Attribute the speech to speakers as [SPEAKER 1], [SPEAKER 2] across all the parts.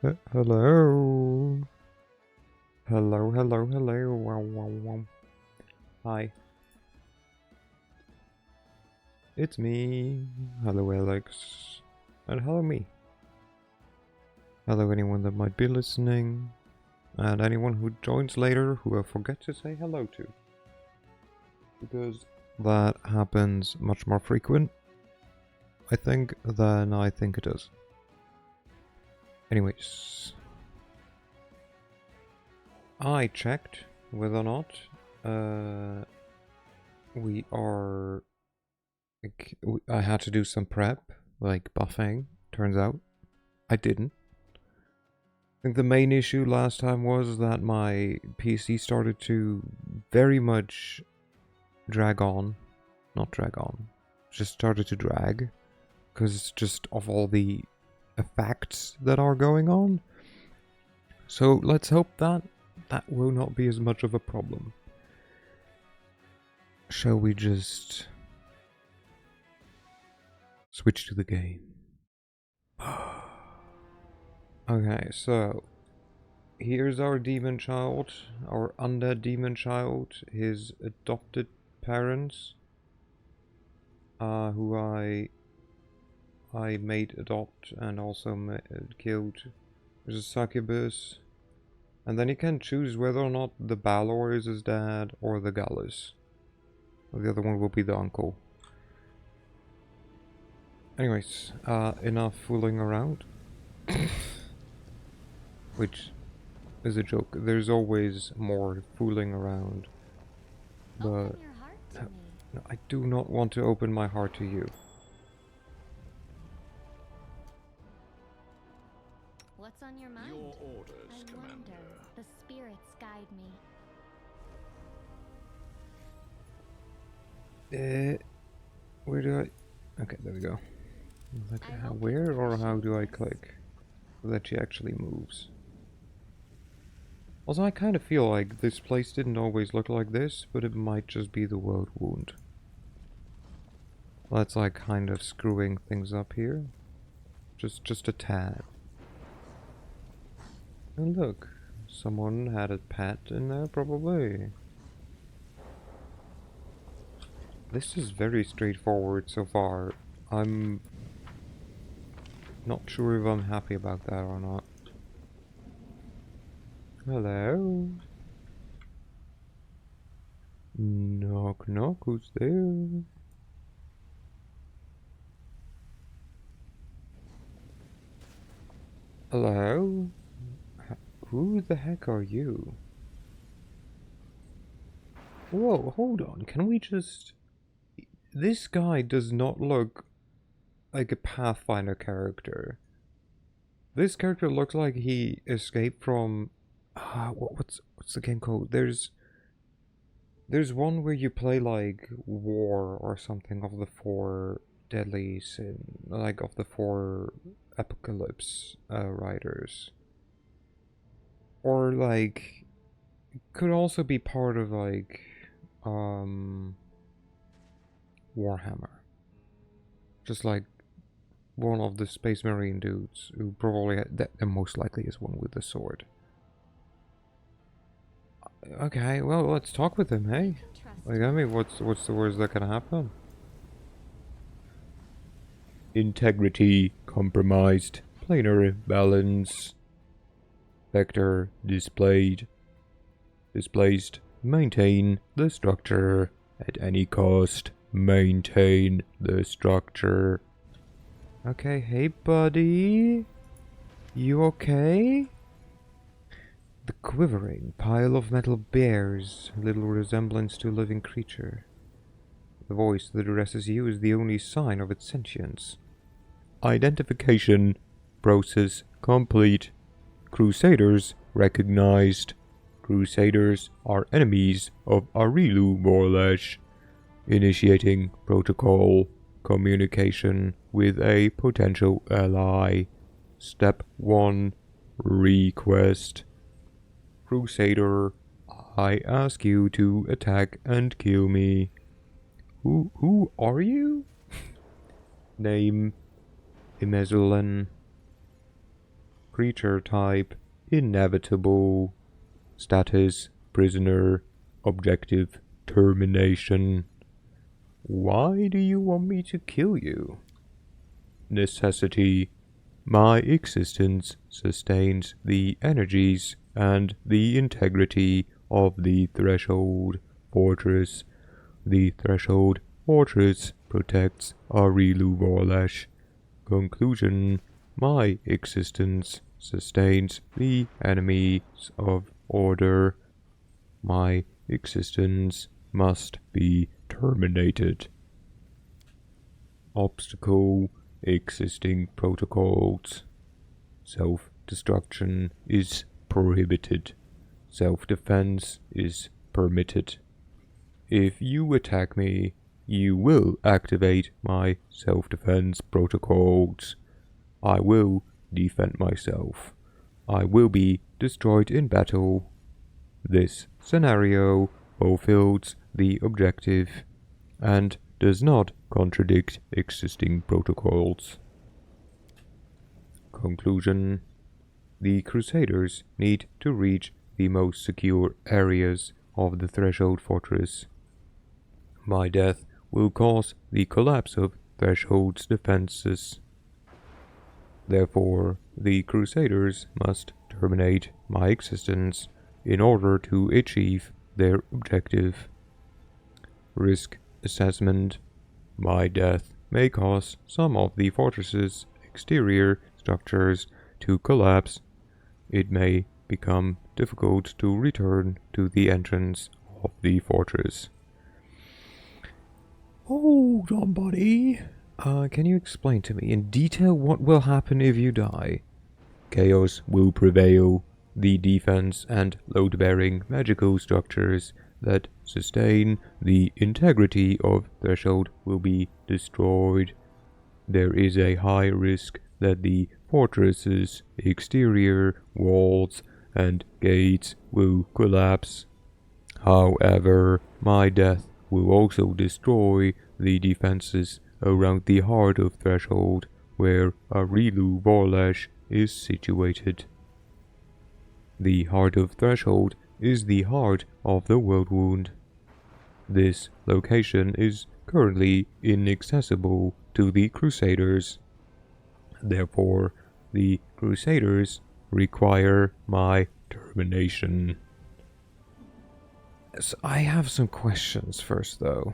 [SPEAKER 1] Hello. Hello. Wow, wow, wow. Hi. It's me. Hello, Alex. And hello, me. Hello, anyone that might be listening. And anyone who joins later who I forget to say hello to. Because that happens much more frequent, I think, than I think it is. Anyways. I checked whether or not we are... I had to do some prep, like buffing. Turns out I didn't. I think the main issue last time was that my PC started to very much drag on. Not drag on. Just started to drag. Because it's just of all the effects that are going on. So let's hope that that will not be as much of a problem. Shall we just switch to the game? Okay, so here's our demon child, our undead demon child, his adopted parents, who I made adopt and also killed. There's a succubus, and then he can choose whether or not the Balor is his dad or the Gallus. The other one will be the uncle. Anyways, enough fooling around. Which is a joke. There's always more fooling around. But no, I do not want to open my heart to you.
[SPEAKER 2] What's on your mind?
[SPEAKER 3] Your orders,
[SPEAKER 2] I
[SPEAKER 3] Commander.
[SPEAKER 2] wonder. The spirits guide me.
[SPEAKER 1] Where do I... Okay, there we go. Like, where or how do I click so that she actually moves? Also, I kind of feel like this place didn't always look like this, but it might just be the world wound. That's like kind of screwing things up here. Just a tad. And look, someone had a pet in there, probably. This is very straightforward so far. I'm not sure if I'm happy about that or not. Hello? Knock knock, who's there? Hello? Who the heck are you? Whoa, hold on, can we just... This guy does not look like a Pathfinder character. This character looks like he escaped from... what's the game called? There's one where you play like War or something of the four deadly sin, like of the four apocalypse riders. Or like, could also be part of like, Warhammer. Just like one of the Space Marine dudes who probably that most likely is one with the sword. Okay, well, let's talk with him, hey? Like, I mean, what's the worst that can happen? Integrity compromised. Planar balance. Vector displayed. Displaced. Maintain the structure. At any cost. Maintain the structure. Okay, hey buddy. You okay? The quivering pile of metal bears little resemblance to a living creature. The voice that addresses you is the only sign of its sentience. Identification process complete. Crusaders recognized. Crusaders are enemies of Arilu Morlesh. Initiating protocol communication with a potential ally. Step 1. Request. Crusader, I ask you to attack and kill me. Who are you? Name, Imezulen. creature type, inevitable, status, prisoner, objective, termination. Why do you want me to kill you? Necessity. My existence sustains the energies and the integrity of the Threshold Fortress. The Threshold Fortress protects Arilu Vorlesh. Conclusion. My existence sustains the enemies of order. My existence must be terminated. Obstacle. Existing protocols. Self-destruction is prohibited. Self-defense is permitted. If you attack me, you will activate my self-defense protocols. I will defend myself. I will be destroyed in battle. This scenario fulfills the objective and does not contradict existing protocols. Conclusion. The Crusaders need to reach the most secure areas of the Threshold Fortress. My death will cause the collapse of Threshold's defenses. Therefore, the Crusaders must terminate my existence in order to achieve their objective. Risk assessment. My death may cause some of the fortress's exterior structures to collapse. It may become difficult to return to the entrance of the fortress. Hold on, buddy. Can you explain to me in detail what will happen if you die? Chaos will prevail. The defense and load-bearing magical structures that sustain the integrity of Threshold will be destroyed. There is a high risk that the fortress's exterior walls and gates will collapse. However, my death will also destroy the defenses around the heart of Threshold, where Arilu Vorlesh is situated. The heart of Threshold is the heart of the World Wound. This location is currently inaccessible to the Crusaders. Therefore, the Crusaders require my termination. So I have some questions first, though.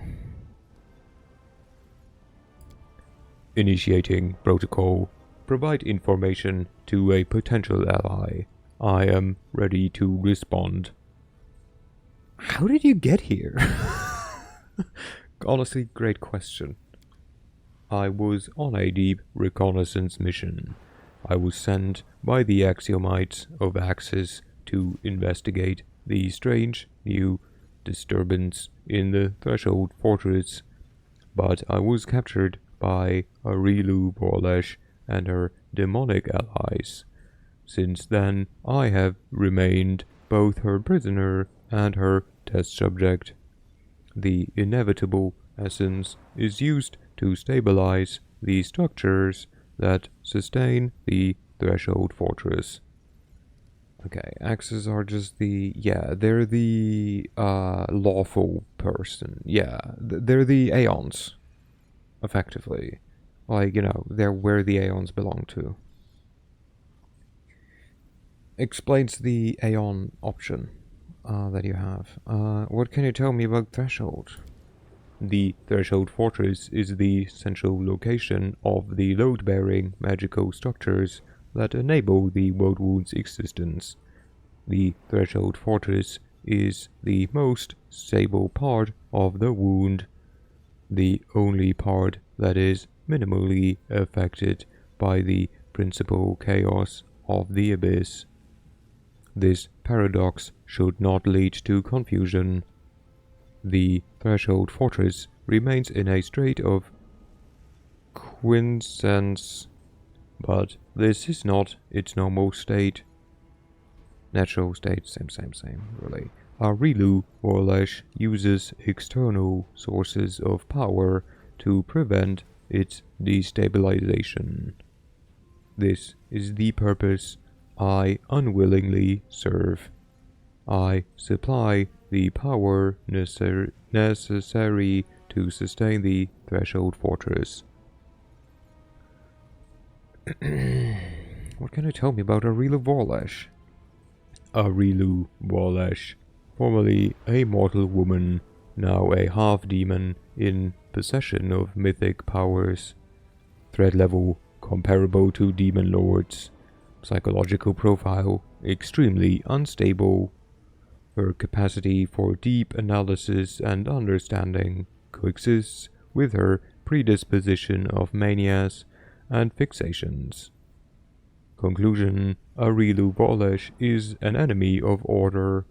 [SPEAKER 1] Initiating protocol. Provide information to a potential ally. I am ready to respond. How did you get here? Honestly, great question. I was on a deep reconnaissance mission. I was sent by the Axiomites of Axis to investigate the strange new disturbance in the Threshold Fortress, but I was captured by Arilu Vorlesh and her demonic allies. Since then, I have remained both her prisoner and her test subject. The inevitable essence is used to stabilize the structures that sustain the Threshold Fortress. Okay, axes are just they're the lawful person. Yeah, they're the Aeons, effectively. Like, they're where the Aeons belong to. Explains the Aeon option that you have. What can you tell me about Threshold? The Threshold Fortress is the central location of the load-bearing magical structures that enable the World Wound's existence. The Threshold Fortress is the most stable part of the wound, the only part that is minimally affected by the principal chaos of the Abyss. This paradox should not lead to confusion. The Threshold Fortress remains in a state of quiescence, but this is not its normal state. Natural state, same, really. Arilu Vorlesh uses external sources of power to prevent its destabilization. This is the purpose I unwillingly serve. I supply the power necessary to sustain the Threshold Fortress. What can you tell me about Arilu Vorlesh? Arilu Vorlesh, formerly a mortal woman, now a half-demon in possession of mythic powers. Threat level comparable to demon lords. Psychological profile extremely unstable. Her capacity for deep analysis and understanding coexists with her predisposition of manias and fixations. Conclusion: Arilu Volesh is an enemy of order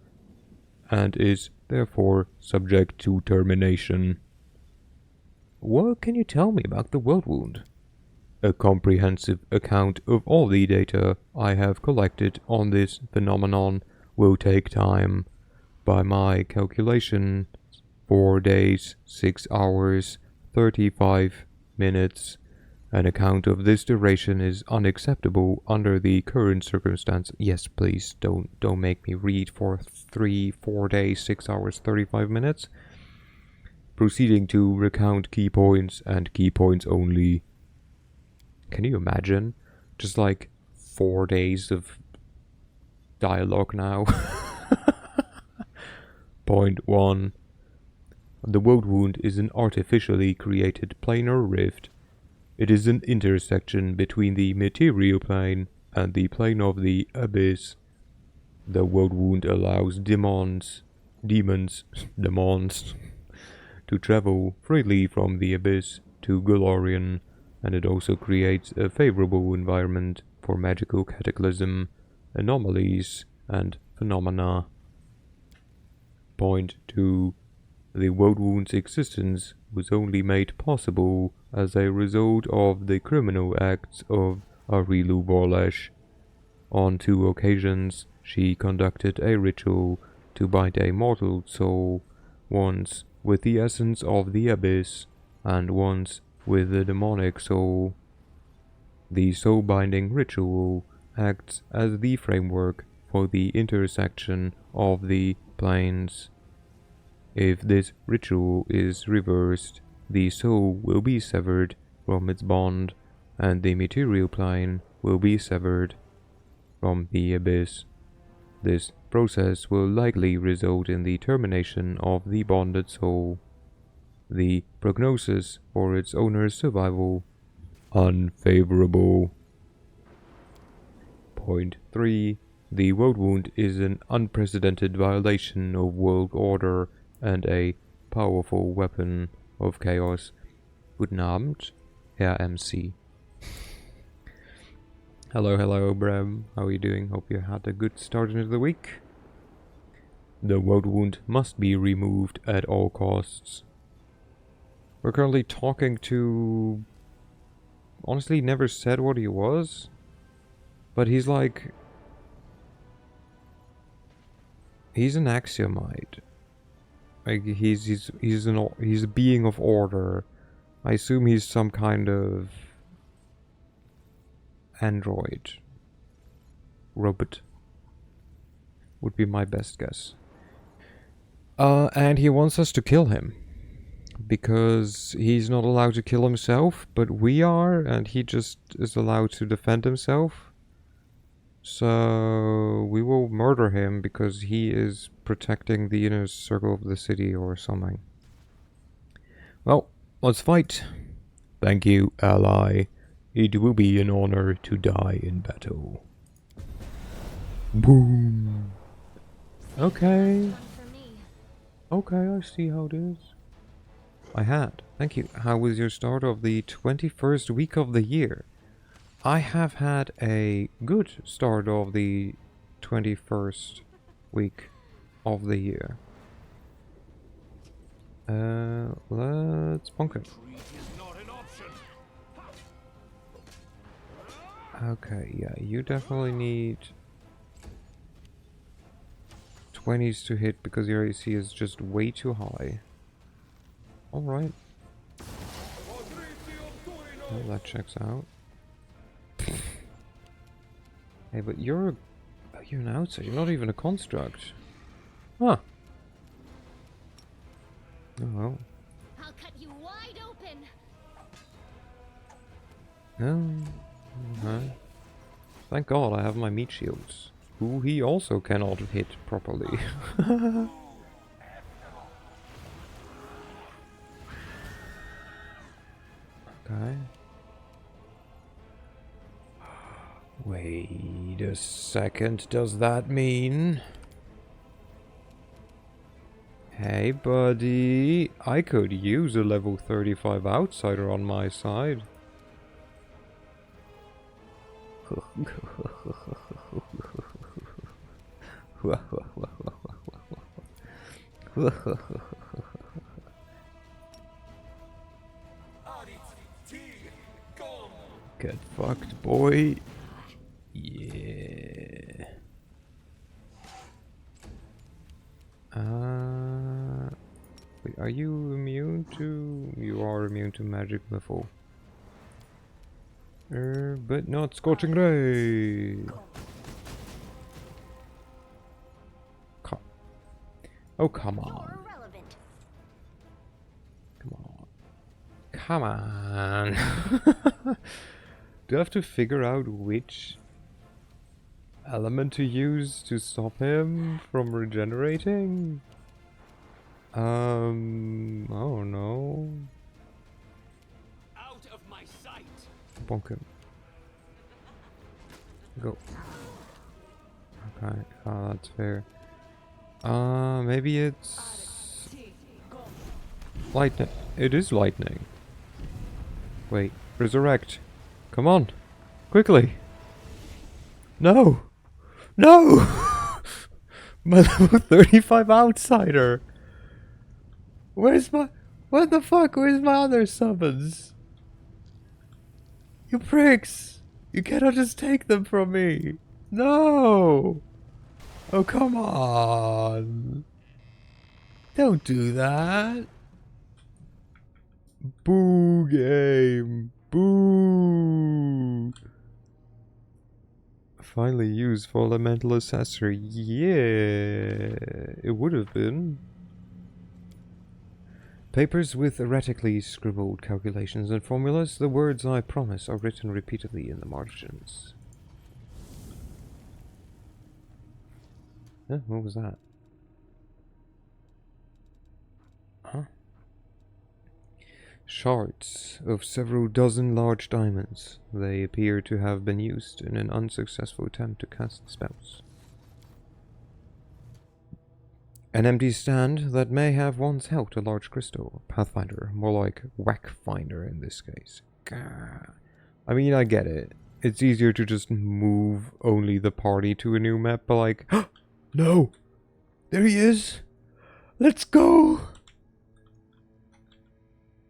[SPEAKER 1] and is therefore subject to termination. What can you tell me about the World Wound? A comprehensive account of all the data I have collected on this phenomenon will take time. By my calculation, 4 days, 6 hours, 35 minutes. An account of this duration is unacceptable under the current circumstance. Yes, please, don't make me read for 4 days, 6 hours, 35 minutes. Proceeding to recount key points and key points only. Can you imagine? Just like 4 days of dialogue now. Point 1. The World Wound is an artificially created planar rift. It is an intersection between the material plane and the plane of the abyss. The World Wound allows demons, to travel freely from the abyss to Golarion, and it also creates a favorable environment for magical cataclysm, anomalies, and phenomena. Point 2. The World Wound's existence was only made possible as a result of the criminal acts of Arilu Vorlesh. On 2 occasions, she conducted a ritual to bind a mortal soul, once with the essence of the abyss, and once with the demonic soul. The soul-binding ritual acts as the framework for the intersection of the planes. If this ritual is reversed, the soul will be severed from its bond, and the material plane will be severed from the abyss. This process will likely result in the termination of the bonded soul. The prognosis for its owner's survival: unfavorable. Point 3. The World Wound is an unprecedented violation of world order and a powerful weapon of chaos. Guten Abend, Herr MC. Hello, Bram. How are you doing? Hope you had a good start into the week. The World Wound must be removed at all costs. We're currently talking to... honestly, never said what he was. But he's like... he's an axiomite. Like, he's a being of order. I assume he's some kind of android. Robot. Would be my best guess. And he wants us to kill him. Because he's not allowed to kill himself, but we are, and he just is allowed to defend himself. So we will murder him because he is protecting the inner circle of the city or something. Well, let's fight. Thank you, ally. It will be an honor to die in battle. Boom. Okay. Okay, I see how it is. I had. Thank you. How was your start of the 21st week of the year? I have had a good start of the 21st week of the year. Let's bonk it. Okay, yeah, you definitely need 20s to hit because your AC is just way too high. Alright. Well, that checks out. Hey, but you're a You're an outsider. You're not even a construct. Huh. Oh well.
[SPEAKER 2] I'll cut you wide open.
[SPEAKER 1] Oh. Okay. Thank God I have my meat shields. Who he also cannot hit properly. Okay. Wait a second, does that mean... Hey buddy, I could use a level 35 outsider on my side. Get fucked, boy. Yeah. Wait, are you immune to... You are immune to magic missile. But not scorching ray. Oh, come on. Come on. Come on. Do I have to figure out which element to use to stop him from regenerating? Oh no.
[SPEAKER 3] Out of my sight.
[SPEAKER 1] Bonk him. Go. Okay, that's fair. Maybe it's... lightning. It is lightning. Wait, resurrect. Come on. Quickly. No! No! My level 35 outsider! Where's my... What the fuck? Where's my other summons? You pricks! You cannot just take them from me! No! Oh, come on! Don't do that! Boo game! Boo! Finally used for elemental accessory. Yeah, it would have been. Papers with erratically scribbled calculations and formulas. The words I promise are written repeatedly in the margins. Huh? What was that? Huh? Shards of several dozen large diamonds. They appear to have been used in an unsuccessful attempt to cast spells. An empty stand that may have once held a large crystal. Pathfinder, more like Whackfinder in this case. Gah. I mean, I get it. It's easier to just move only the party to a new map, but like... No! There he is! Let's go!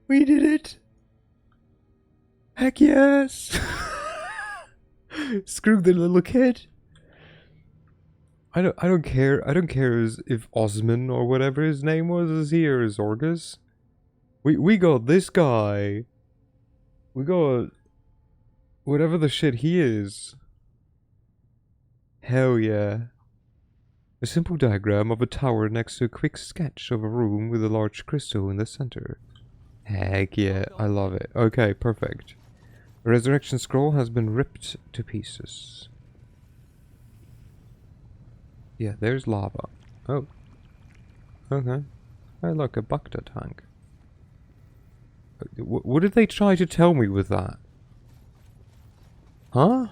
[SPEAKER 1] We did it! Heck yes! Screw the little kid! I don't care if Osman or whatever his name was is here, is Orgus. We got this guy. We got whatever the shit he is. Hell yeah. A simple diagram of a tower next to a quick sketch of a room with a large crystal in the center. Heck yeah, I love it. Okay, perfect. The resurrection scroll has been ripped to pieces. Yeah, there's lava. Oh. Okay. Hey, look, a Bacta tank. What did they try to tell me with that? Huh?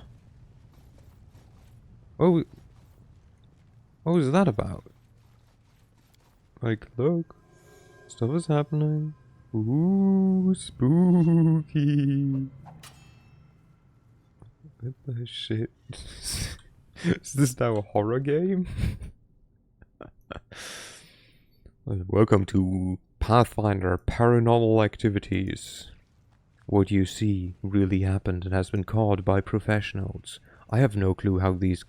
[SPEAKER 1] Oh. What was that about? Like, look. Stuff is happening. Ooh, spooky. What the shit? Is this now a horror game? Welcome to Pathfinder Paranormal Activities. What you see really happened and has been caught by professionals. I have no clue how these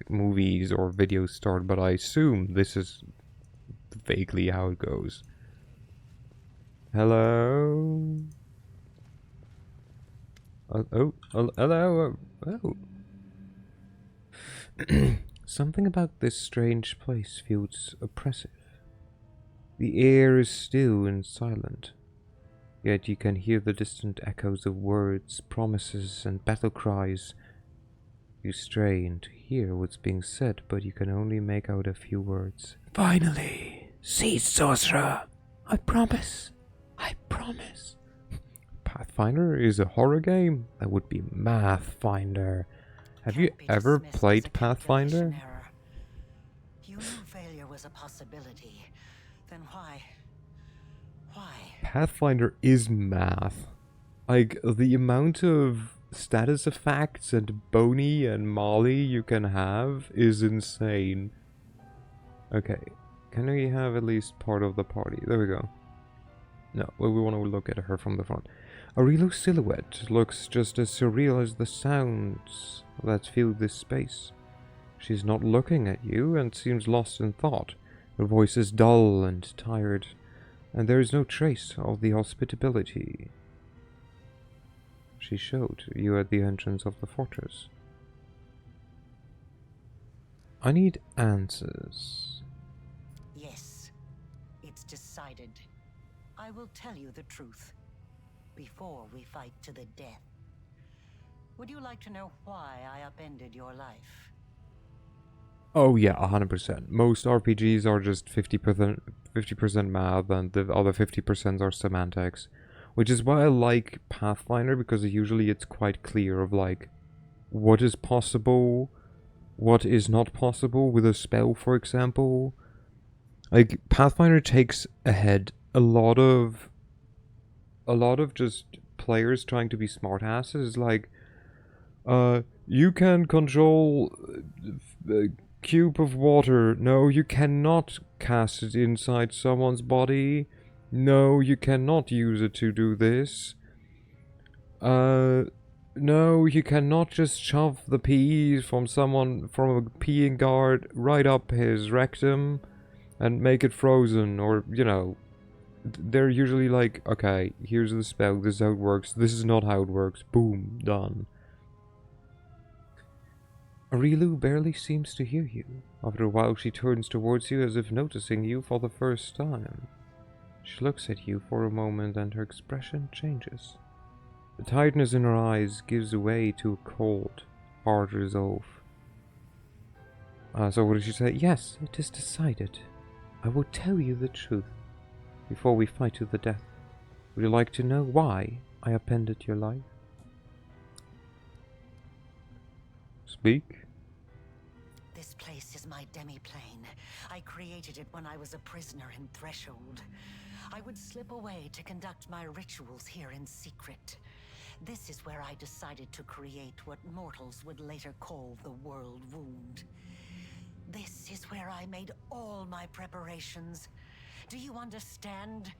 [SPEAKER 1] movies or videos start, but I assume this is vaguely how it goes. Hello? Hello? Oh. Something about this strange place feels oppressive. The air is still and silent, yet you can hear the distant echoes of words, promises, and battle cries. You strain to hear what's being said, but you can only make out a few words. Finally! Cease, sorcerer! I promise! I promise! Pathfinder is a horror game? That would be Mathfinder. Have you ever played Pathfinder?
[SPEAKER 3] You knew failure was a possibility. Then why? Why?
[SPEAKER 1] Pathfinder is math. Like, the amount of status effects and Boney and Molly you can have is insane. Okay, can we have at least part of the party? There we go. No, well, we want to look at her from the front. Arilo's silhouette looks just as surreal as the sounds that fill this space. She's not looking at you and seems lost in thought. Her voice is dull and tired, and there is no trace of the hospitality she showed you at the entrance of the fortress. I need answers.
[SPEAKER 3] Yes, it's decided. I will tell you the truth before we fight to the death. Would you like to know why I upended your life?
[SPEAKER 1] Oh yeah, 100%. Most RPGs are just 50% math and the other 50% are semantics. Which is why I like Pathfinder, because usually it's quite clear of like what is possible, what is not possible with a spell, for example. Like Pathfinder takes ahead a lot of just players trying to be smartasses. Like, you can control a cube of water. No, you cannot cast it inside someone's body. No, you cannot use it to do this. No, you cannot just shove the pee from a peeing guard right up his rectum and make it frozen, or, you know. They're usually like, okay, here's the spell, this is how it works, this is not how it works, boom, done. Arilu barely seems to hear you. After a while she turns towards you as if noticing you for the first time. She looks at you for a moment and her expression changes. The tiredness in her eyes gives way to a cold, hard resolve. So what did she say? Yes, it is decided. I will tell you the truth before we fight to the death. Would you like to know why I upended your life? Speak.
[SPEAKER 3] This place is my demi-plane. I created it when I was a prisoner in Threshold. I would slip away to conduct my rituals here in secret. This is where I decided to create what mortals would later call the World Wound. This is where I made all my preparations. Do you understand?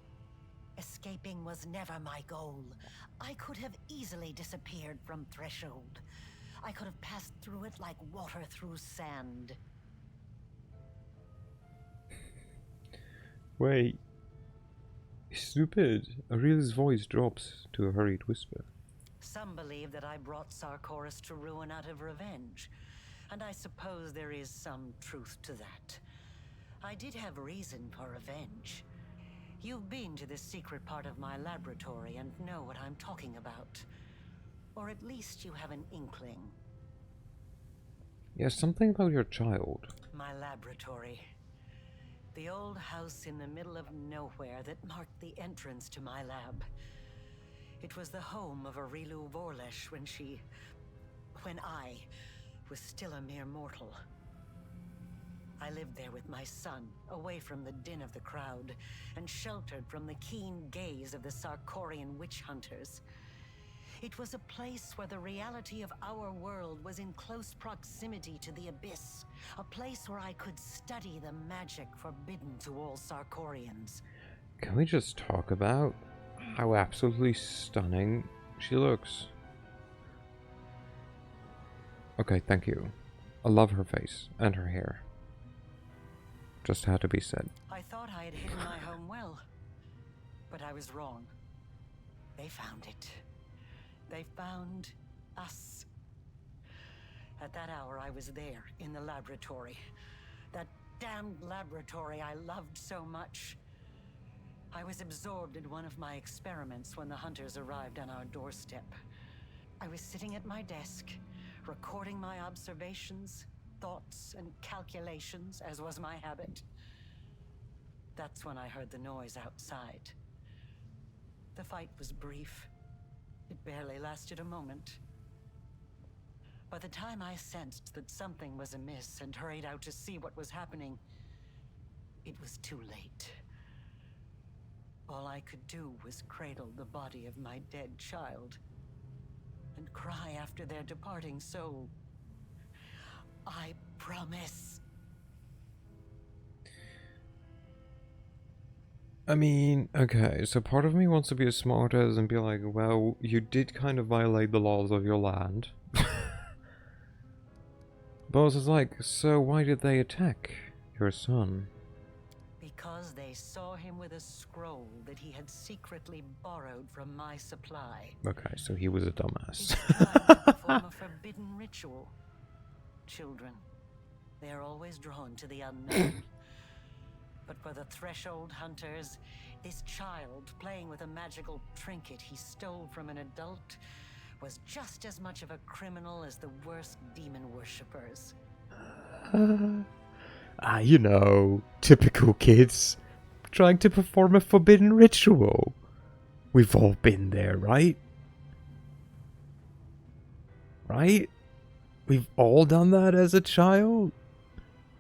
[SPEAKER 3] Escaping was never my goal. I could have easily disappeared from Threshold. I could have passed through it like water through sand.
[SPEAKER 1] Wait. Stupid. Ariel's voice drops to a hurried whisper.
[SPEAKER 3] Some believe that I brought Sarkoris to ruin out of revenge, and I suppose there is some truth to that. I did have reason for revenge. You've been to this secret part of my laboratory and know what I'm talking about. Or at least you have an inkling.
[SPEAKER 1] Yes, something about your child.
[SPEAKER 3] My laboratory. The old house in the middle of nowhere that marked the entrance to my lab. It was the home of Arilu Vorlesh when I was still a mere mortal. I lived there with my son, away from the din of the crowd, and sheltered from the keen gaze of the Sarkorian witch hunters. It was a place where the reality of our world was in close proximity to the abyss. A place where I could study the magic forbidden to all Sarkorians.
[SPEAKER 1] Can we just talk about how absolutely stunning she looks? Okay, thank you. I love her face and her hair. Just had to be said.
[SPEAKER 3] I thought I had hidden my home well, but I was wrong. They found it. They found us. At that hour, I was there, in the laboratory. That damned laboratory I loved so much. I was absorbed in one of my experiments when the hunters arrived on our doorstep. I was sitting at my desk, recording my observations, thoughts, and calculations, as was my habit. That's when I heard the noise outside. The fight was brief. It barely lasted a moment. By the time I sensed that something was amiss and hurried out to see what was happening, it was too late. All I could do was cradle the body of my dead child and cry after their departing soul. I promise.
[SPEAKER 1] I mean, okay, so part of me wants to be as smart as and be like, well, you did kind of violate the laws of your land. But it's like, so why did they attack your son?
[SPEAKER 3] Because they saw him with a scroll that he had secretly borrowed from my supply.
[SPEAKER 1] Okay, so he was a dumbass.
[SPEAKER 3] He's trying to perform a forbidden ritual. Children, they're always drawn to the unknown. But for the threshold hunters, this child playing with a magical trinket he stole from an adult was just as much of a criminal as the worst demon worshippers.
[SPEAKER 1] You know, typical kids trying to perform a forbidden ritual. We've all been there, right? Right? We've all done that as a child.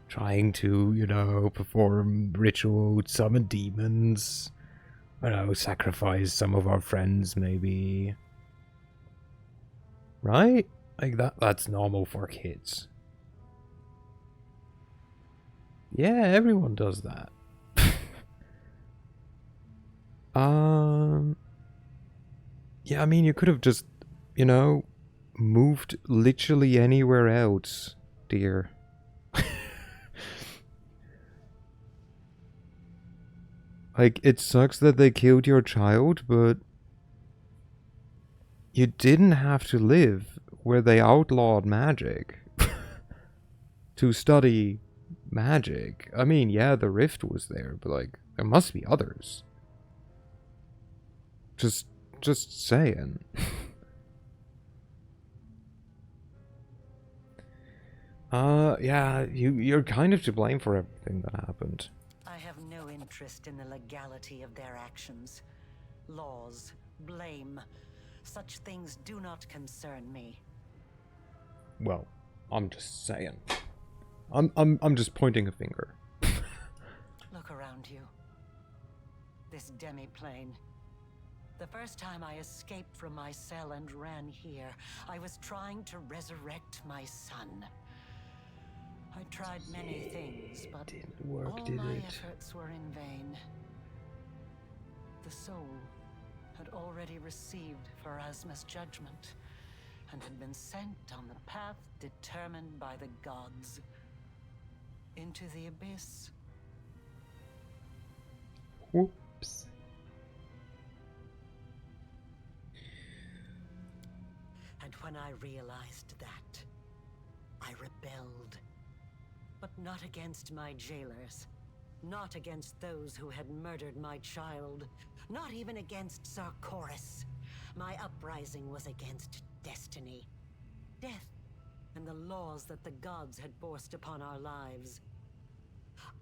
[SPEAKER 1] Trying to, you know, perform rituals, summon demons. I don't know, sacrifice some of our friends, maybe. Right? Like, that's normal for kids. Yeah, everyone does that. Yeah, I mean, you could have just, you know, moved literally anywhere else, dear. Like, it sucks that they killed your child, but you didn't have to live where they outlawed magic to study magic. I mean, yeah, the rift was there, but like, there must be others. Just saying. Yeah, you're kind of to blame for everything that happened.
[SPEAKER 3] I have no interest in the legality of their actions. Laws, blame, such things do not concern me.
[SPEAKER 1] Well, I'm just saying. I'm just pointing a finger.
[SPEAKER 3] Look around you. This demi-plane. The first time I escaped from my cell and ran here, I was trying to resurrect my son. I tried many things, but
[SPEAKER 1] didn't work,
[SPEAKER 3] all
[SPEAKER 1] did
[SPEAKER 3] my
[SPEAKER 1] it?
[SPEAKER 3] efforts were in vain. The soul had already received Pharasma's judgment and had been sent on the path determined by the gods. Into the abyss.
[SPEAKER 1] Whoops.
[SPEAKER 3] And when I realized that, I rebelled. But not against my jailers. Not against those who had murdered my child. Not even against Sarkoris. My uprising was against destiny. Death and the laws that the gods had forced upon our lives.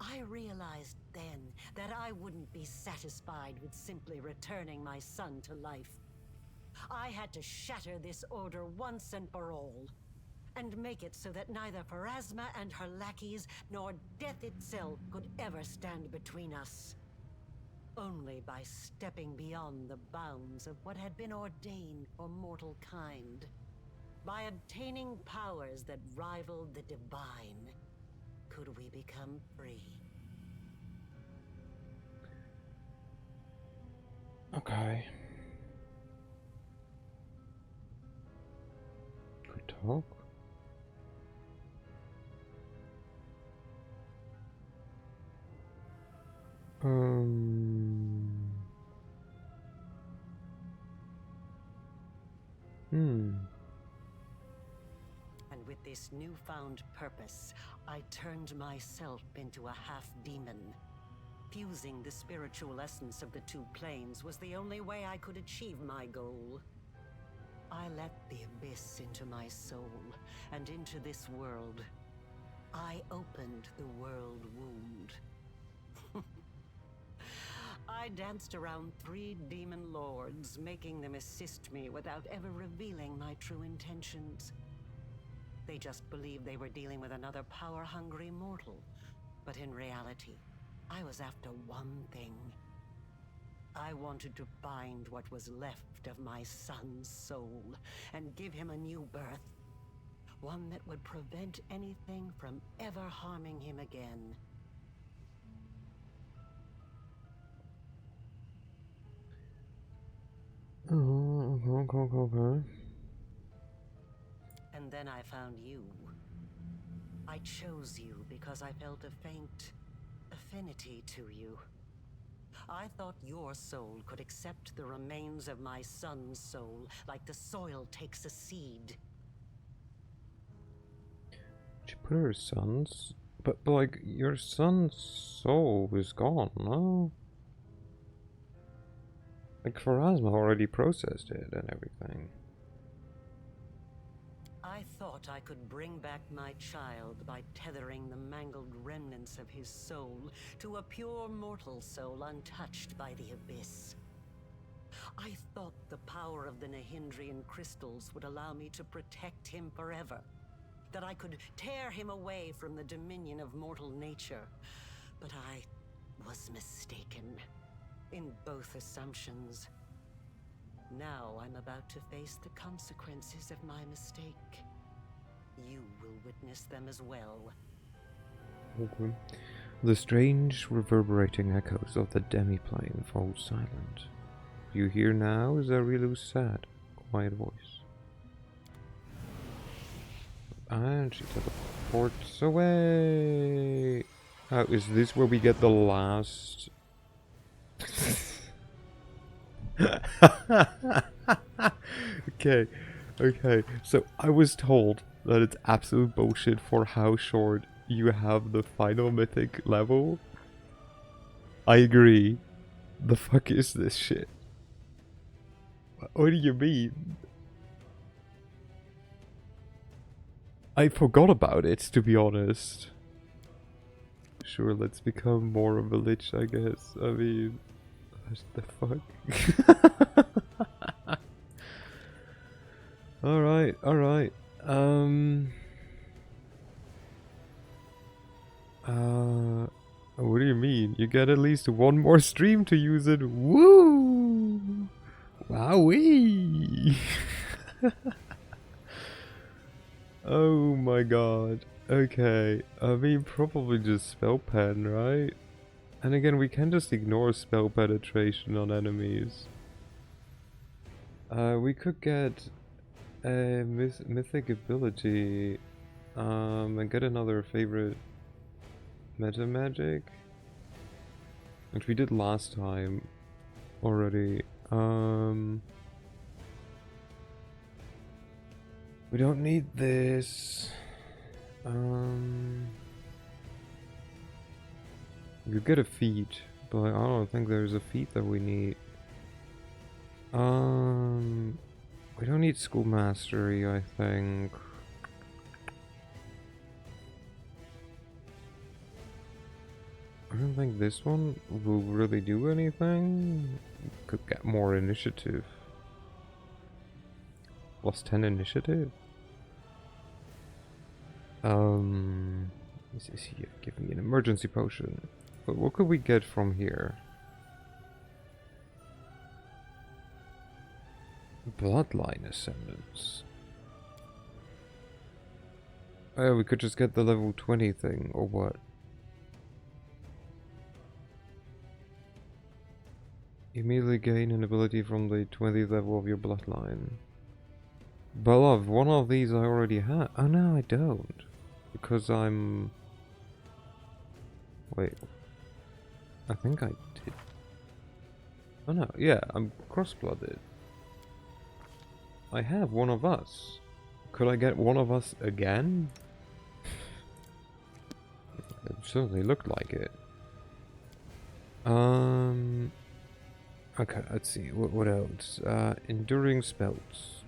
[SPEAKER 3] I realized then that I wouldn't be satisfied with simply returning my son to life. I had to shatter this order once and for all, and make it so that neither Pharasma and her lackeys nor death itself could ever stand between us. Only by stepping beyond the bounds of what had been ordained for mortal kind, by obtaining powers that rivaled the divine, could we become free.
[SPEAKER 1] Okay. Good talk.
[SPEAKER 3] with this newfound purpose, I turned myself into a half-demon. Fusing the spiritual essence of the two planes was the only way I could achieve my goal. I let the abyss into my soul, and into this world. I opened the world wound. I danced around 3 demon lords, making them assist me without ever revealing my true intentions. They just believed they were dealing with another power-hungry mortal. But in reality, I was after one thing. I wanted to find what was left of my son's soul and give him a new birth. One that would prevent anything from ever harming him again.
[SPEAKER 1] Okay.
[SPEAKER 3] And then I found you. I chose you because I felt a faint affinity to you. I thought your soul could accept the remains of my son's soul, like the soil takes a seed.
[SPEAKER 1] She put her son's... But like, your son's soul is gone, no? Like, Pharasma already processed it and everything.
[SPEAKER 3] I thought I could bring back my child by tethering the mangled remnants of his soul to a pure mortal soul untouched by the abyss. I thought the power of the Nahindrian crystals would allow me to protect him forever. That I could tear him away from the dominion of mortal nature. But I was mistaken in both assumptions. Now I'm about to face the consequences of my mistake. You will witness them as well.
[SPEAKER 1] Okay. The strange reverberating echoes of the demiplane fall silent. You hear now Zarilu's sad, quiet voice. And she teleports away! Oh, is this where we get the last... Okay, so I was told that it's absolute bullshit for how short you have the final mythic level. I agree. The fuck is this shit? What do you mean? I forgot about it, to be honest. Sure, let's become more of a lich, I guess. I mean, what the fuck? Alright. What do you mean? You get at least one more stream to use it. Woo! Wowee! Oh my god. Okay. I mean, probably just spell pen, right? And again, we can just ignore spell penetration on enemies. We could get a mythic ability, and get another favorite meta magic, which we did last time already. We don't need this. We could get a feat, but I don't think there's a feat that we need. We don't need school mastery, I think. I don't think this one will really do anything. Could get more initiative. Plus 10 initiative. This is here. Give me an emergency potion. But what could we get from here? Bloodline ascendance. Oh, we could just get the level 20 thing, or what? Immediately gain an ability from the 20th level of your bloodline. Beloved, one of these I already have. Oh no, I don't. Because I'm... Wait. I think I did. Oh no, yeah, I'm cross-blooded. I have one of us. Could I get one of us again? It certainly looked like it. Okay, let's see. What else? Enduring spells.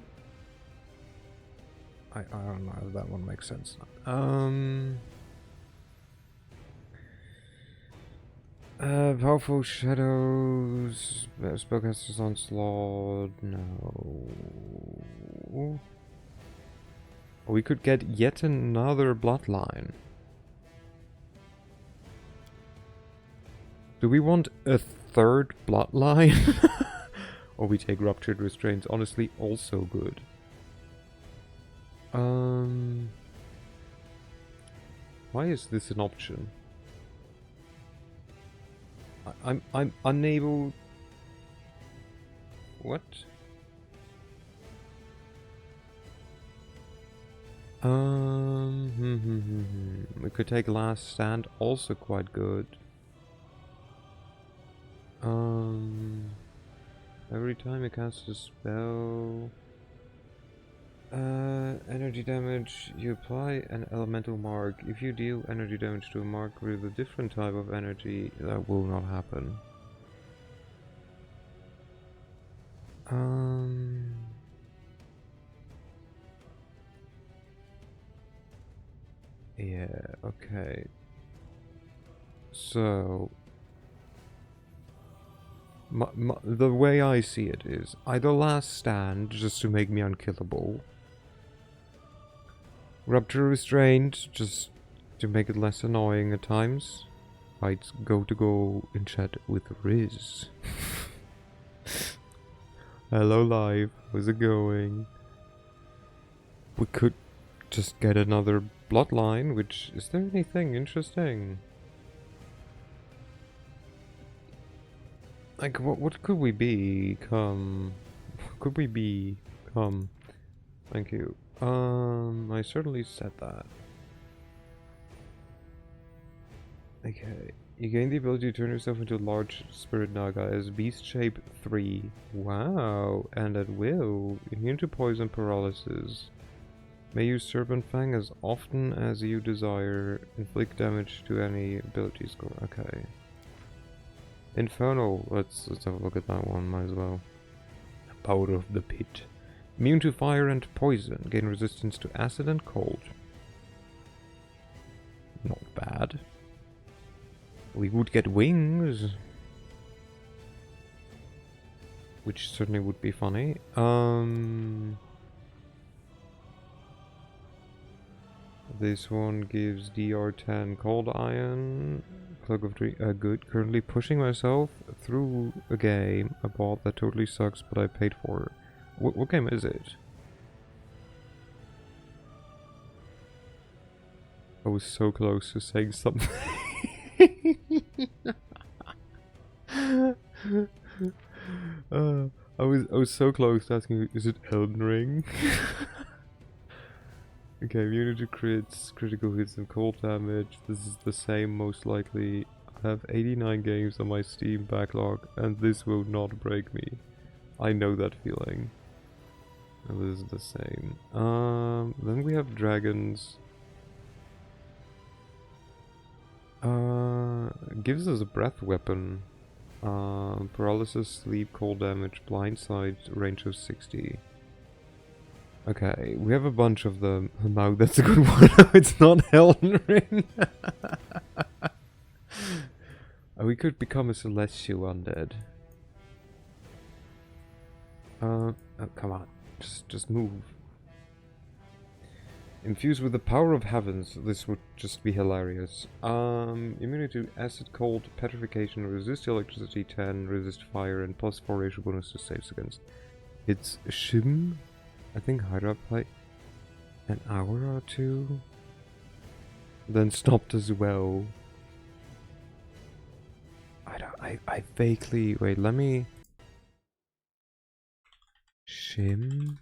[SPEAKER 1] I don't know if that one makes sense. Powerful shadows. Spellcaster's onslaught. No. We could get yet another bloodline. Do we want a third bloodline? Or we take ruptured restraints. Honestly, also good. Why is this an option? I'm unable. What? We could take Last Stand, also quite good. Every time you cast a spell, energy damage, you apply an elemental mark. If you deal energy damage to a mark with a different type of energy, that will not happen. Yeah, okay. So, the way I see it is either Last Stand, just to make me unkillable. Rupture Restraint, just to make it less annoying at times. Right, go in chat with Riz. Hello live, how's it going? We could just get another bloodline, which... Is there anything interesting? Like, what could we become? Could we become? Thank you. I certainly said that. Okay. You gain the ability to turn yourself into a large spirit naga as Beast Shape 3. Wow. And at will. Immune to poison paralysis. May use Serpent Fang as often as you desire. Inflict damage to any ability score. Okay. Infernal. Let's have a look at that one. Might as well. Power of the Pit. Immune to fire and poison. Gain resistance to acid and cold. Not bad. We would get wings. Which certainly would be funny. This one gives DR10 Cold Iron. Cloak of Tree. Good. Currently pushing myself through a game. A bot that totally sucks, but I paid for. What game is it? I was so close to saying something. I was so close to asking, is it Elden Ring? Okay, immunity to crits, critical hits and cold damage. This is the same most likely. I have 89 games on my Steam backlog and this will not break me. I know that feeling. And this is the same. Then we have dragons. Gives us a breath weapon. Paralysis, sleep, cold damage, blindside, range of 60. Okay, we have a bunch of them. No, that's a good one. It's not Elden Ring. We could become a celestial undead. Oh, come on. Just move. Infused with the power of heavens, this would just be hilarious. Immunity to acid, cold, petrification, resist electricity 10, resist fire, and +4 ratio bonus to saves against. It's Shim, I think Hydra play an hour or two, then stopped as well. I vaguely, wait, let me... Shim?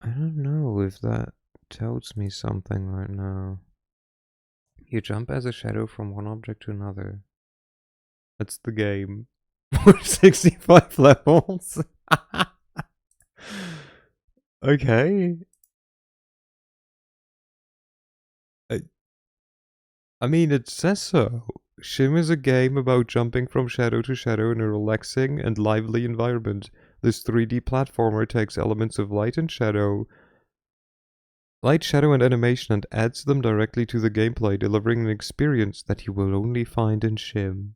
[SPEAKER 1] I don't know if that tells me something right now. You jump as a shadow from one object to another. That's the game. For 65 levels. Okay. I mean, it says so. Shim is a game about jumping from shadow to shadow in a relaxing and lively environment. This 3D platformer takes elements of light, shadow, and animation and adds them directly to the gameplay, delivering an experience that you will only find in Shim.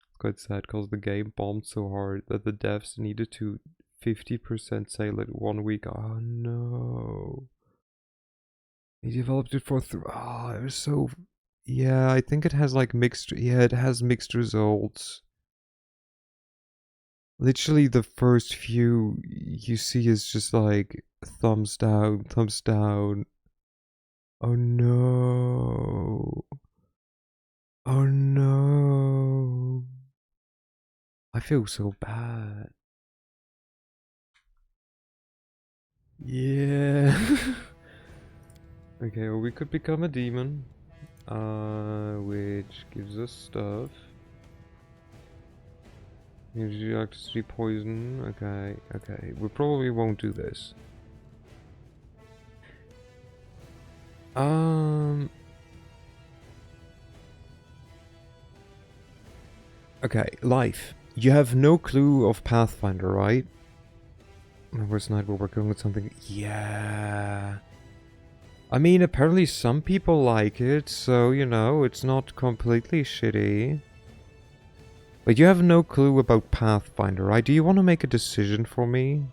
[SPEAKER 1] It's quite sad because the game bombed so hard that the devs needed to 50% sale it 1 week. Oh no. He developed it for it was so... Yeah, I think it has like mixed... Yeah, it has mixed results. Literally the first few you see is just like thumbs down, thumbs down. Oh no. Oh no. I feel so bad. Yeah. Okay, well we could become a demon. Which gives us stuff. Usually electricity, poison. Okay, okay. We probably won't do this. Okay, life. You have no clue of Pathfinder, right? Where's night we're working with something? Yeah. I mean, apparently some people like it, so, you know, it's not completely shitty. But you have no clue about Pathfinder, right? Do you want to make a decision for me?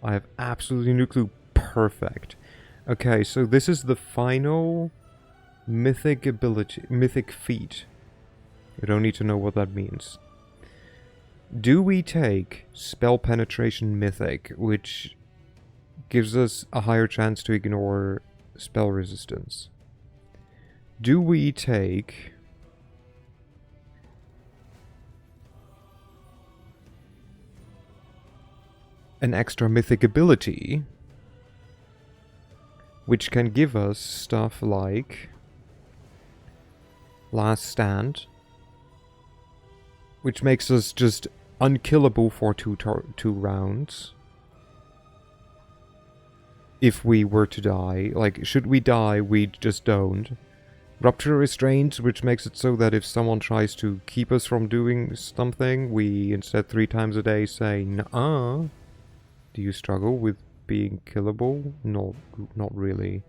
[SPEAKER 1] I have absolutely no clue. Perfect. Okay, so this is the final mythic ability, mythic feat. You don't need to know what that means. Do we take Spell Penetration Mythic, which gives us a higher chance to ignore spell resistance? Do we take an extra mythic ability, which can give us stuff like Last Stand, which makes us just unkillable for two rounds. If we were to die, like, should we die, we just don't. Rupture Restraint, which makes it so that if someone tries to keep us from doing something, we instead 3 times a day say, "Nuh-uh." Do you struggle with being killable? No, not really.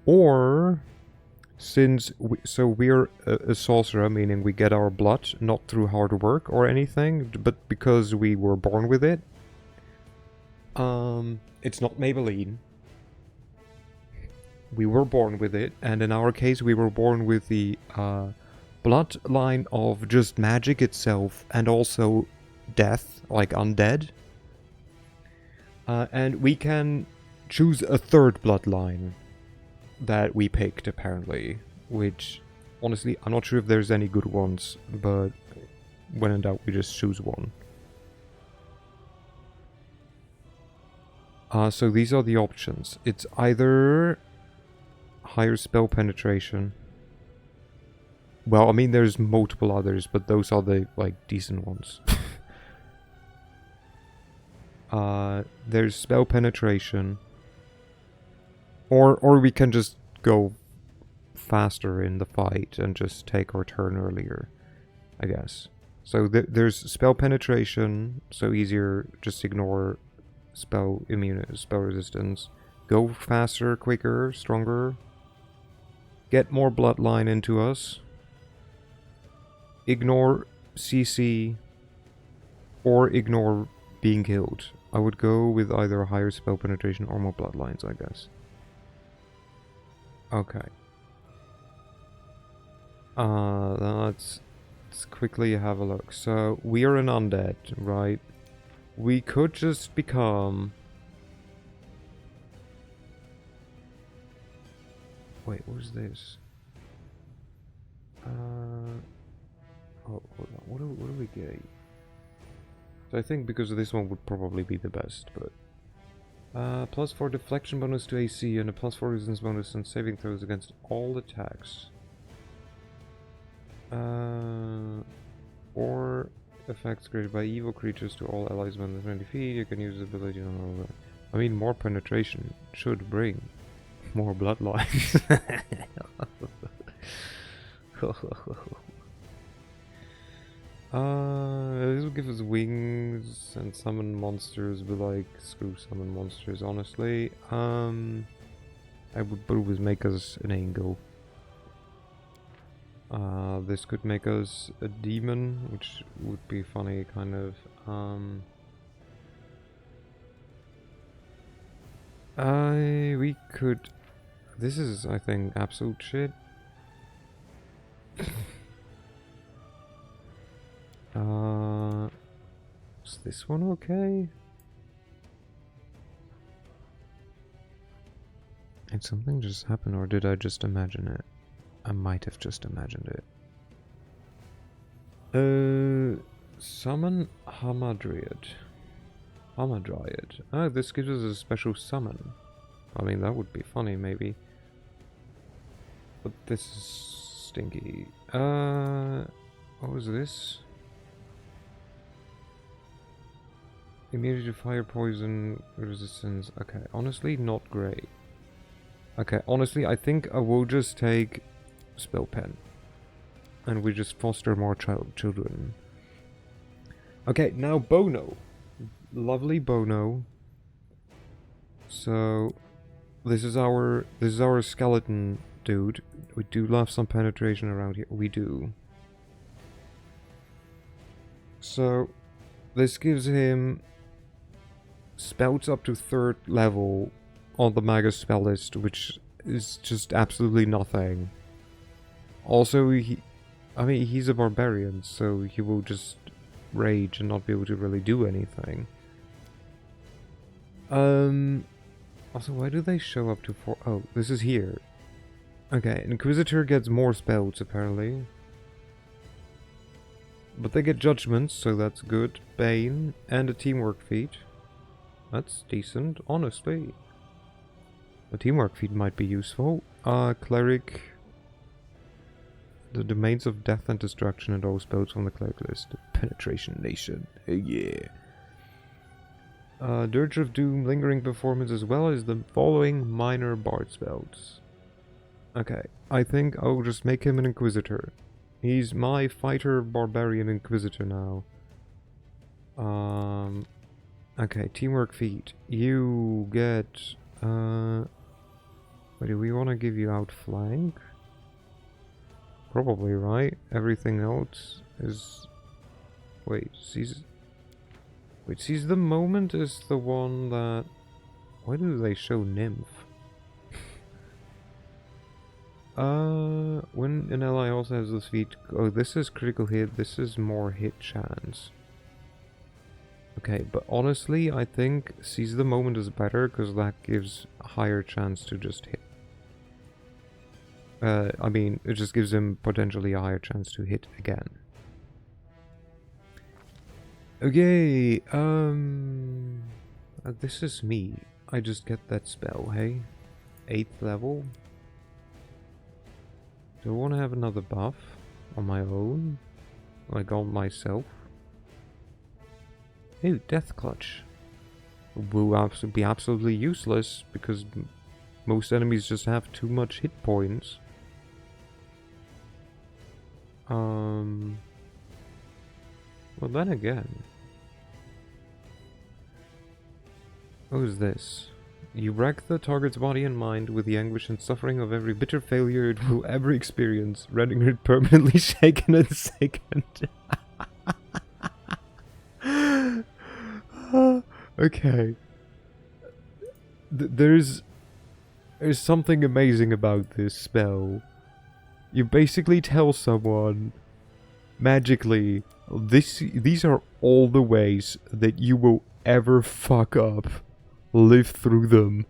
[SPEAKER 1] Or, since we're a sorcerer, meaning we get our blood not through hard work or anything, but because we were born with it. It's not Maybelline. We were born with it, and in our case, we were born with the bloodline of just magic itself, and also death, like undead. And we can choose a third bloodline that we picked, apparently, which, honestly, I'm not sure if there's any good ones, but when in doubt, we just choose one. So these are the options. It's either higher spell penetration. Well, I mean, there's multiple others, but those are the, like, decent ones. There's spell penetration. Or we can just go faster in the fight and just take our turn earlier, I guess. So there's spell penetration, so easier, just ignore spell resistance. Go faster, quicker, stronger. Get more bloodline into us. Ignore CC. Or ignore being killed. I would go with either a higher spell penetration or more bloodlines, I guess. Okay. Let's quickly have a look. So, we are an undead, right? We could just become... Wait, what is this? Oh, hold on. What are we getting? So I think because of this one would probably be the best, but... +4 deflection bonus to AC and a +4 resistance bonus on saving throws against all attacks. Or effects created by evil creatures to all allies within 20 feet. You can use the ability on. I mean, more penetration should bring more bloodlines. This will give us wings and summon monsters, but like, screw summon monsters, honestly. I would always make us an angle. This could make us a demon, which would be funny, kind of. We could. This is, I think, absolute shit. Is this one okay? Did something just happen, or did I just imagine it? I might have just imagined it. Summon Hamadryad. Hamadryad. Oh, this gives us a special summon. I mean, that would be funny, maybe. But this is stinky. What was this? Immunity to fire, poison, resistance. Okay, honestly, not great. Okay, honestly, I think I will just take Spell Pen. And we just foster more children. Okay, now Bono. Lovely Bono. So this is our skeleton dude. We do love some penetration around here. We do. So this gives him spells up to 3rd level on the Magus spell list, which is just absolutely nothing. Also, I mean, he's a barbarian, so he will just rage and not be able to really do anything. Also, why do they show up to 4? Oh, this is here. Okay, Inquisitor gets more spells, apparently. But they get judgments, so that's good. Bane, and a teamwork feat. That's decent, honestly. A teamwork feat might be useful. Cleric. The domains of death and destruction and all spells from the cleric list. Penetration Nation. Yeah. Dirge of Doom, Lingering Performance, as well as the following minor bard spells. Okay, I think I'll just make him an Inquisitor. He's my fighter barbarian Inquisitor now. Okay, teamwork feat. You get, wait, do we want to give you outflank? Probably, right? Everything else is... Wait, seize the moment is the one that... Why do they show Nymph? When an ally also has this feat... Oh, this is critical hit, this is more hit chance. Okay, but honestly, I think seize the moment is better, because that gives a higher chance to just hit. I mean, it just gives him potentially a higher chance to hit again. Okay, this is me. I just get that spell, hey? 8th level. Do I want to have another buff on my own? Like on myself? Ooh, Death Clutch. Will be absolutely useless because most enemies just have too much hit points. Well, then again. What is this? You wreck the target's body and mind with the anguish and suffering of every bitter failure it will ever experience, rendering it permanently shaken and sickened. Okay. There's something amazing about this spell. You basically tell someone magically, these are all the ways that you will ever fuck up. Live through them.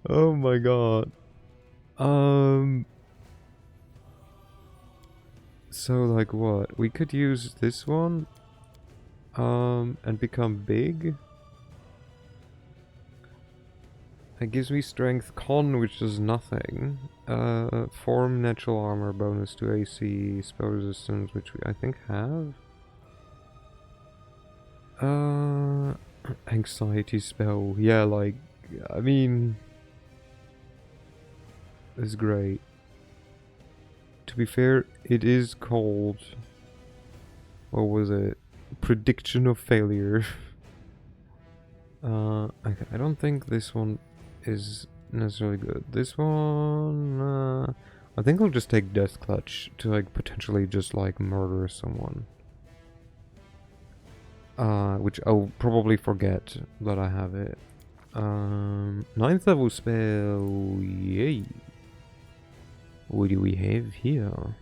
[SPEAKER 1] Oh my god. So like what? We could use this one and become big. It gives me strength con, which does nothing. Form natural armor bonus to AC, spell resistance, which I think have. Anxiety spell. Yeah, like, I mean, it's great. To be fair, it is called, what was it? Prediction of failure. I don't think this one is necessarily good. This one, I think I'll just take Death Clutch to like potentially just like murder someone. Which I'll probably forget that I have it. 9th level spell, yay. What do we have here?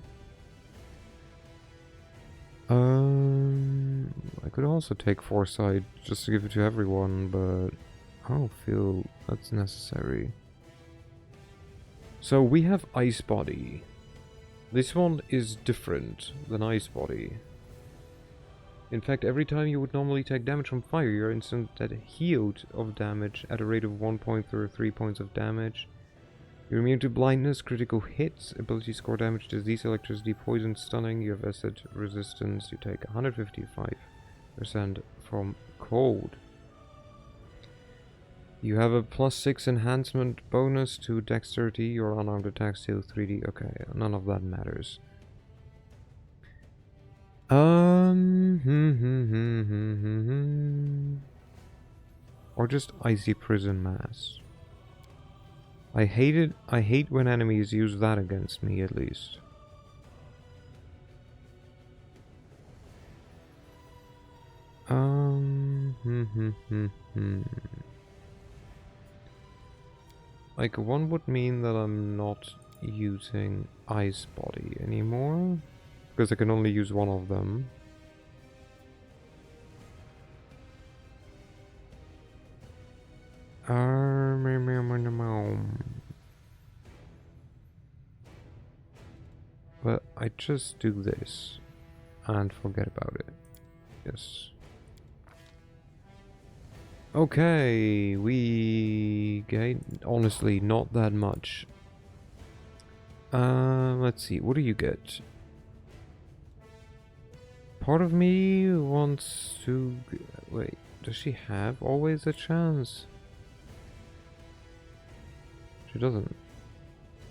[SPEAKER 1] I could also take Foresight just to give it to everyone, but I don't feel that's necessary. So we have Ice Body. This one is different than Ice Body. In fact, every time you would normally take damage from fire, you're instantly healed of damage at a rate of 1 point or 3 points of damage. You're immune to blindness, critical hits, ability score damage, disease, electricity, poison, stunning. You have acid resistance. You take 155% from cold. You have a +6 enhancement bonus to dexterity. Your unarmed attacks deal 3d. Okay, none of that matters. Or just icy prison mass. I hate when enemies use that against me, at least. Like, one would mean that I'm not using Ice Body anymore, because I can only use one of them. But I just do this and forget about it. Yes. Okay, we gain honestly not that much. Let's see, what do you get? Part of me wants to... Wait, does she have always a chance? She doesn't.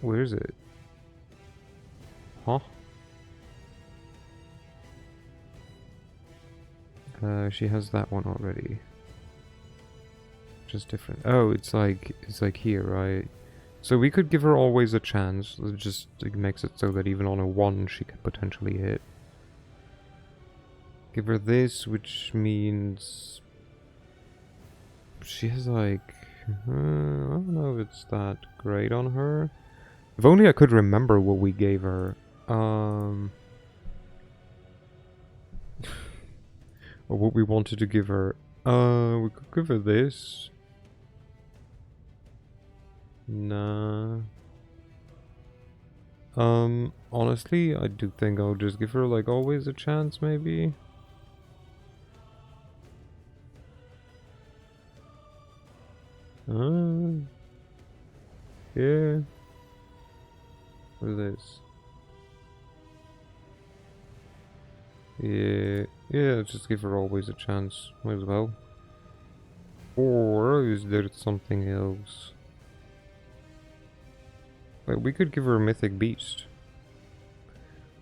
[SPEAKER 1] Where is it? Huh? She has that one already. Just different. Oh, it's like here, right? So we could give her always a chance. It just makes it so that even on a 1 she could potentially hit. Give her this, which means she has like I don't know if it's that great on her. If only I could remember what we gave her. Or what we wanted to give her. We could give her this. Nah. Honestly, I do think I'll just give her like always a chance, maybe. Yeah. What is this? Yeah, just give her always a chance. Might as well. Or is there something else? Wait, we could give her a mythic beast.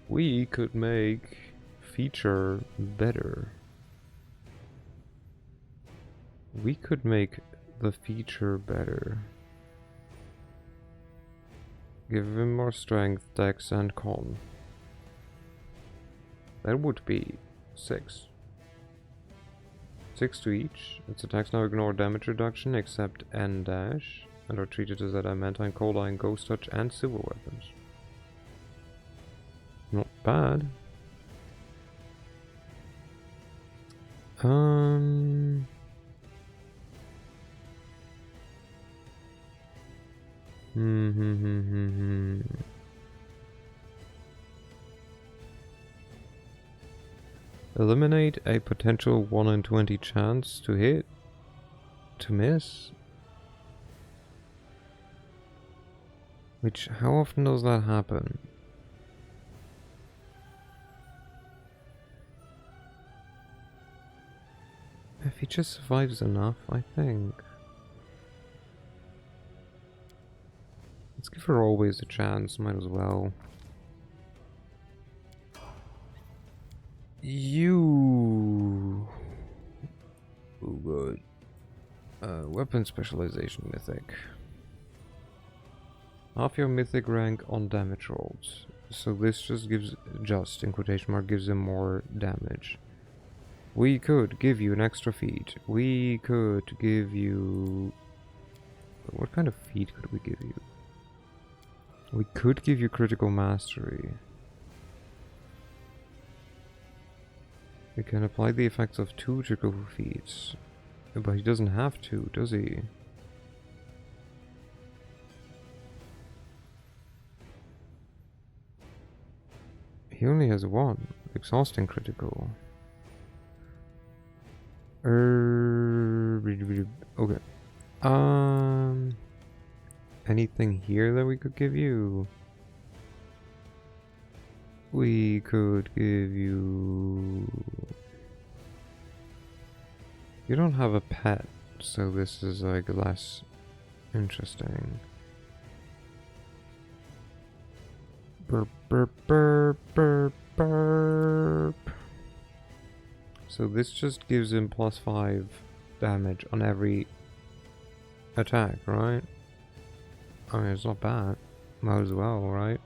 [SPEAKER 1] We could make feature better. We could make the feature better. Give him more strength, dex, and con. That would be 6. 6 to each. Its attacks now ignore damage reduction except N dash and are treated as adamantine, cold iron, ghost touch, and silver weapons. Not bad. Eliminate a potential 1 in 20 chance to hit. To miss. Which, how often does that happen? If he just survives enough, I think. Let's give her always a chance, might as well. You... Oh, good. Weapon specialization mythic. Half your mythic rank on damage rolls. So this just gives, in quotation mark, gives him more damage. We could give you an extra feat. We could give you... What kind of feat could we give you? We could give you critical mastery. We can apply the effects of 2 critical feats. But he doesn't have to, does he? He only has 1. Exhausting critical. Okay. Anything here that we could give you? We could give you... You don't have a pet, so this is like less interesting. Burp, burp, burp, burp, burp. So this just gives him +5 damage on every attack, right? I mean, it's not bad. Might as well, right?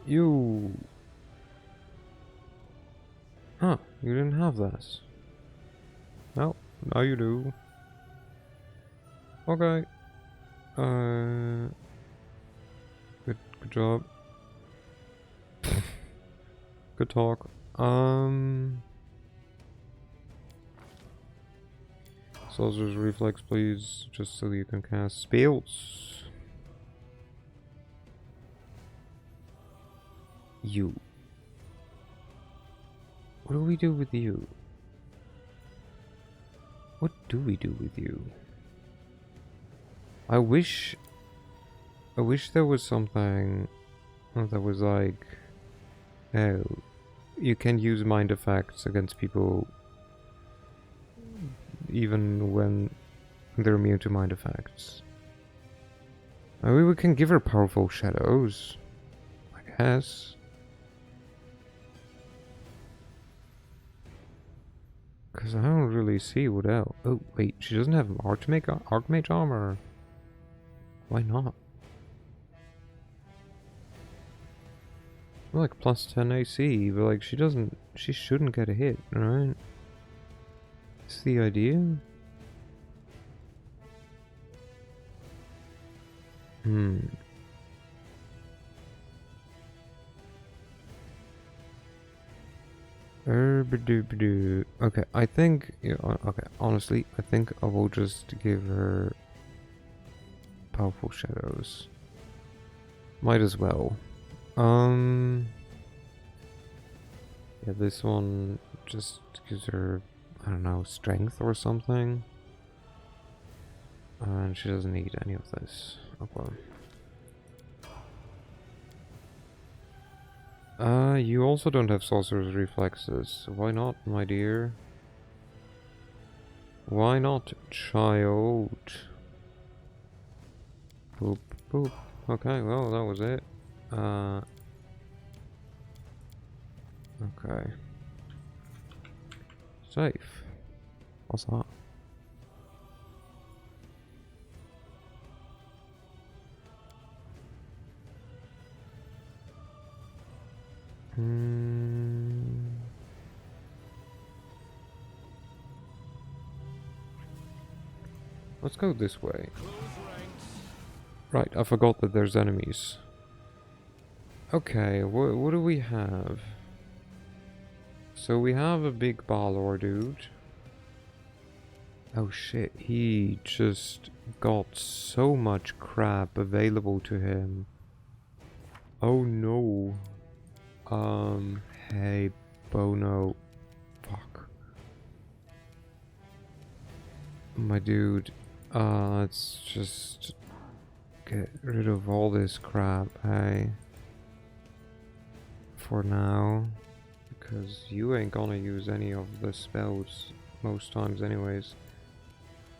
[SPEAKER 1] You... Huh, you didn't have this. Well, now you do. Okay. Good job. Good talk. Soldier's reflex, please, just so you can cast spells. You. What do we do with you? What do we do with you? I wish there was something that was like, oh, you can use mind effects against people even when they're immune to mind effects. Maybe we can give her powerful shadows, I guess. Because I don't really see what else. Oh, wait, she doesn't have Archmage armor. Why not? Like +10 AC, but like she shouldn't get a hit, right? That's the idea? Okay, I think, yeah, okay, honestly, I think I will just give her powerful shadows. Might as well. Yeah, this one just gives her, I don't know, strength or something. And she doesn't need any of this. Okay. You also don't have sorcerer's reflexes. Why not, my dear? Why not, child? Boop, boop. Okay, well, that was it. Okay. Safe. What's that? Let's go this way. Right, I forgot that there's enemies. Okay, what do we have? So we have a big Balor dude. Oh shit, he just got so much crap available to him. Oh no. Hey, Bono. Fuck. My dude, Let's just get rid of all this crap, hey? For now. Because you ain't gonna use any of the spells most times anyways.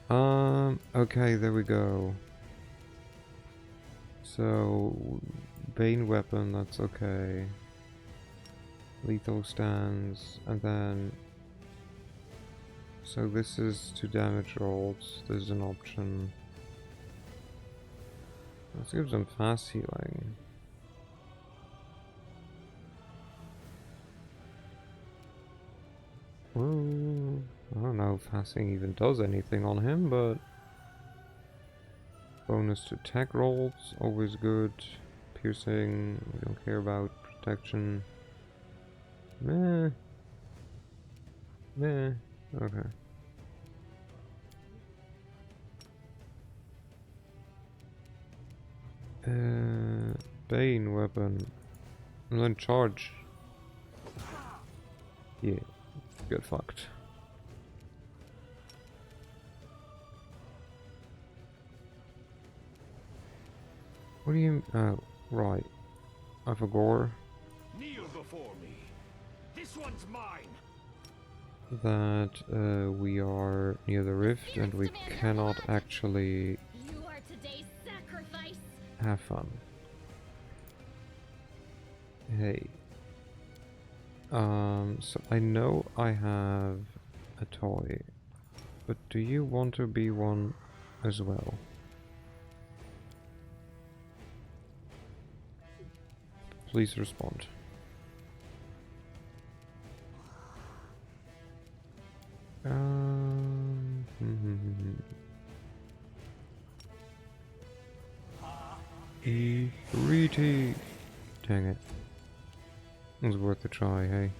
[SPEAKER 1] Okay, there we go. So, Bane weapon, that's okay. Lethal stance, and then... So this is to damage rolls, there's an option. Let's give them fast healing. Well, I don't know if fasting even does anything on him, but... Bonus to attack rolls, always good. Piercing, we don't care about. Protection. Meh. Meh. Okay. Bane weapon. And then charge. Yeah. Get fucked. What do you... Oh, right. I forgot
[SPEAKER 4] Kneel before me. This one's mine.
[SPEAKER 1] that we are near the rift and we cannot actually
[SPEAKER 2] You are today's sacrifice.
[SPEAKER 1] have fun. Hey. So I know I have a toy, but do you want to be one as well? Please respond. E3T. Dang it. It was worth a try, hey?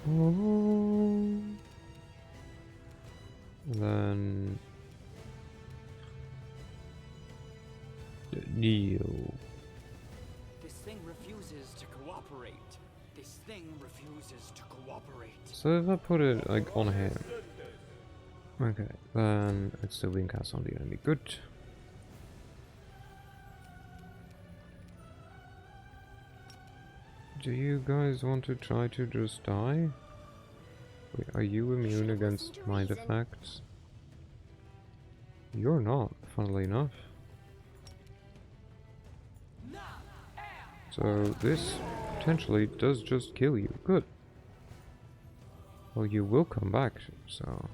[SPEAKER 1] Oh. Then... Kneel.
[SPEAKER 4] This thing refuses to cooperate. This thing refuses to cooperate.
[SPEAKER 1] So if I put it like on him, okay, then it's still being cast on the enemy. Good. Do you guys want to try to just die? Wait, are you immune against mind effects? You're not, funnily enough. So this potentially does just kill you. Good. Well, you will come back, so...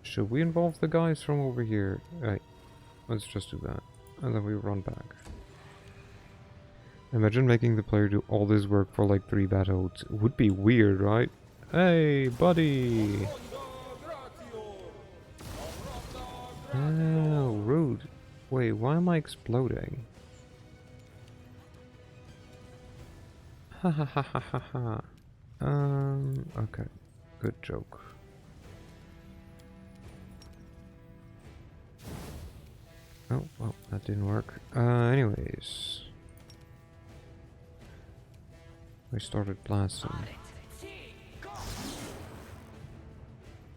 [SPEAKER 1] Should we involve the guys from over here? Right, let's just do that. And then we run back. Imagine making the player do all this work for like 3 battles. It would be weird, right? Hey, buddy! Oh, rude. Wait, why am I exploding? Ha ha ha ha ha ha. Okay. Good joke. Oh, well, that didn't work. Anyways. I started blasting.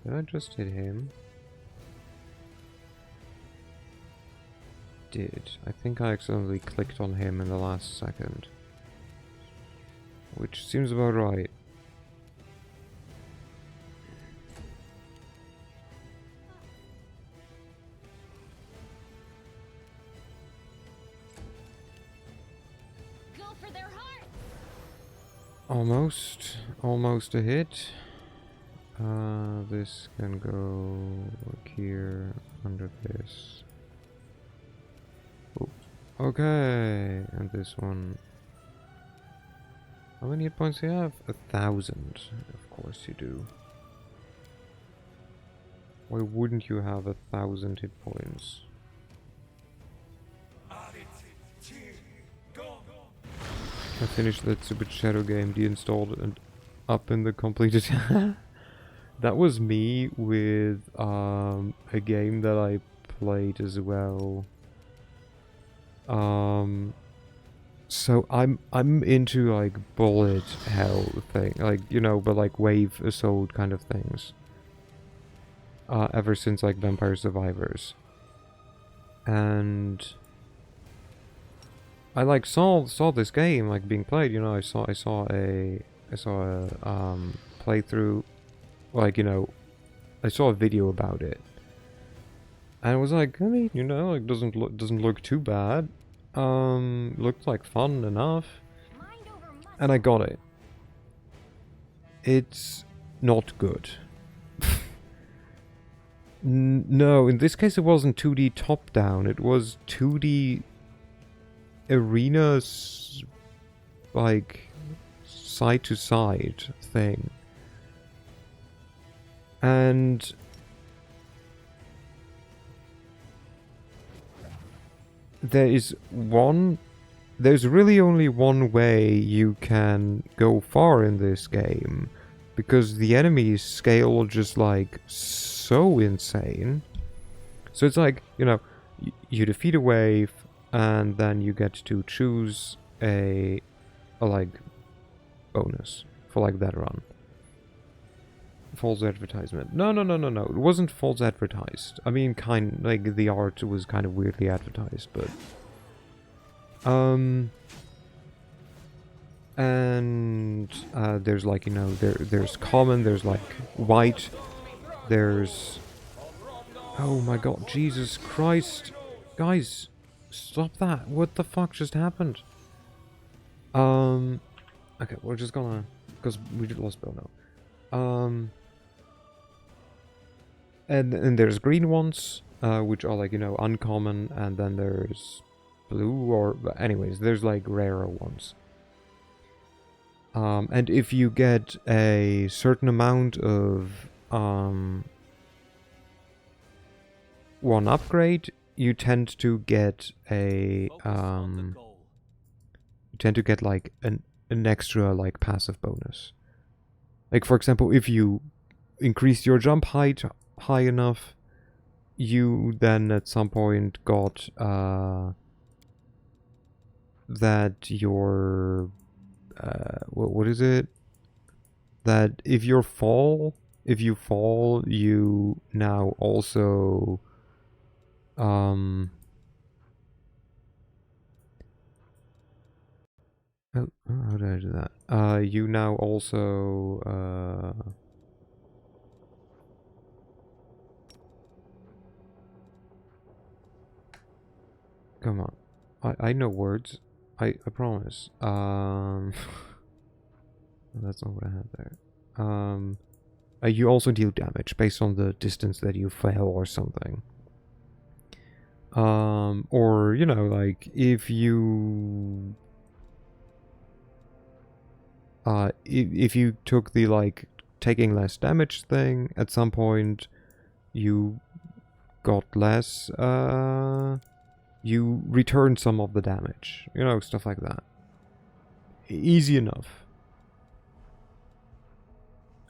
[SPEAKER 1] Did I just hit him? Did. I think I accidentally clicked on him in the last second. Which seems about right.
[SPEAKER 2] Go for their heart.
[SPEAKER 1] Almost a hit. This can go like here, under this. Oops. Okay, and this one. How many hit points do you have? 1,000. Of course you do. Why wouldn't you have 1,000 hit points? I finished that stupid Shadow game, deinstalled and up in the completed. That was me with a game that I played as well. So I'm into like bullet hell thing, like, you know, but like wave assault kind of things. Ever since like Vampire Survivors. And I like saw this game like being played, you know, I saw a playthrough, like, you know, I saw a video about it. And I was like, I mean, you know, like doesn't look too bad. Looked like fun enough. And I got it. It's not good. No, in this case it wasn't 2D top-down, it was 2D arenas, like, side-to-side thing. And there's really only one way you can go far in this game, because the enemies scale just like so insane. So it's like, you know, you defeat a wave and then you get to choose a like bonus for like that run. False advertisement. No. It wasn't false advertised. I mean, like the art was kind of weirdly advertised, but and there's like, you know, there's common, there's like white, there's, oh my god, Jesus Christ, guys, stop that! What the fuck just happened? Okay, we're just gonna, because we just lost Bill now. And there's green ones, which are like, you know, uncommon, and then there's blue, or anyways, there's like rarer ones. And if you get a certain amount of one upgrade, you tend to get a like an extra like passive bonus. Like, for example, if you increase your jump height high enough, you then at some point got that your what is it? That if you fall, you now also how did I do that? You now also come on. I know words. I promise. That's not what I had there. You also deal damage based on the distance that you fell or something. Or, you know, like, if you if you took the, like, taking less damage thing, at some point you got less, you return some of the damage. You know, stuff like that. Easy enough.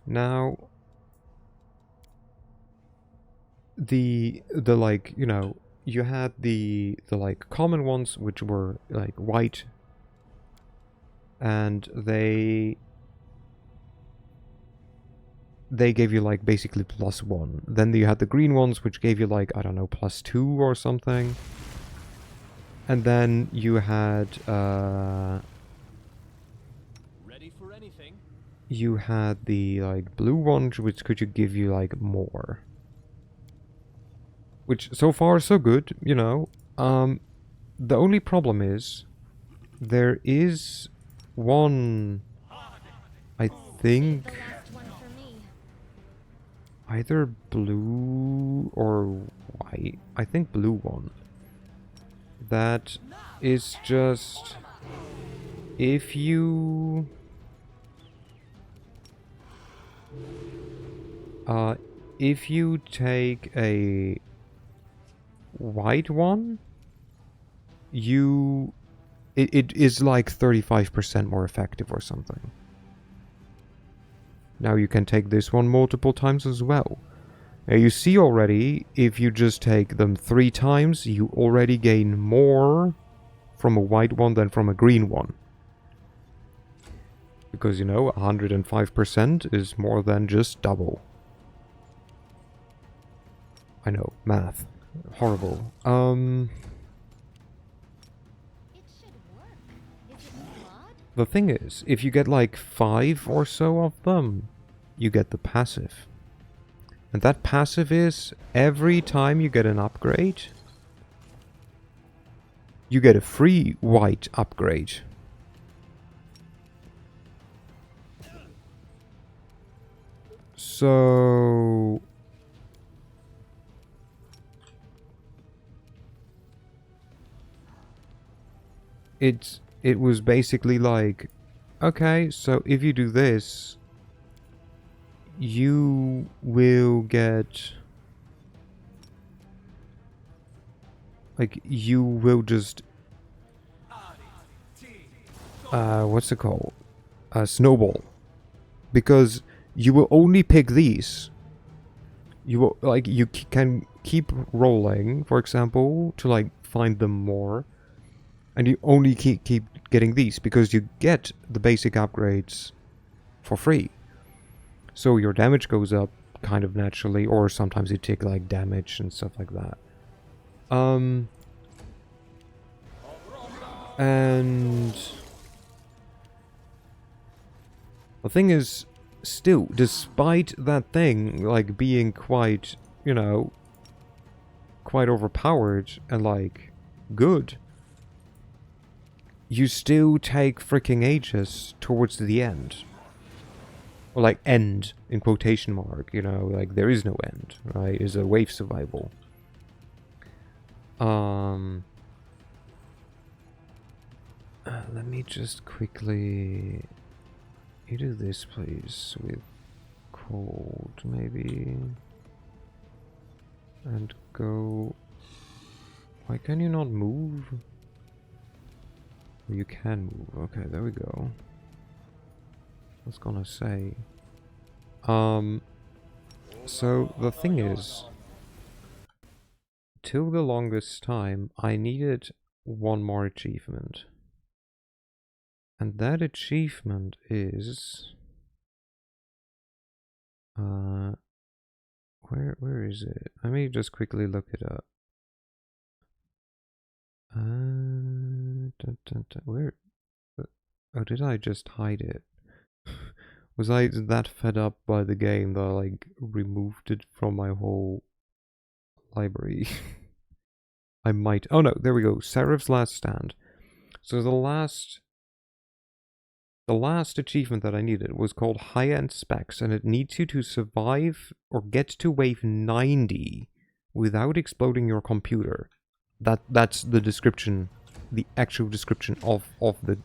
[SPEAKER 1] Now, the like, you know, you had the like common ones, which were like white, and they gave you like basically +1. Then you had the green ones, which gave you like, I don't know, +2 or something. And then you had
[SPEAKER 4] Ready for anything?
[SPEAKER 1] You had the like blue ones, which could give you like more. Which so far so good, you know. The only problem is there is one, I think, either blue or white. I think blue one. That is just, if you take a white one, it is like 35% more effective or something. Now you can take this one multiple times as well. Now you see already, if you just take them 3 times, you already gain more from a white one than from a green one. Because, you know, 105% is more than just double. I know, math. Horrible.
[SPEAKER 2] It should work. Is it flawed?
[SPEAKER 1] The thing is, if you get like 5 or so of them, you get the passive. And that passive is, every time you get an upgrade, you get a free white upgrade. So... It was basically like, okay, so if you do this, you will get... Like, you will just... what's it called? Snowball. Because you will only pick these. You will, like, you can keep rolling, for example, to, like, find them more. And you only keep getting these, because you get the basic upgrades for free. So your damage goes up kind of naturally, or sometimes you take, like, damage and stuff like that. And the thing is, still, despite that thing, like, being quite, you know, quite overpowered and, like, good, you still take freaking ages towards the end. Or, like, end, in quotation mark, you know, like, there is no end, right? It's a wave survival. Let me just quickly... You do this, please, with cold, maybe. And go... Why can you not move? Well, you can move. Okay, there we go. I was gonna say... So, the thing is... Till the longest time, I needed one more achievement. And that achievement is... Where is it? Let me just quickly look it up. Where? Oh, did I just hide it? Was I that fed up by the game that I, like, removed it from my whole library? I might... Oh no, there we go. Seraph's Last Stand. So the last achievement that I needed was called High-End Specs, and it needs you to survive or get to wave 90 without exploding your computer. That's the description, the actual description of the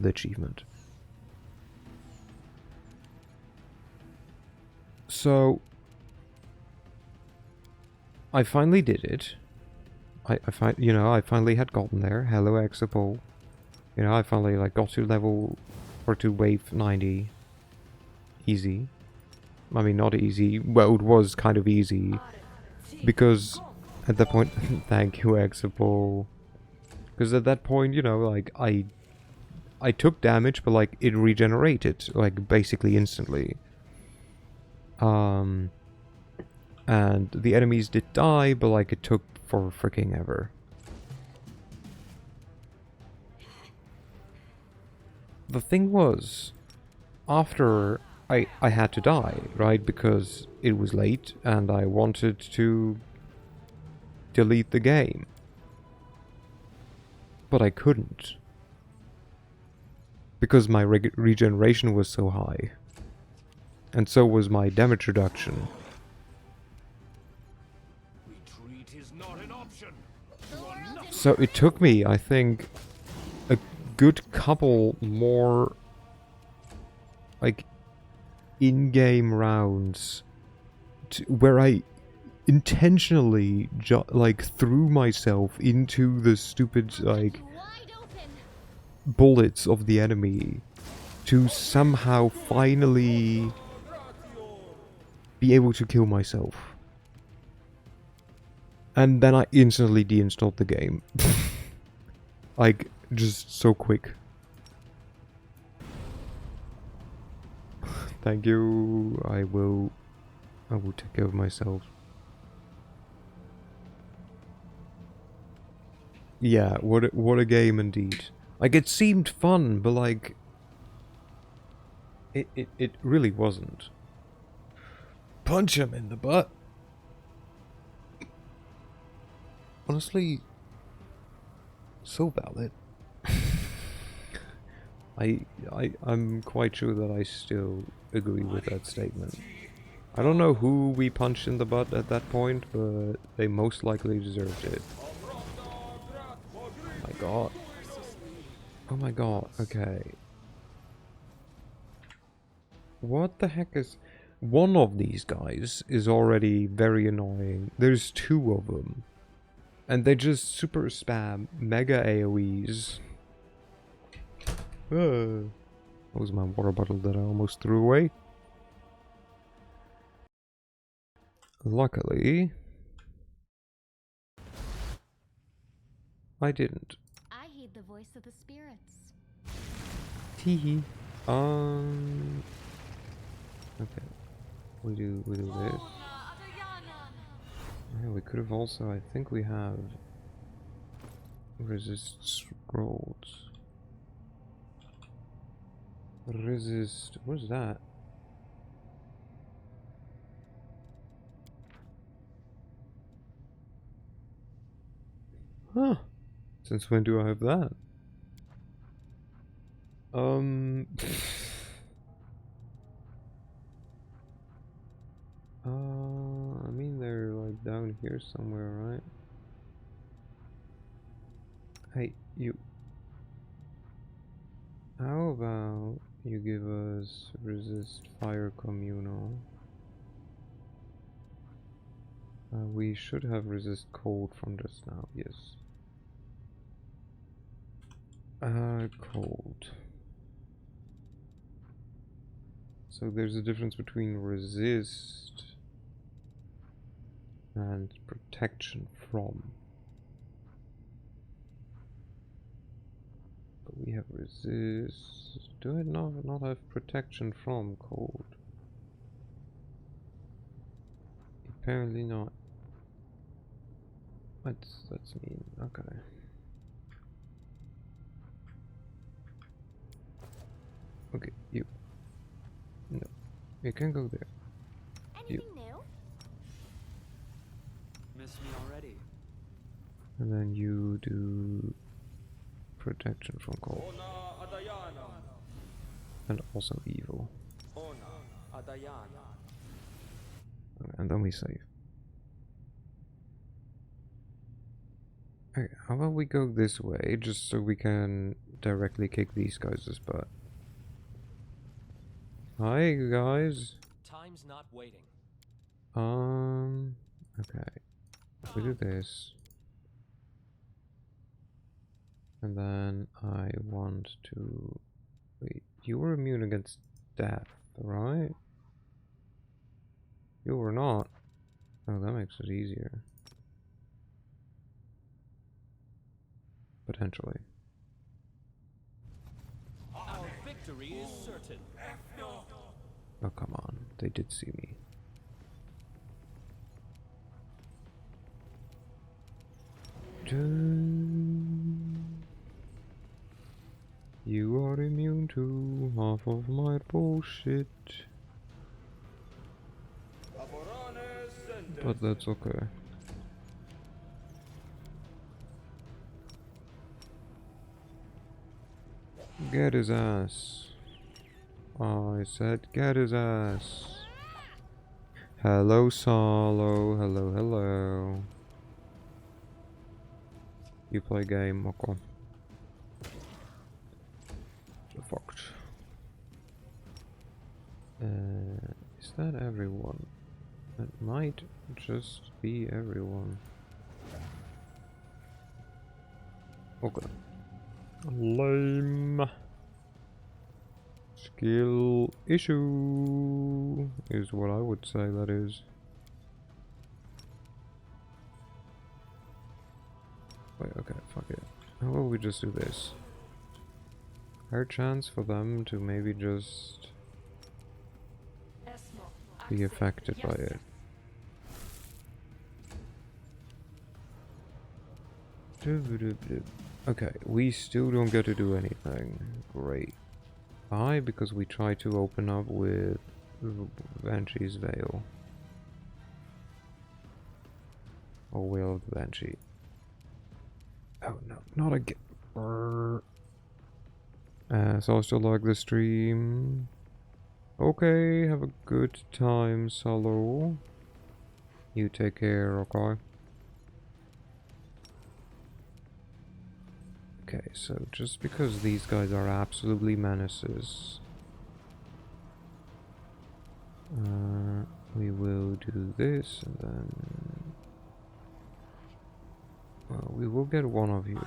[SPEAKER 1] achievement. So I finally did it. I finally had gotten there. Hello, Exapol. You know, I finally, like, got to level, or to wave 90. Easy. I mean, not easy. Well, it was kind of easy. Because at that point... Thank you, Exapol. Because at that point, you know, like, I took damage, but, like, it regenerated, like, basically instantly. And the enemies did die, but, like, it took for freaking ever. The thing was, after I had to die, right? Because it was late and I wanted to delete the game. But I couldn't. Because my regeneration was so high. And so was my damage reduction.
[SPEAKER 4] Retreat is not an option.
[SPEAKER 1] So it took me, I think, a good couple more, like, in-game rounds where I intentionally like threw myself into the stupid, like,
[SPEAKER 2] Wide open.
[SPEAKER 1] bullets of the enemy to somehow finally be able to kill myself. And then I instantly deinstalled the game. Like, just so quick. Thank you. I will take care of myself. Yeah, what a game indeed. Like, it seemed fun, but like it really wasn't. Punch him in the butt. Honestly, so valid. I'm quite sure that I still agree with that statement. I don't know who we punched in the butt at that point, but they most likely deserved it. Oh my god. Oh my god, okay. What the heck is... One of these guys is already very annoying. There's two of them. And they just super spam mega AoEs. That was my water bottle that I almost threw away. Luckily, I didn't.
[SPEAKER 2] I heed the voice of the spirits.
[SPEAKER 1] Teehee. Okay. We do this. Yeah, we could have also, I think we have resist scrolls. Resist, what is that? Huh. Since when do I have that? I mean they're like down here somewhere, right? Hey, you. How about you give us resist fire communal? We should have resist cold from just now, yes. Cold. So there's a difference between resist and protection from. But we have resist. Do I not have protection from cold? Apparently not. That's mean. Okay. Okay, you. No. You can go there.
[SPEAKER 2] Anything new?
[SPEAKER 4] Miss me already?
[SPEAKER 1] And then you do protection from cold. And also evil. Okay, and then we save. Okay, how about we go this way, just so we can directly kick these guys' butt. Hi, guys.
[SPEAKER 5] Time's not waiting.
[SPEAKER 1] Okay. We do this. And then I want to... Wait, you were immune against death, right? You were not. Oh, that makes it easier. Potentially.
[SPEAKER 5] Our victory is certain.
[SPEAKER 1] Oh, come on. They did see me. You are immune to half of my bullshit. But that's okay. Get his ass. I said get his ass. Hello, Solo. Hello, hello. You play game, okay. Fucked. Is that everyone? That might just be everyone. Okay. Lame. Skill issue is what I would say that is. Wait, okay, fuck it. How about we just do this? Fair chance for them to maybe just be affected by it. Okay, we still don't get to do anything. Great. Why? Because we tried to open up with Banshee's Veil. Or Wail of the Banshee. Oh no, not again. So I still like the stream. Okay, have a good time, Salo. You take care, okay? Okay, so just because these guys are absolutely menaces, we will do this, and then... Well, we will get one of you.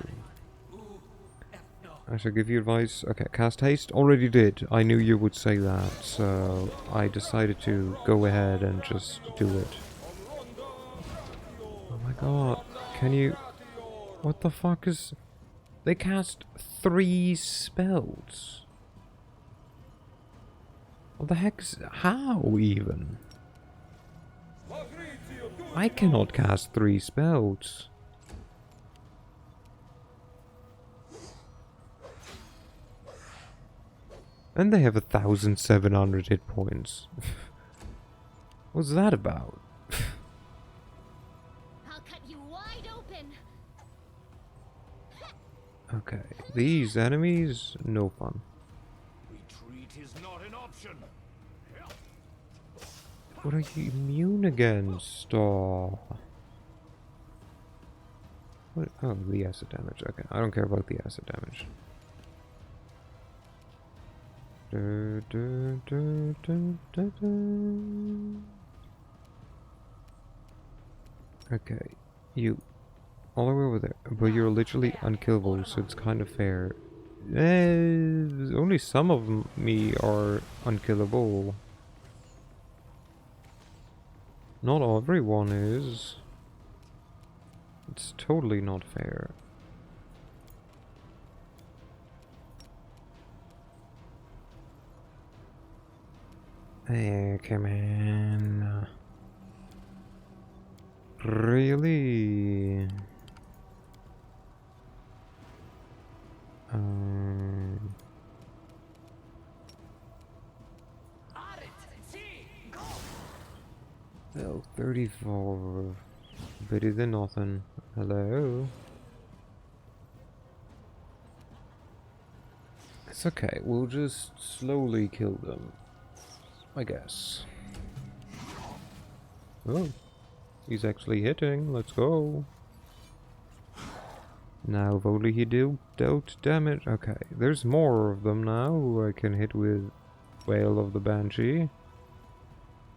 [SPEAKER 1] I shall give you advice. Okay, cast haste. Already did. I knew you would say that, so I decided to go ahead and just do it. Oh my god. Can you... What the fuck is... They cast 3 spells. What the heck's... How, even? I cannot cast 3 spells. And they have 1,700 hit points. What's that about?
[SPEAKER 2] I'll cut you wide open.
[SPEAKER 1] Okay, these enemies, no fun.
[SPEAKER 5] Retreat is not an option.
[SPEAKER 1] What are you immune against? Oh. What? Oh, the acid damage. Okay, I don't care about the acid damage. Okay, you. All the way over there. But you're literally unkillable, so it's kind of fair. Only some of me are unkillable. Not everyone is. It's totally not fair. Hey, come on. Really? Well, 34. Better than nothing. Hello? It's okay, we'll just slowly kill them. I guess. Oh, he's actually hitting. Let's go. Now, if only he dealt damage. Okay, there's more of them now who I can hit with Wail of the Banshee.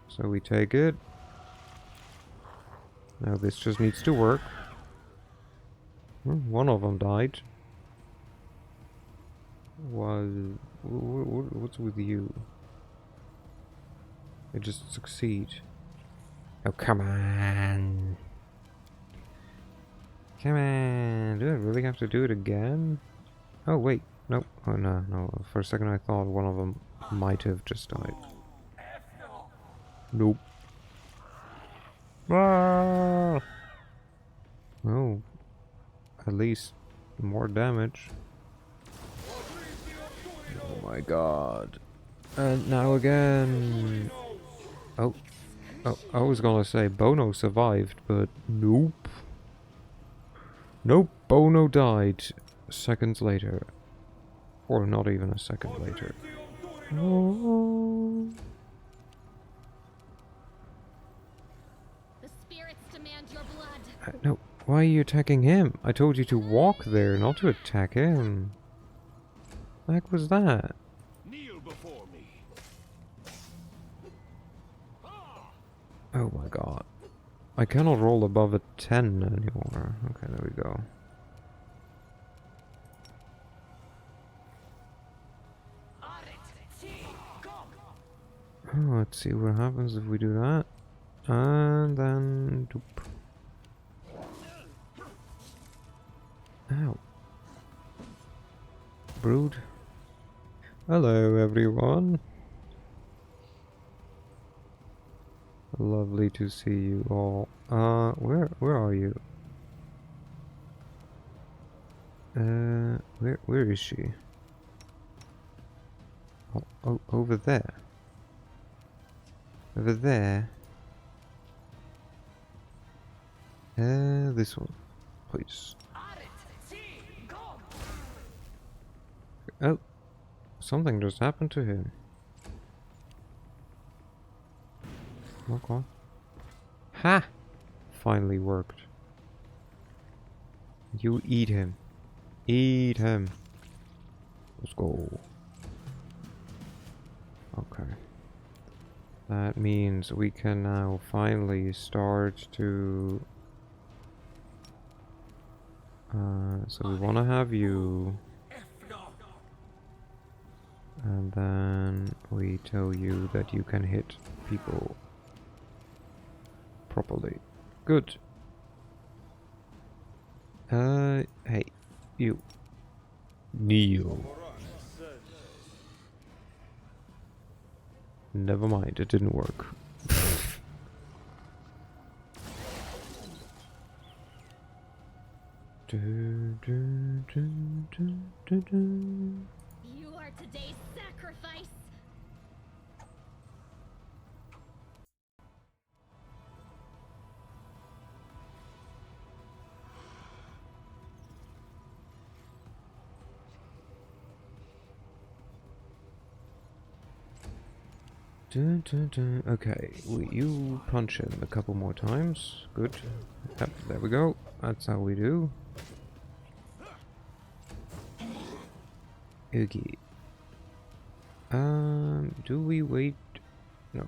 [SPEAKER 1] So we take it. Now this just needs to work. One of them died. What's with you? I just succeed. Oh, come on. Come on. Do I really have to do it again? Oh, wait. Nope. Oh, no, no. For a second I thought one of them might have just died. Nope. Ah! Oh. At least more damage. Oh my god. And now again. Oh. Oh, I was gonna say Bono survived, but nope. Nope, Bono died seconds later. Or not even a second later. Oh.
[SPEAKER 2] The spirits demand your blood.
[SPEAKER 1] No, why are you attacking him? I told you to walk there, not to attack him. What the heck was that?
[SPEAKER 5] Kneel before me.
[SPEAKER 1] Oh my god. I cannot roll above a 10 anymore. Okay, there we go. Oh, let's see what happens if we do that. And then... Doop. Ow. Brood. Hello, everyone. Lovely to see you all. Where are you? Where is she? Oh, over there. Over there. This one, please. Oh, something just happened to him. Okay. Ha! Finally worked. You eat him. Eat him. Let's go. Okay. That means we can now finally start to... so we want to have you... And then we tell you that you can hit people properly. Good. Hey, you. Kneel. Never mind, it didn't work.
[SPEAKER 2] You are today's sacrifice.
[SPEAKER 1] Okay, you punch him a couple more times. Good. Yep, there we go. That's how we do. Okay. Do we wait? No.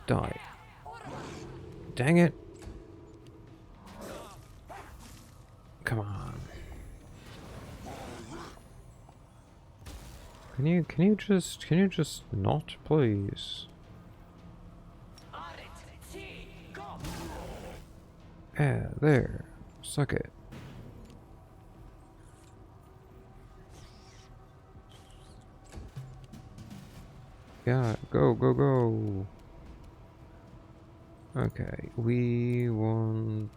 [SPEAKER 1] Die. Dang it. Come on. Can you just not, please? Yeah, there. Suck it. Yeah, go, go, go. Okay, we want...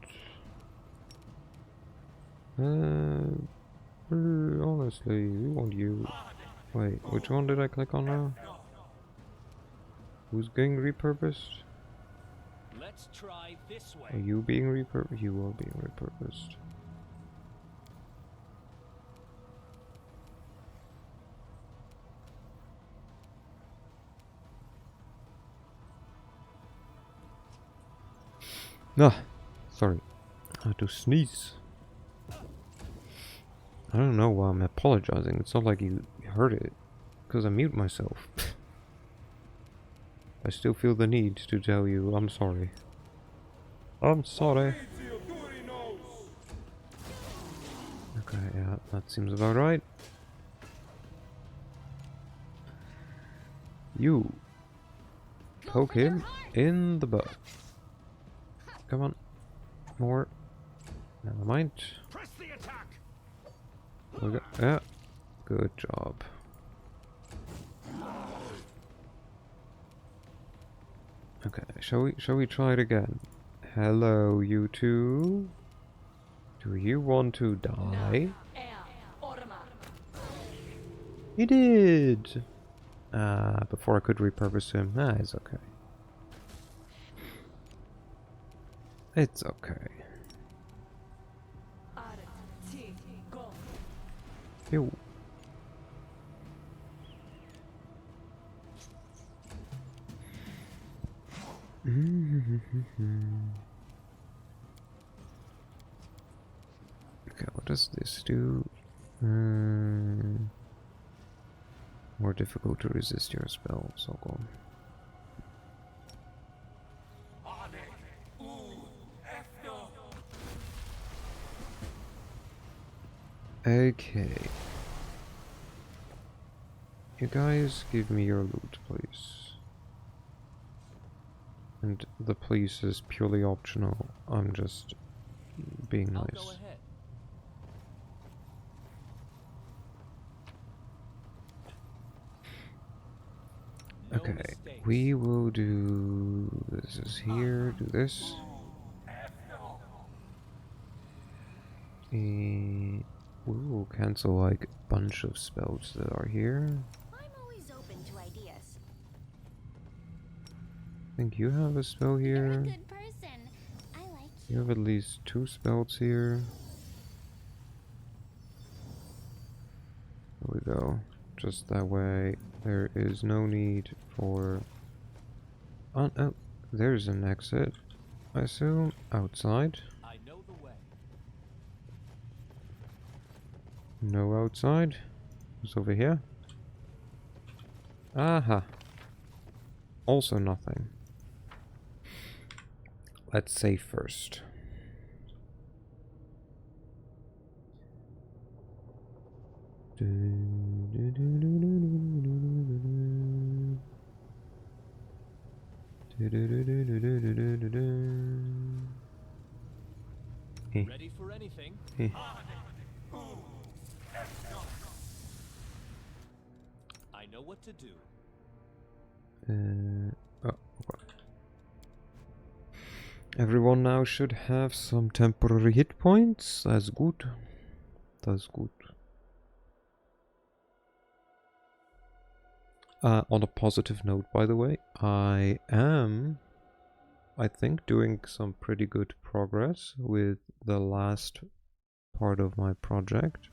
[SPEAKER 1] honestly, we want you. Wait, which one did I click on now? Who's getting repurposed?
[SPEAKER 4] Let's try this way.
[SPEAKER 1] Are you being repurposed? You are being repurposed. Ah, sorry. I had to sneeze. I don't know why I'm apologizing. It's not like you heard it. Because I mute myself. I still feel the need to tell you I'm sorry. I'm sorry. Okay, yeah, that seems about right. You poke him in the butt. Come on. More. Never mind.
[SPEAKER 5] Press the attack.
[SPEAKER 1] We got, yeah. Good job. Okay, shall we try it again? Hello, you two. Do you want to die? He did! Before I could repurpose him. It's okay. It's okay. Ew. Okay, what does this do? More difficult to resist your spells. I'll go. Okay. You guys give me your loot, please. And the please is purely optional. I'm just being
[SPEAKER 6] I'll go
[SPEAKER 1] nice.
[SPEAKER 6] ahead. No
[SPEAKER 1] Okay,
[SPEAKER 6] mistakes.
[SPEAKER 1] we will do... This is here, do this. We will cancel like a bunch of spells that are here.
[SPEAKER 2] I'm always open to ideas.
[SPEAKER 1] I think you have a spell
[SPEAKER 2] You're a
[SPEAKER 1] here.
[SPEAKER 2] good person. I like
[SPEAKER 1] You
[SPEAKER 2] you.
[SPEAKER 1] have at least 2 spells here. There we go. Just that way, there is no need for... Oh, oh, there's an exit. I assume outside.
[SPEAKER 6] I know the way.
[SPEAKER 1] No outside. It's over here. Aha. Also nothing. Let's save first.
[SPEAKER 6] Ready for anything? I know what to do.
[SPEAKER 1] Oh, okay. Everyone now should have some temporary hit points. That's good. That's good. On a positive note, by the way, I am, I think, doing some pretty good progress with the last part of my project.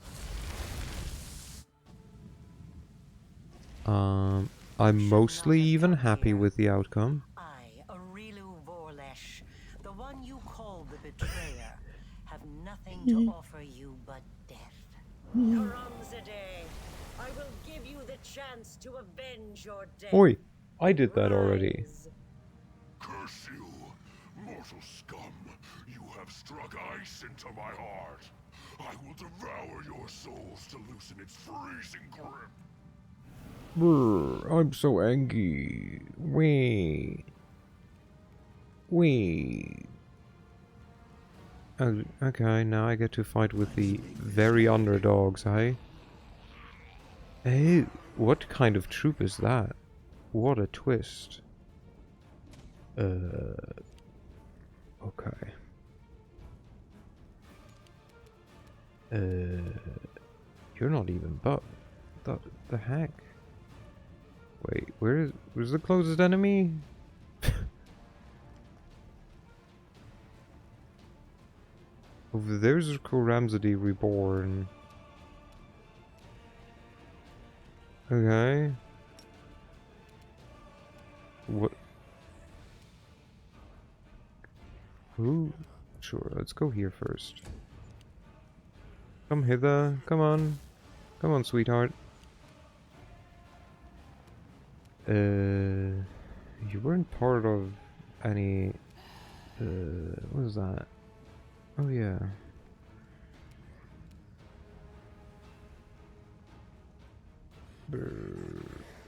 [SPEAKER 1] I'm mostly even happy with the outcome.
[SPEAKER 3] I, Arilu Vorlesh, the one you call the betrayer, have nothing to offer you but death. Karamzadeh, I will give you the chance to avenge your death.
[SPEAKER 1] Oi, I did that already.
[SPEAKER 3] Rise.
[SPEAKER 5] Curse you, mortal scum! You have struck ice into my heart. I will devour your souls to loosen its freezing grip.
[SPEAKER 1] Brr, I'm so angry. Wee. Wee. Oh, okay, now I get to fight with the very underdogs, eh? Hey, what kind of troop is that? What a twist. Okay. You're not even buff. The heck? Wait, where's the closest enemy? Over there's Ramsady Reborn. Okay. What? Who? Sure, let's go here first. Come hither. Come on. Come on, sweetheart. You weren't part of any... what is that? Oh, yeah.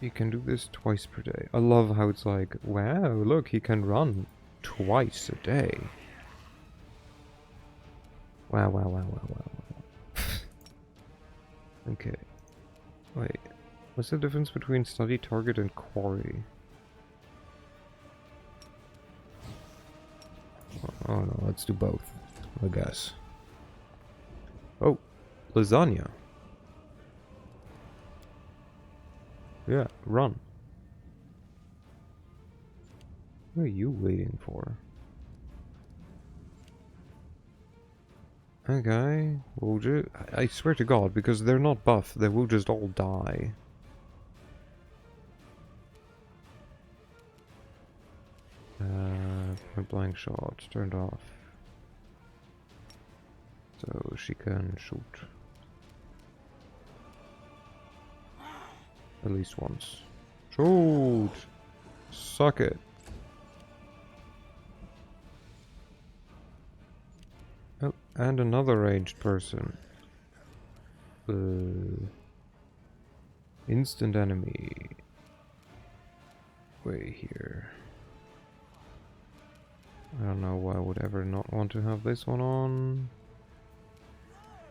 [SPEAKER 1] You can do this twice per day. I love how it's like, wow, look, he can run twice a day. Wow, wow, wow, wow, wow, wow. Okay. Wait. What's the difference between study target and quarry? Oh no, let's do both, I guess. Oh, lasagna. Yeah, run. What are you waiting for? Okay, we'll just... I swear to God, because they're not buff, they will just all die. Point blank shot turned off. So she can shoot. At least once. Shoot! Suck it. Oh, and another ranged person. Instant enemy. Way here. I don't know why I would ever not want to have this one on.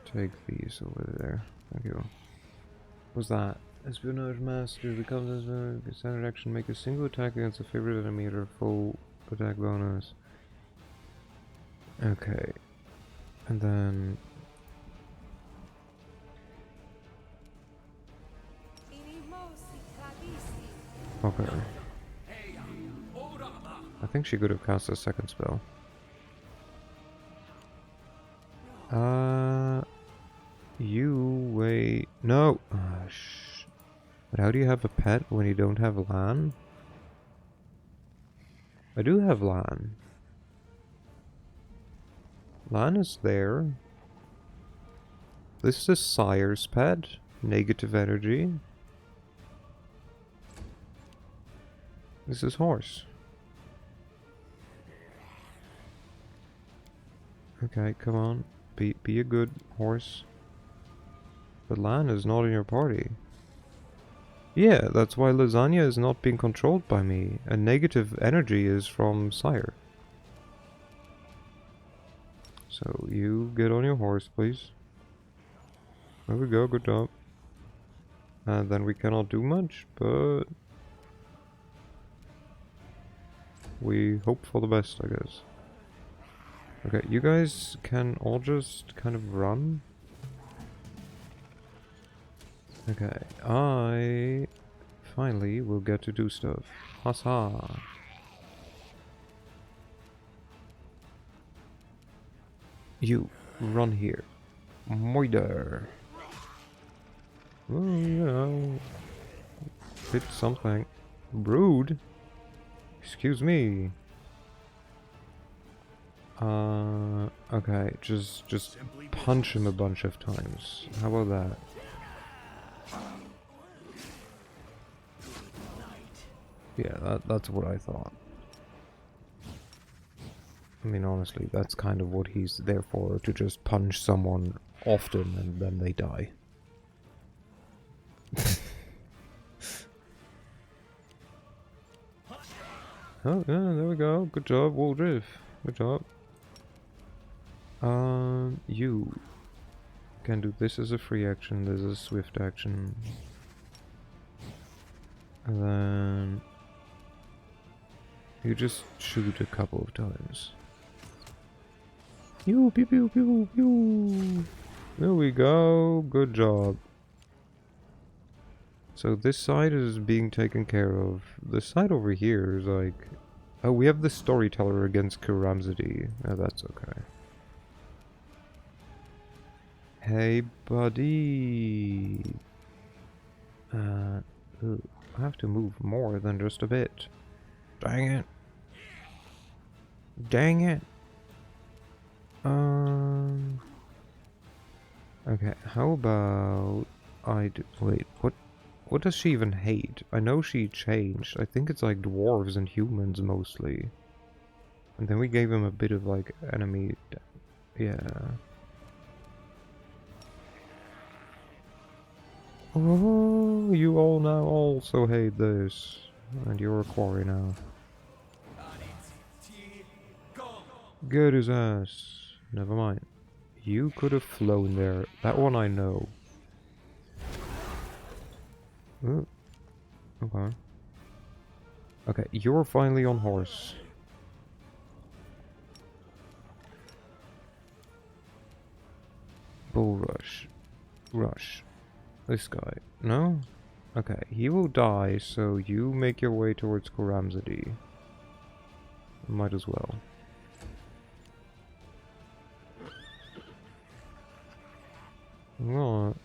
[SPEAKER 1] Take these over there. Thank you. What's that? Espionage master becomes a standard action. Make a single attack against a favorite enemy or full attack bonus. Okay. And then okay. I think she could have cast a second spell. You wait. No. But how do you have a pet when you don't have LAN? I do have LAN. LAN is there. This is Sire's pet. Negative energy. This is horse. Okay, come on. Be a good horse. But LAN is not in your party. Yeah, that's why lasagna is not being controlled by me. And negative energy is from Sire. So you get on your horse, please. There we go, good job. And then we cannot do much, but we hope for the best, I guess. Okay, you guys can all just kind of run. Okay, I finally will get to do stuff. Huzzah! You, run here. Moider. Well, you know, hit something. Brood? Excuse me. Okay, just punch him a bunch of times. How about that? Yeah, that's what I thought. I mean, honestly, that's kind of what he's there for, to just punch someone often and then they die. Oh, yeah, there we go. Good job, Waldriff. Good job. You can do this as a free action, this is a swift action. And then you just shoot a couple of times. Pew pew pew pew pew. There we go. Good job. So this side is being taken care of. The side over here is like, oh, we have the storyteller against Karamzadi. Oh, that's okay. Hey, buddy. Ooh, I have to move more than just a bit. Dang it. Dang it. Okay, how about wait, what does she even hate? I know she changed. I think it's like dwarves and humans mostly. And then we gave him a bit of like enemy. Yeah. Oh, you all now also hate this. And you're a quarry now. Get his ass. Never mind. You could have flown there. That one I know. Ooh. Okay. Okay, you're finally on horse. Bull rush. Rush. This guy. No? Okay, he will die, so you make your way towards Karamzadi. Might as well. What?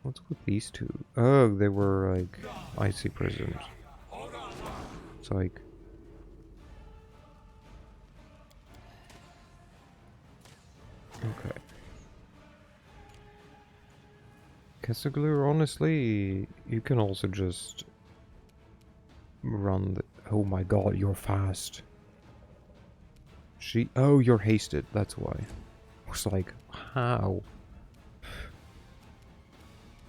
[SPEAKER 1] What's with these two? Oh, they were like icy prisons. Psych. Okay. Kessagler, honestly, you can also just run the... Oh my god, you're fast. Oh, you're hasted, that's why. I was like, how?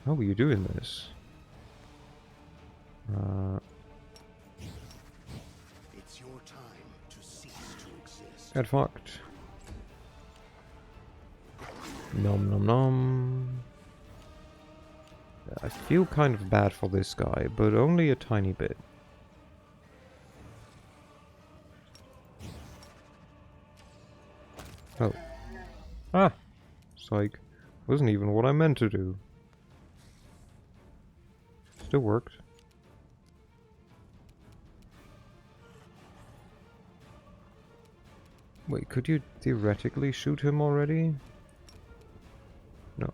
[SPEAKER 1] How are you doing this?
[SPEAKER 5] It's your time to cease to exist.
[SPEAKER 1] Get fucked. Nom nom nom. I feel kind of bad for this guy, but only a tiny bit. Oh. Ah! Psych. Wasn't even what I meant to do. Still worked. Wait, could you theoretically shoot him already? No.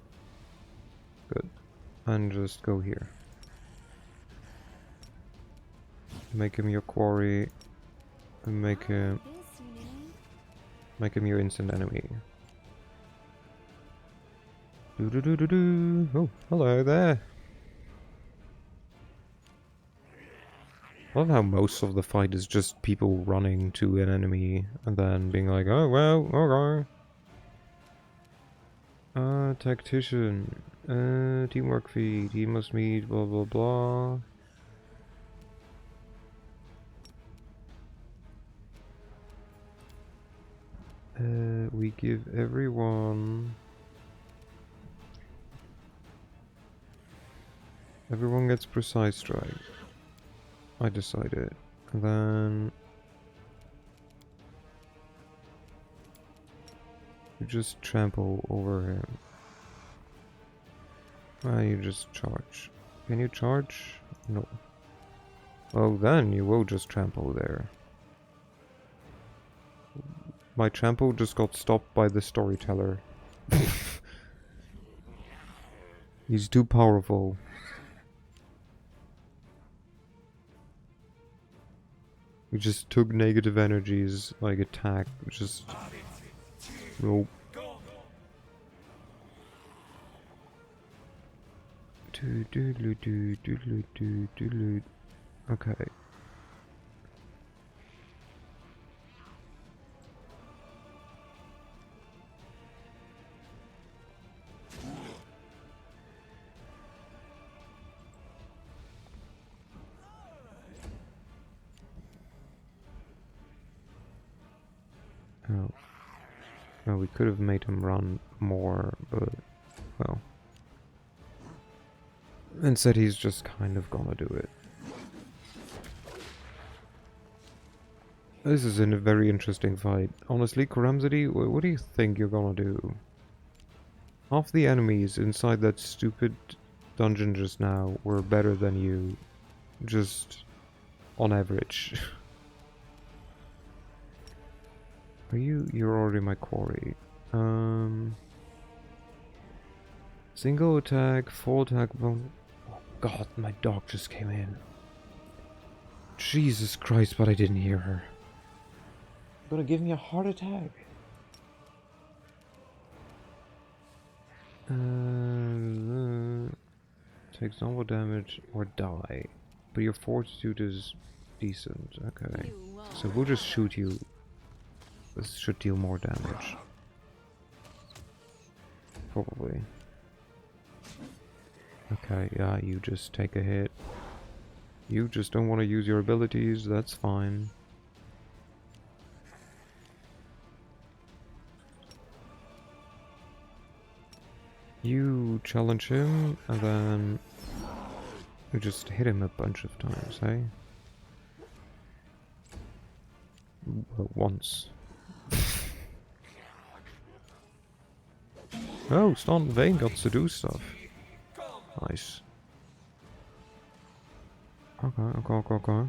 [SPEAKER 1] Good. And just go here. Make him your quarry. And make him your instant enemy. Do do do do do. Oh, hello there. I love how most of the fight is just people running to an enemy and then being like, oh well, okay. Tactician. Teamwork feat. He must meet blah blah blah. We give everyone... Everyone gets precise strike. I decided. And then... You just trample over him. You just charge. Can you charge? No. Oh, then you will just trample there. My trample just got stopped by the storyteller. He's too powerful. We just took negative energies, like attack, just... Nope. Okay. Oh. No, we could have made him run more, but, well. Instead, he's just kind of gonna do it. This is a very interesting fight. Honestly, Karamzadi, what do you think you're gonna do? Half the enemies inside that stupid dungeon just now were better than you. Just on average. You're already my quarry. Single attack, full attack, oh god, my dog just came in. Jesus Christ, but I didn't hear her. Gonna give me a heart attack. Takes normal damage or die. But your fortitude is decent. Okay. So we'll just shoot you. This should deal more damage. Probably. Okay, yeah, you just take a hit. You just don't want to use your abilities, that's fine. You challenge him, and then you just hit him a bunch of times, eh? Well, once. Oh, Stunt Vane got to do stuff. Nice. Okay.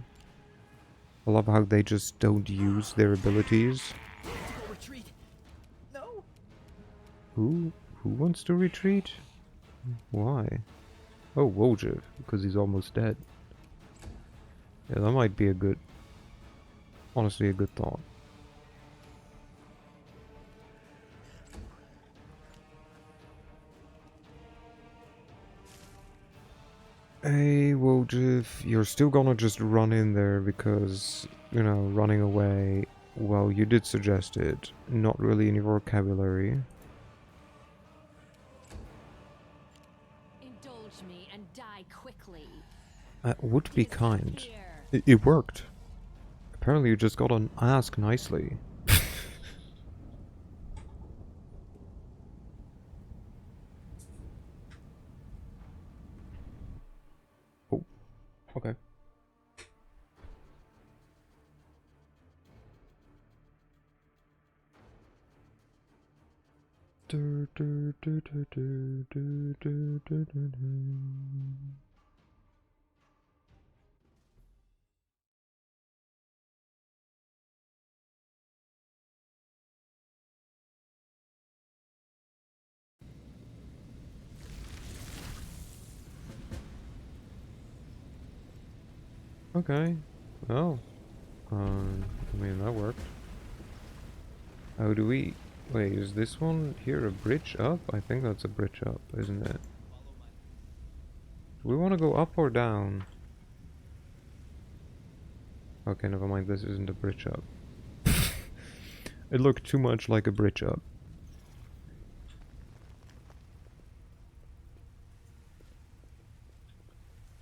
[SPEAKER 1] I love how they just don't use their abilities.
[SPEAKER 4] Retreat. No.
[SPEAKER 1] Who wants to retreat? Why? Oh, Wojciech, because he's almost dead. Yeah, that might be honestly a good thought. Hey, Wojciech, you're still gonna just run in there because, you know, running away, well, you did suggest it. Not really in your vocabulary.
[SPEAKER 2] Indulge
[SPEAKER 1] Would be
[SPEAKER 2] Disappear.
[SPEAKER 1] kind. It worked. Apparently you just got on ask nicely. Oh, okay. Okay. Oh. I mean, that worked. How do we... Wait, is this one here a bridge up? I think that's a bridge up, isn't it? Do we want to go up or down? Okay, never mind, this isn't a bridge up. It looked too much like a bridge up.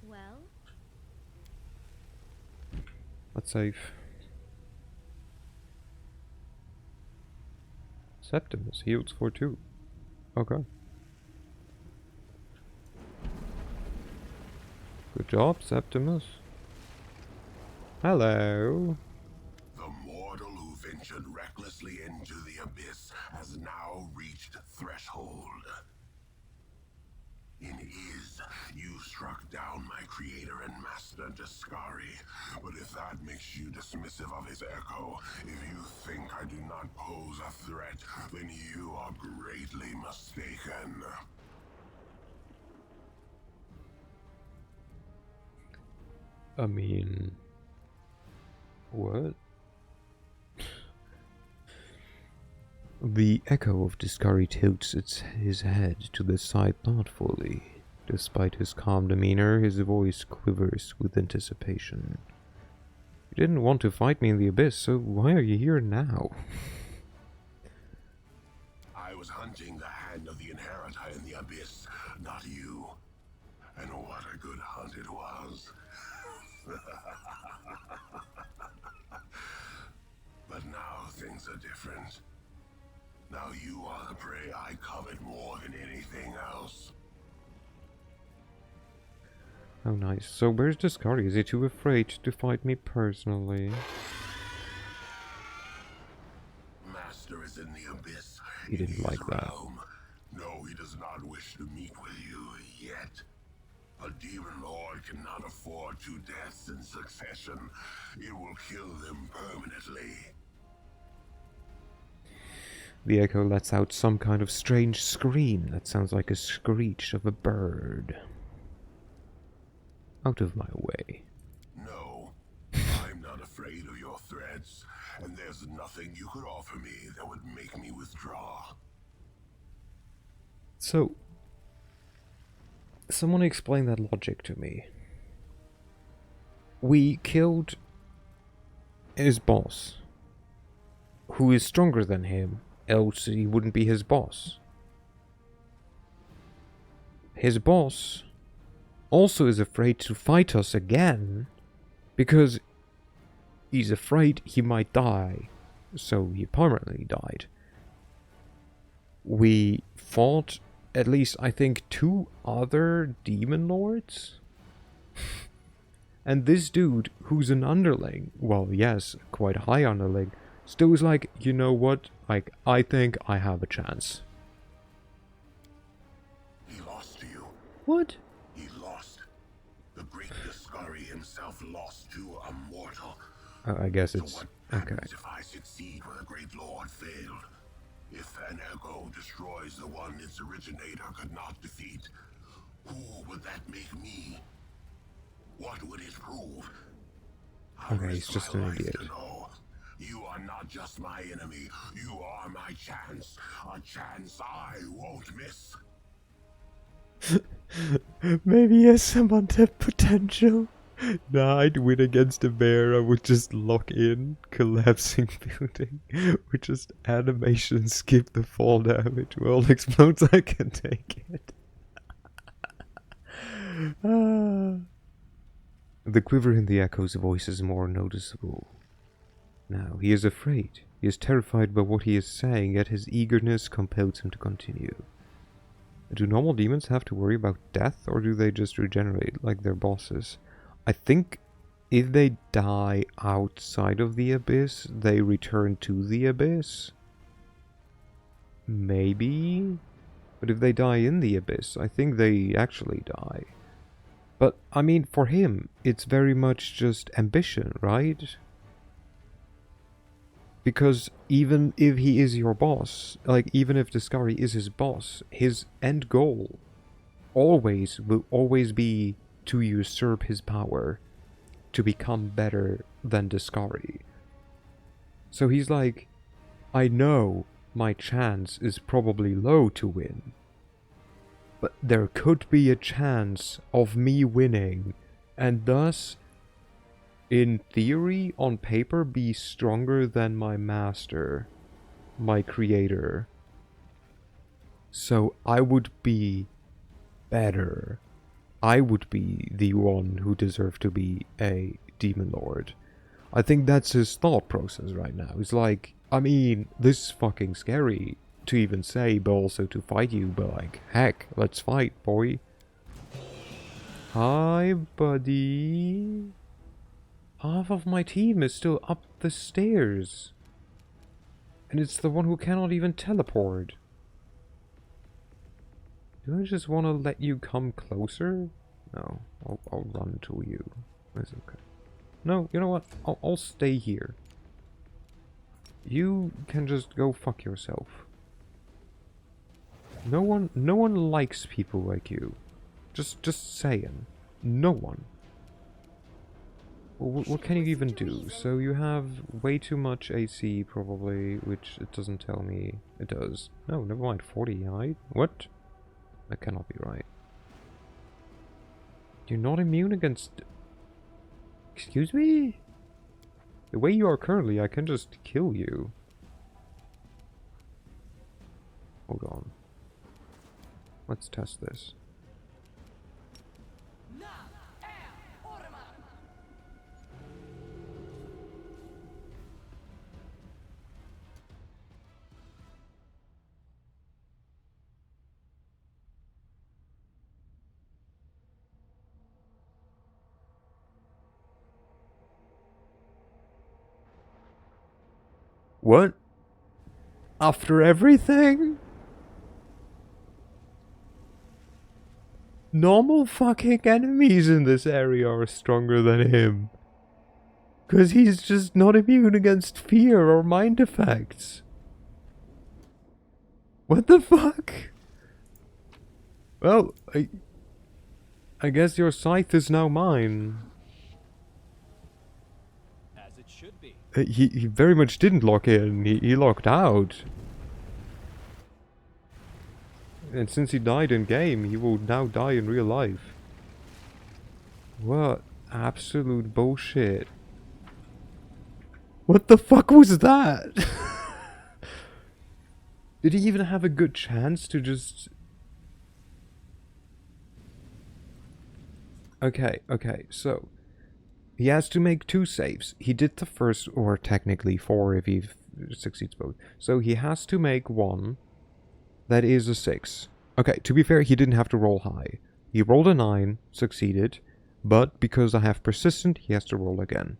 [SPEAKER 2] Well,
[SPEAKER 1] Let's save. Septimus heals for 2. Okay. Good job, Septimus. Hello.
[SPEAKER 5] The mortal who ventured recklessly into the abyss has now reached threshold. In Iz, you struck down my creator and master Discari, but if that makes you dismissive of his echo, if you think I do not pose a threat, then you are greatly mistaken.
[SPEAKER 1] I mean... What? The echo of Discari tilts his head to the side thoughtfully. Despite his calm demeanor, his voice quivers with anticipation. You didn't want to fight me in the abyss, so why are you here now?
[SPEAKER 5] I was hunting the hand of the inheritor in the abyss, not you. And what a good hunt it was. But now things are different. Now you are the prey I covet more than anything else.
[SPEAKER 1] Oh nice. So where's Discari? Is he too afraid to fight me personally?
[SPEAKER 5] Master is in the abyss.
[SPEAKER 1] He didn't
[SPEAKER 5] in his
[SPEAKER 1] like that.
[SPEAKER 5] realm. No, he does not wish to meet with you yet. A demon lord cannot afford 2 deaths in succession. It will kill them permanently.
[SPEAKER 1] The echo lets out some kind of strange scream that sounds like a screech of a bird. Out of my way.
[SPEAKER 5] No, I'm not afraid of your threats, and there's nothing you could offer me that would make me withdraw.
[SPEAKER 1] So, someone explain that logic to me. We killed his boss, who is stronger than him, else he wouldn't be his boss. His boss also is afraid to fight us again because he's afraid he might die, so he permanently died. We fought at least, I think, 2 other demon lords? And this dude, who's an underling, well, yes, quite high underling, still is like, you know what, like, I think I have a chance.
[SPEAKER 5] He lost to you.
[SPEAKER 1] What?
[SPEAKER 5] He lost. The great Discari himself lost to a mortal.
[SPEAKER 1] I guess
[SPEAKER 5] So
[SPEAKER 1] it's...
[SPEAKER 5] what
[SPEAKER 1] okay.
[SPEAKER 5] happens if I succeed where the great lord failed? If an echo destroys the one its originator could not defeat, who would that make me? What would it prove? I
[SPEAKER 1] Okay, he's
[SPEAKER 5] risk
[SPEAKER 1] just
[SPEAKER 5] my
[SPEAKER 1] an
[SPEAKER 5] life
[SPEAKER 1] idiot.
[SPEAKER 5] to know. You are not just my enemy, you are my chance. A chance I won't miss.
[SPEAKER 1] Maybe he has some untapped potential. Nah, I'd win against a bear. I would just lock in, collapsing building. With just animation, skip the fall damage. World explodes, I can take it. Ah. The quiver in the echo's voice is more noticeable. Now, he is afraid. He is terrified by what he is saying, yet his eagerness compels him to continue. Do normal demons have to worry about death, or do they just regenerate like their bosses? I think if they die outside of the abyss, they return to the abyss. Maybe? But if they die in the abyss, I think they actually die. But, I mean, for him, it's very much just ambition, right? Because even if he is your boss, like, even if Discari is his boss, his end goal will always be to usurp his power, to become better than Discari. So he's like, I know my chance is probably low to win, but there could be a chance of me winning, and thus, in theory, on paper, be stronger than my master, my creator. So I would be better. I would be the one who deserved to be a demon lord. I think that's his thought process right now. He's like, I mean, this is fucking scary to even say, but also to fight you, but like, heck, let's fight, boy. Hi, buddy. Half of my team is still up the stairs. And it's the one who cannot even teleport. Do I just want to let you come closer? No, I'll run to you. It's okay. No, you know what? I'll stay here. You can just go fuck yourself. No one likes people like you. Just saying. No one. Well, what can you even do? So you have way too much AC, probably, which it doesn't tell me. It does. No, never mind. 40 height? What? That cannot be right. You're not immune against... Excuse me? The way you are currently, I can just kill you. Hold on. Let's test this. What? After everything? Normal fucking enemies in this area are stronger than him. Because he's just not immune against fear or mind effects. What the fuck? Well, I guess your scythe is now mine.
[SPEAKER 6] As it should be.
[SPEAKER 1] He very much didn't lock in. He locked out. And since he died in game, he will now die in real life. What absolute bullshit. What the fuck was that? Did he even have a good chance to just... Okay, so... He has to make 2 saves. He did the first, or technically 4 if he succeeds both. So he has to make 1 that is a 6. Okay, to be fair, he didn't have to roll high. He rolled a 9, succeeded, but because I have persistent, he has to roll again.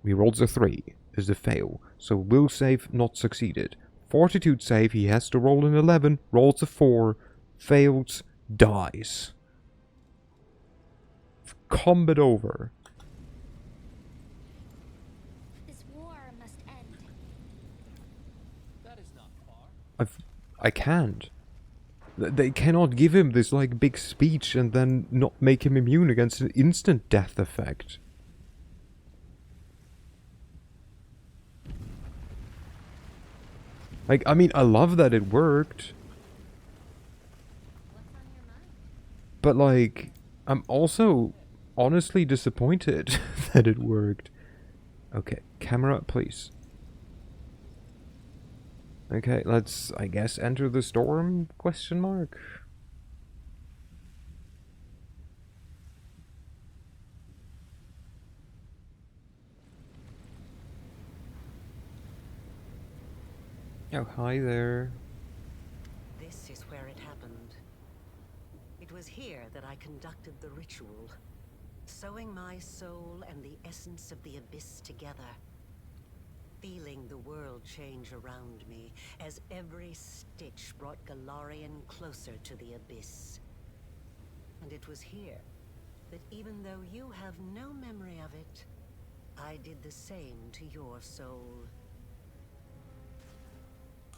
[SPEAKER 1] He rolls a 3, is a fail, so will save, not succeeded. Fortitude save, he has to roll an 11, rolls a 4, fails, dies. Combat over.
[SPEAKER 2] This war must end.
[SPEAKER 6] That is not far.
[SPEAKER 1] I can't. They cannot give him this, like, big speech and then not make him immune against an instant death effect. Like, I mean, I love that it worked.
[SPEAKER 2] What's on your mind?
[SPEAKER 1] But, like, I'm also honestly disappointed that it worked. Okay, camera, please. Okay, let's, I guess, enter the storm, question mark? Oh, hi there.
[SPEAKER 3] This is where it happened. It was here that I conducted the ritual, sewing my soul and the essence of the abyss together. Feeling the world change around me as every stitch brought Galarian closer to the abyss. And it was here that even though you have no memory of it, I did the same to your soul.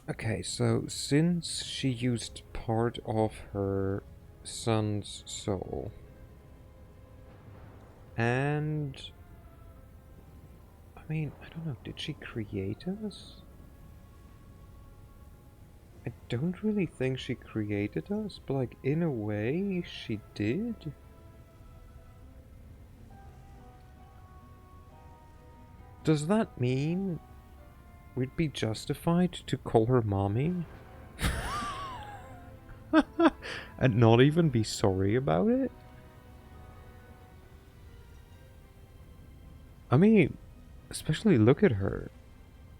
[SPEAKER 1] Okay, so since she used part of her son's soul, and I mean, I don't know, did she create us? I don't really think she created us, but like in a way she did. Does that mean we'd be justified to call her mommy? And not even be sorry about it? I mean, especially look at her.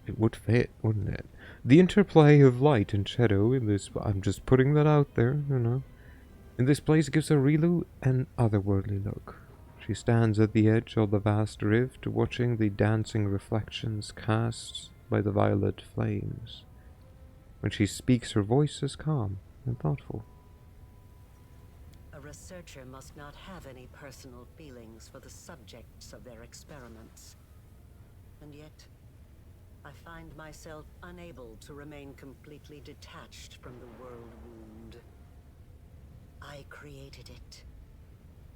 [SPEAKER 1] It would fit, wouldn't it? The interplay of light and shadow in this... I'm just putting that out there, you know. In this place gives Arilu an otherworldly look. She stands at the edge of the vast rift, watching the dancing reflections cast by the violet flames. When she speaks, her voice is calm and thoughtful.
[SPEAKER 3] A researcher must not have any personal feelings for the subjects of their experiments. And yet, I find myself unable to remain completely detached from the world wound. I created it.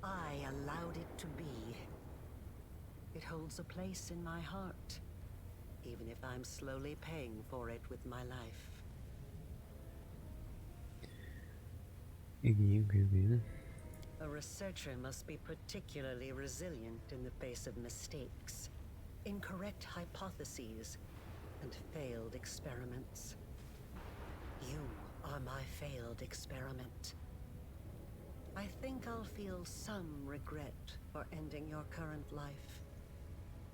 [SPEAKER 3] I allowed it to be. It holds a place in my heart, even if I'm slowly paying for it with my life. A researcher must be particularly resilient in the face of mistakes, incorrect hypotheses, and failed experiments. You are my failed experiment. I think I'll feel some regret for ending your current life,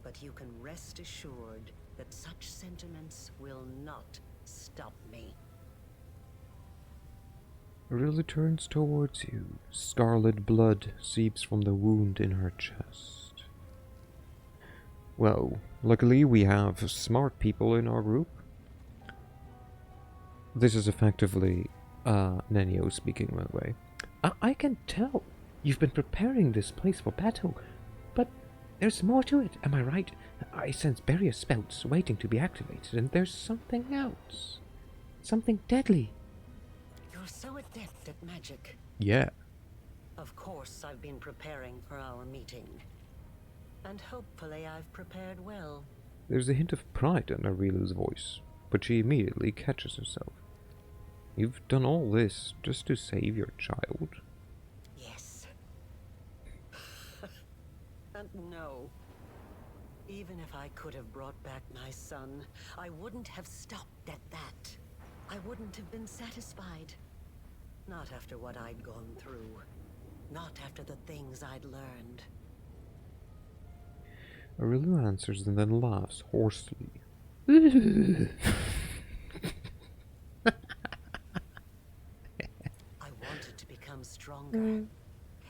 [SPEAKER 3] but you can rest assured that such sentiments will not stop me.
[SPEAKER 1] Arilu turns towards you. Scarlet blood seeps from the wound in her chest. Well, luckily we have smart people in our group. This is effectively Nenio speaking, by the way. I can tell you've been preparing this place for battle, but there's more to it, am I right? I sense barrier spells waiting to be activated, and there's something else. Something deadly.
[SPEAKER 3] You're so adept at magic.
[SPEAKER 1] Yeah.
[SPEAKER 3] Of course, I've been preparing for our meeting. And hopefully I've prepared well.
[SPEAKER 1] There's a hint of pride in Arilu's voice, but she immediately catches herself. You've done all this just to save your child?
[SPEAKER 3] Yes. And no. Even if I could have brought back my son, I wouldn't have stopped at that. I wouldn't have been satisfied. Not after what I'd gone through. Not after the things I'd learned.
[SPEAKER 1] Arilu answers and then laughs hoarsely.
[SPEAKER 3] I wanted to become stronger.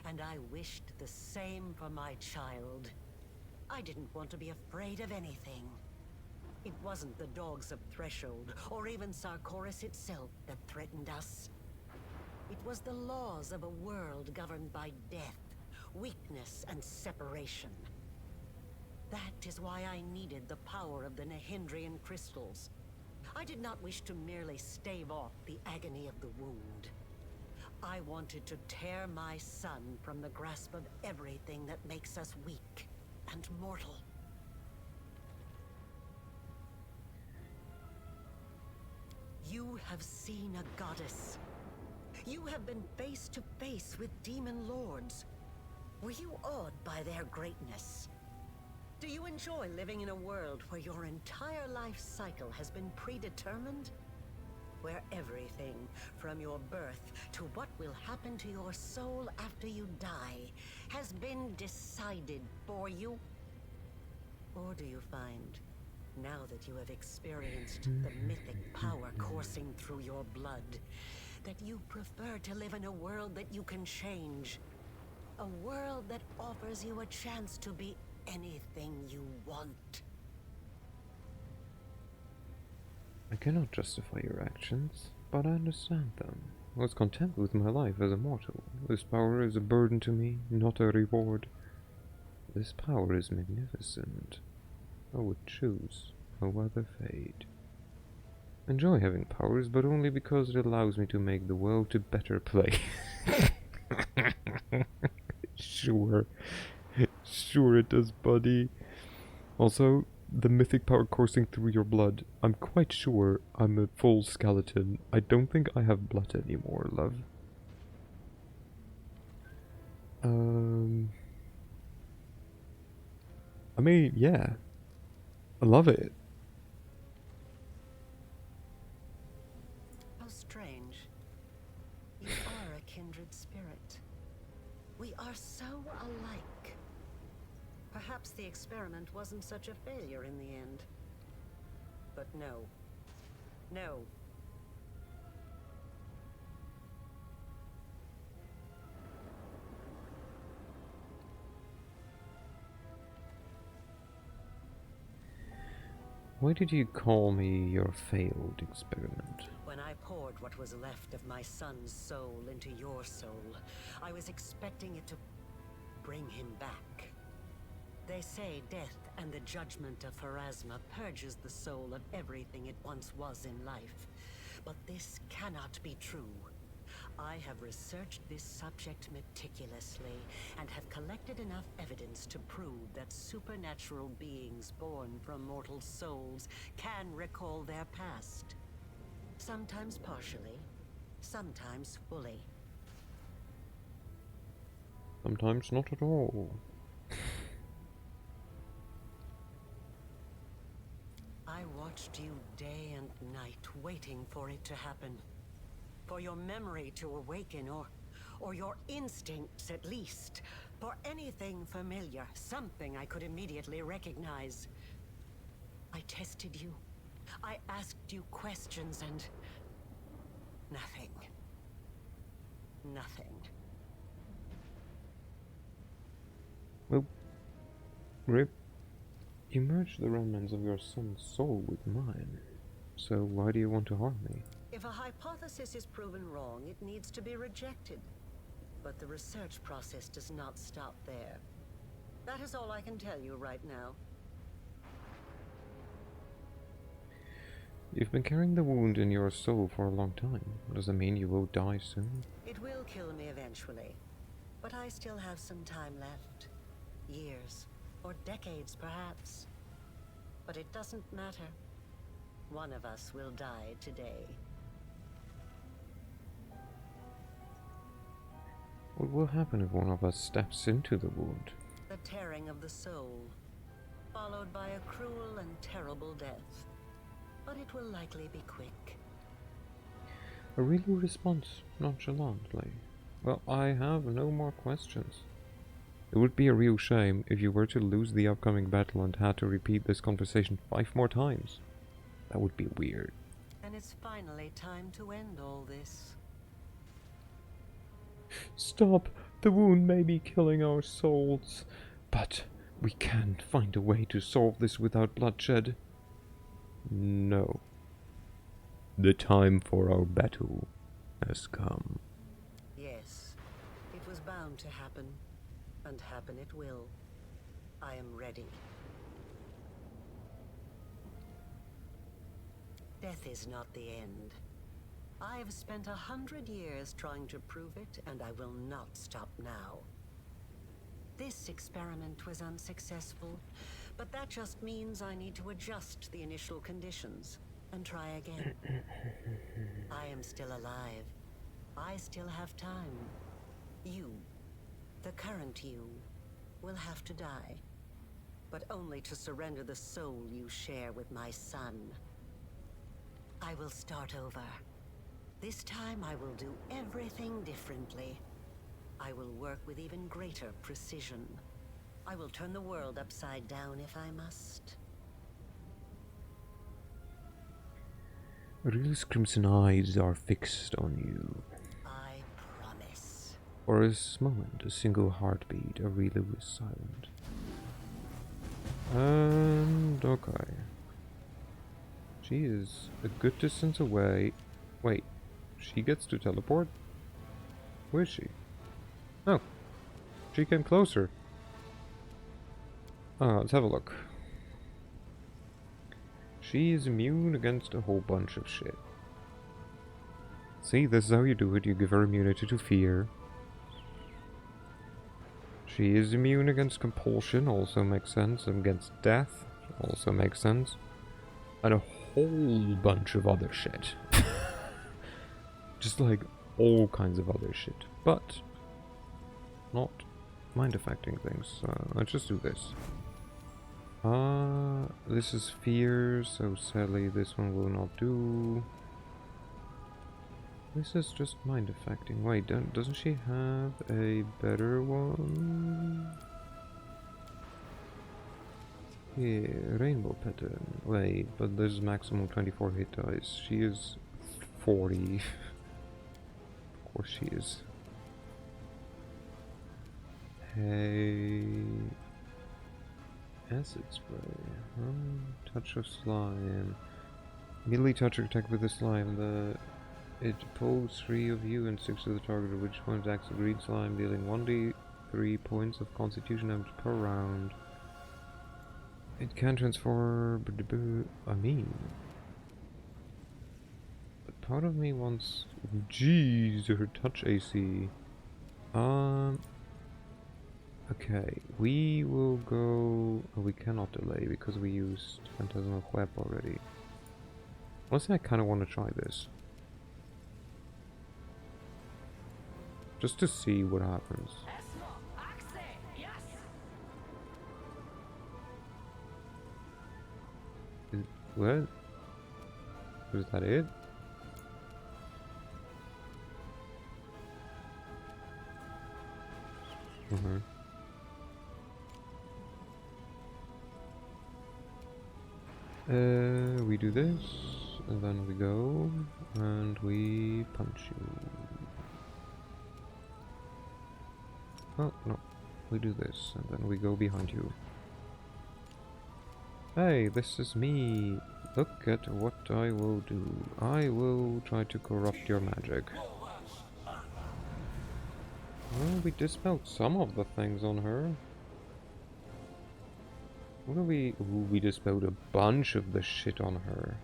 [SPEAKER 3] And I wished the same for my child. I didn't want to be afraid of anything. It wasn't the dogs of Threshold, or even Sarkoris itself, that threatened us. It was the laws of a world governed by death, weakness, and separation. That is why I needed the power of the Nehindrian crystals. I did not wish to merely stave off the agony of the wound. I wanted to tear my son from the grasp of everything that makes us weak and mortal. You have seen a goddess. You have been face to face with demon lords. Were you awed by their greatness? Do you enjoy living in a world where your entire life cycle has been predetermined? Where everything, from your birth to what will happen to your soul after you die, has been decided for you? Or do you find Now that you have experienced the mythic power coursing through your blood, that you prefer to live in a world that you can change. A world that offers you a chance to be anything you want.
[SPEAKER 1] I cannot justify your actions, but I understand them. I was content with my life as a mortal. This power is a burden to me, not a reward. This power is magnificent. I would choose a weather fade. Enjoy having powers, but only because it allows me to make the world a better place. Sure. Sure it does, buddy. Also, the mythic power coursing through your blood. I'm quite sure I'm a full skeleton. I don't think I have blood anymore, love. I mean, yeah. I love it.
[SPEAKER 3] How strange. You are a kindred spirit. We are so alike. Perhaps the experiment wasn't such a failure in the end. But no. No.
[SPEAKER 1] Why did you call me your failed experiment?
[SPEAKER 3] When I poured what was left of my son's soul into your soul, I was expecting it to bring him back. They say death and the judgment of Pharasma purges the soul of everything it once was in life. But this cannot be true. I have researched this subject meticulously and have collected enough evidence to prove that supernatural beings born from mortal souls can recall their past. Sometimes partially, sometimes fully.
[SPEAKER 1] Sometimes not at all.
[SPEAKER 3] I watched you day and night, waiting for it to happen. For your memory to awaken, or your instincts at least. For anything familiar, something I could immediately recognize. I tested you. I asked you questions and... nothing. Nothing.
[SPEAKER 1] Well, Rip, you merged the remnants of your son's soul with mine. So why do you want to harm me?
[SPEAKER 3] If a hypothesis is proven wrong, it needs to be rejected. But the research process does not stop there. That is all I can tell you right now.
[SPEAKER 1] You've been carrying the wound in your soul for a long time. Does that mean you will die soon?
[SPEAKER 3] It will kill me eventually. But I still have some time left. Years. Or decades, perhaps. But it doesn't matter. One of us will die today.
[SPEAKER 1] What will happen if one of us steps into the wound?
[SPEAKER 3] The tearing of the soul, followed by a cruel and terrible death. But it will likely be quick.
[SPEAKER 1] A real response nonchalantly. Well, I have no more questions. It would be a real shame if you were to lose the upcoming battle and had to repeat this conversation 5 more times. That would be weird.
[SPEAKER 3] And it's finally time to end all this.
[SPEAKER 1] Stop! The wound may be killing our souls, but we can find a way to solve this without bloodshed. No. The time for our battle has come.
[SPEAKER 3] Yes, it was bound to happen, and happen it will. I am ready. Death is not the end. I have spent 100 years trying to prove it, and I will not stop now. This experiment was unsuccessful, but that just means I need to adjust the initial conditions and try again. I am still alive. I still have time. You, the current you, will have to die, but only to surrender the soul you share with my son. I will start over. This time I will do everything differently. I will work with even greater precision. I will turn the world upside down if I must.
[SPEAKER 1] Aurelia's crimson eyes are fixed on you.
[SPEAKER 3] I promise.
[SPEAKER 1] For a moment, a single heartbeat, Aurelia was silent. And okay. She is a good distance away. Wait, she gets to teleport? Where is she? Oh, she came closer. Let's have a look. She is immune against a whole bunch of shit. See, this is how you do it. You give her immunity to fear. She is immune against compulsion, also makes sense. Against death, also makes sense. And a whole bunch of other shit. Just like all kinds of other shit. But not mind affecting things. Let's just do this. This is fear, so sadly this one will not do. This is just mind affecting. Wait, doesn't she have a better one? Yeah, rainbow pattern. Wait, but this is maximum 24 hit dice. She is 40. Of course she is. Hey. Acid spray. Touch of slime. Immediately touch or attack with the slime. It pulls 3 of you and 6 of the target, at which point acts the green slime, dealing 1d3 points of constitution damage per round. It can transform. I mean. But part of me wants. Jeez, her touch AC. Okay, we will go. Oh, we cannot delay because we used Phantasmal Web already. Honestly, I kind of want to try this. Just to see what happens. What? Was that it? We do this, and then we go, and we punch you. Oh, no. We do this, and then we go behind you. Hey, this is me. Look at what I will do. I will try to corrupt your magic. Well, we dispelled some of the things on her. What do we... Ooh, we dispelled a bunch of the shit on her.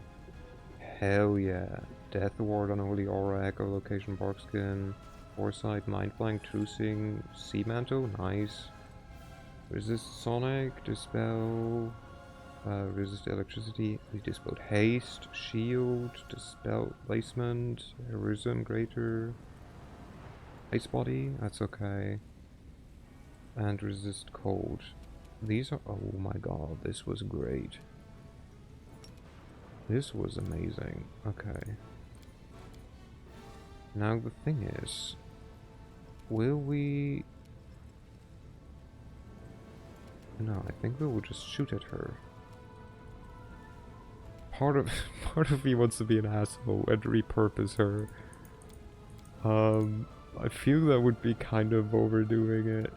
[SPEAKER 1] Hell yeah. Death Ward, Unholy Aura, Echolocation, Barkskin, Foresight, Mind Flank, Trucing, Sea Mantle, nice. Resist Sonic, Dispel, resist Electricity, we dispelled Haste, Shield, Dispel Placement, Heroism, Greater, Ice Body, that's okay. And resist Cold. These are... Oh my god, this was great. This was amazing. Okay. Now the thing is... Will we... No, I think we will just shoot at her. Part of me wants to be an asshole and repurpose her. I feel that would be kind of overdoing it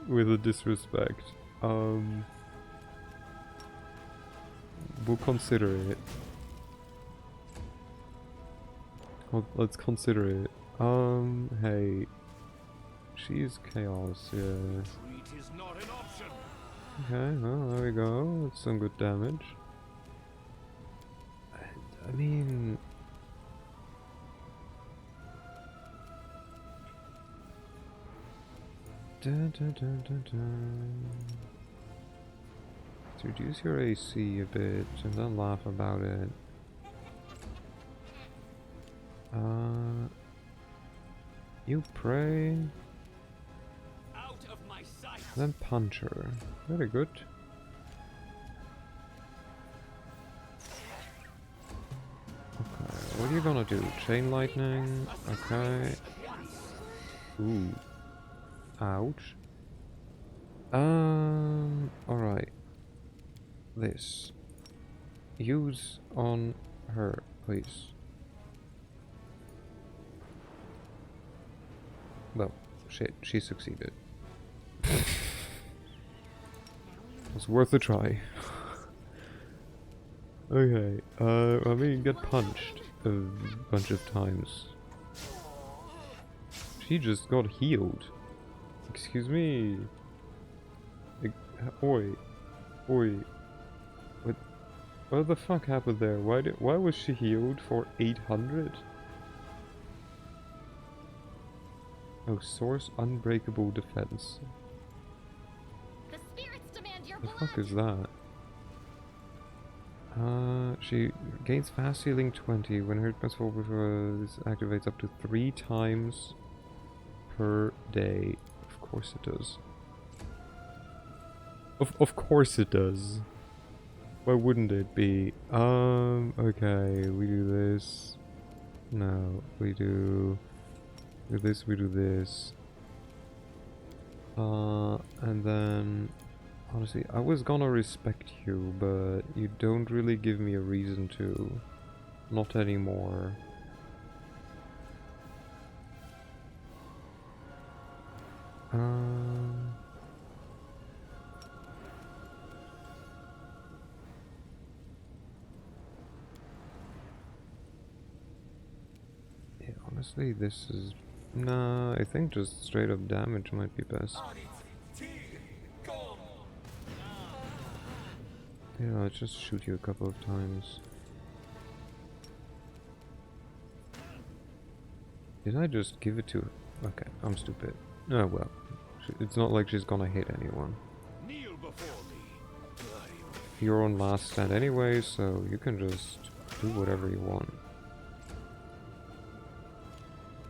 [SPEAKER 1] with a disrespect. We'll consider it. Let's consider it. Hey. She's chaos, yeah. Okay, well, there we go. That's some good damage. I mean... Dun, dun, dun, dun, dun. Let's reduce your AC a bit and don't laugh about it. You pray.
[SPEAKER 4] Out of my sight.
[SPEAKER 1] Then punch her. Very good. Okay, what are you gonna do? Chain lightning? Okay. Ooh. Ouch. Alright. This. Use on her, please. Well, shit, she succeeded. It was worth a try. Okay, I mean, get punched a bunch of times. She just got healed. Excuse me. Oi. Oi. What the fuck happened there? Why was she healed for 800? Oh, source unbreakable defense.
[SPEAKER 2] The spirits demand your
[SPEAKER 1] The
[SPEAKER 2] blood.
[SPEAKER 1] fuck is that? She gains fast healing 20 when her transform activates up to 3 times per day. Of course it does. Of course it does. Why wouldn't it be? Okay, we do this. No, we do this, we do this. And then honestly, I was gonna respect you, but you don't really give me a reason to. Not anymore. Yeah, honestly, this is... Nah, I think just straight up damage might be best. Yeah, I'll just shoot you a couple of times. Did I just give it to her? Okay, I'm stupid. Oh well. It's not like she's gonna hit anyone. You're on last stand anyway, so you can just do whatever you want.